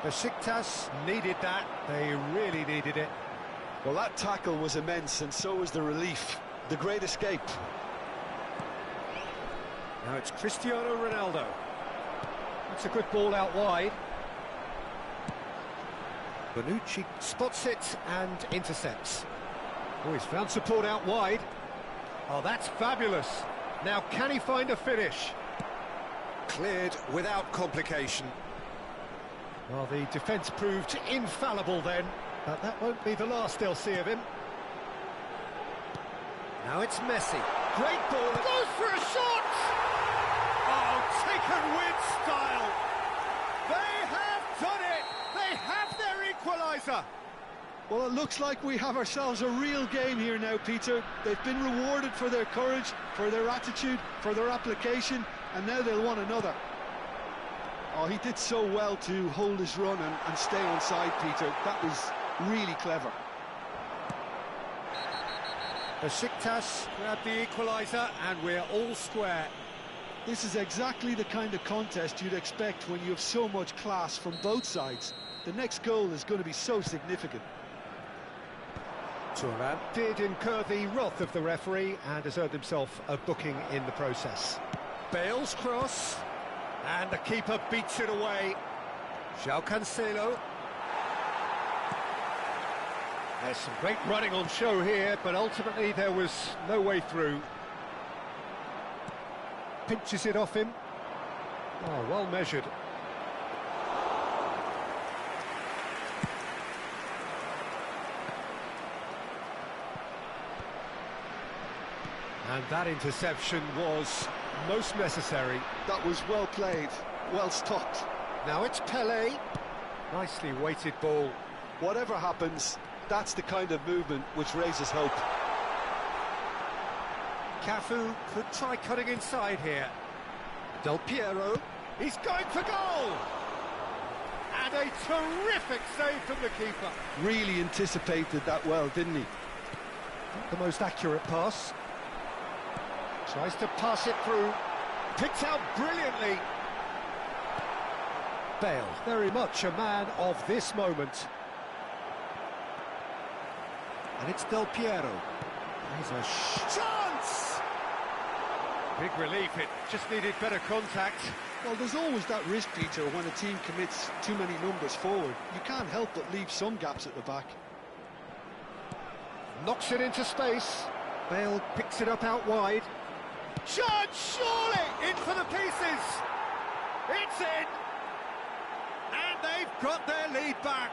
Besiktas needed that. They really needed it. Well, that tackle was immense, and so was the relief. The great escape. Now it's Cristiano Ronaldo. That's a good ball out wide. Bonucci spots it and intercepts. Oh, he's found support out wide. Oh, that's fabulous. Now, can he find a finish? Cleared without complication. Well, the defence proved infallible then, but that won't be the last they'll see of him. Now it's Messi. Great ball. Goes for a shot! Oh, taken with style. They have done it. They have their equaliser. Well, it looks like we have ourselves a real game here now, Peter. They've been rewarded for their courage, for their attitude, for their application, and now they'll want another. Oh, he did so well to hold his run and stay on side, Peter. That was really clever. Besiktas grabbed the equaliser, and we're all square. This is exactly the kind of contest you'd expect when you have so much class from both sides. The next goal is going to be so significant. Turan did incur the wrath of the referee and has earned himself a booking in the process. Bale's cross, and the keeper beats it away. João Cancelo. There's some great running on show here, but ultimately there was no way through. Pinches it off him. Oh, well measured. And that interception was most necessary. That was well played, well stopped. Now it's Pelé. Nicely weighted ball. Whatever happens, that's the kind of movement which raises hope. Cafu could try cutting inside here. Del Piero, he's going for goal! And a terrific save from the keeper. Really anticipated that well, didn't he? Not the most accurate pass. Tries to pass it through. Picked out brilliantly. Bale, very much a man of this moment. And it's Del Piero. Here's a chance! Big relief, it just needed better contact. Well, there's always that risk, Peter, when a team commits too many numbers forward. You can't help but leave some gaps at the back. Knocks it into space. Bale picks it up out wide. Chance, surely! In for the pieces! It's in! And they've got their lead back.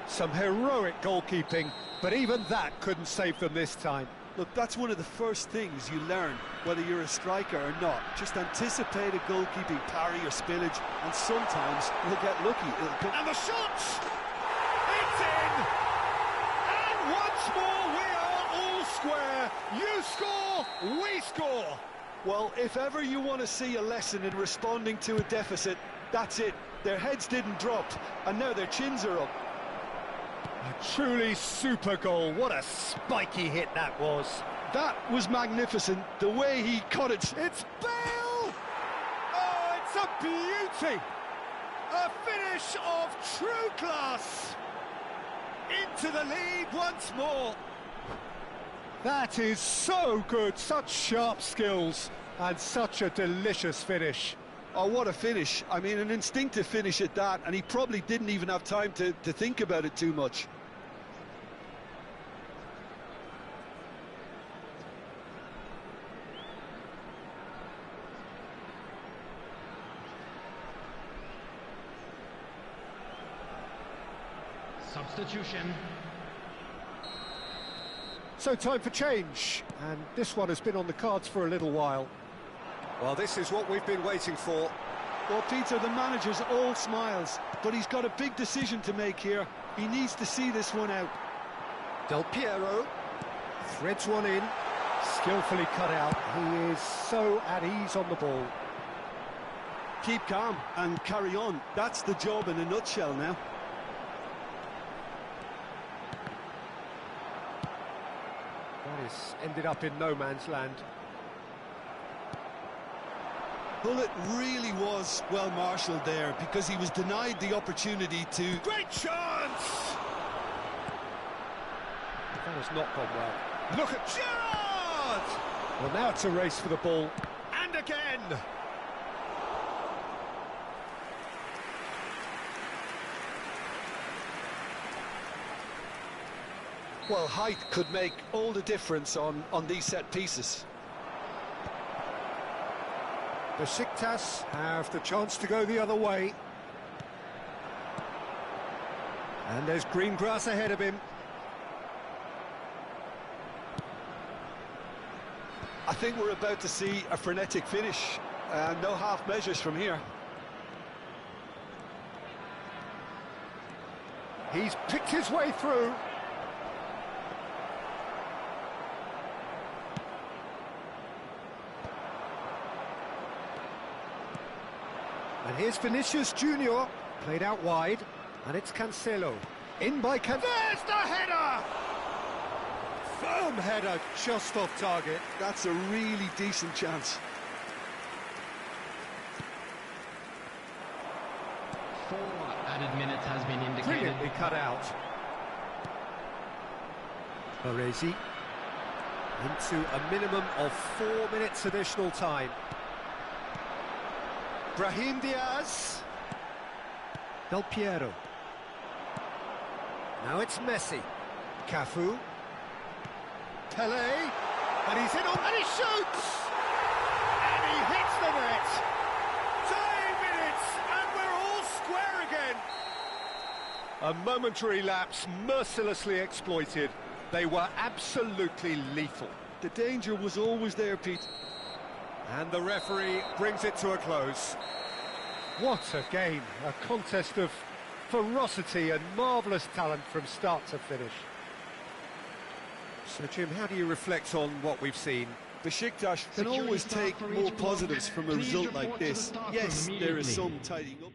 Some heroic goalkeeping, but even that couldn't save them this time. Look, that's one of the first things you learn, whether you're a striker or not. Just anticipate a goalkeeping parry or spillage, and sometimes you'll get lucky. And the shot! It's in! And once more we are all square. You score, we score. Well, if ever you want to see a lesson in responding to a deficit, that's it. Their heads didn't drop, and now their chins are up. A truly super goal. What a spiky hit that was. That was magnificent, the way he cut it. It's Bale! Oh, it's a beauty! A finish of true class! Into the lead once more. That is so good, such sharp skills, and such a delicious finish. Oh, what a finish. I mean, an instinctive finish at that, and he probably didn't even have time to think about it too much. Substitution. So time for change, and this one has been on the cards for a little while. Well, this is what we've been waiting for. Well, Peter, the manager's all smiles, but he's got a big decision to make here. He needs to see this one out. Del Piero threads one in, skillfully cut out. He is so at ease on the ball. Keep calm and carry on. That's the job in a nutshell now. That is ended up in no man's land. Well, it really was well marshalled there, because he was denied the opportunity to... Great chance! That has not gone well. Look at Gerrard! Well, now it's a race for the ball. And again! Well, height could make all the difference on these set pieces. Besiktas have the chance to go the other way. And there's green grass ahead of him. I think we're about to see a frenetic finish. No half measures from here. He's picked his way through. And here's Vinicius Junior, played out wide, and it's Cancelo. In by Cancelo. There's the header! Firm header, just off target. That's a really decent chance. 4 added minutes has been indicated. Brilliantly cut out. Baresi into a minimum of 4 minutes additional time. Brahim Diaz. Del Piero. Now it's Messi. Cafu. Pele. And he's in on... And he shoots! And he hits the net! 10 minutes and we're all square again! A momentary lapse mercilessly exploited. They were absolutely lethal. The danger was always there, Pete. And the referee brings it to a close. What a game, a contest of ferocity and marvellous talent from start to finish. So, Jim, how do you reflect on what we've seen? Besiktas can always take more positives from a result like this. Yes, there is some tidying up.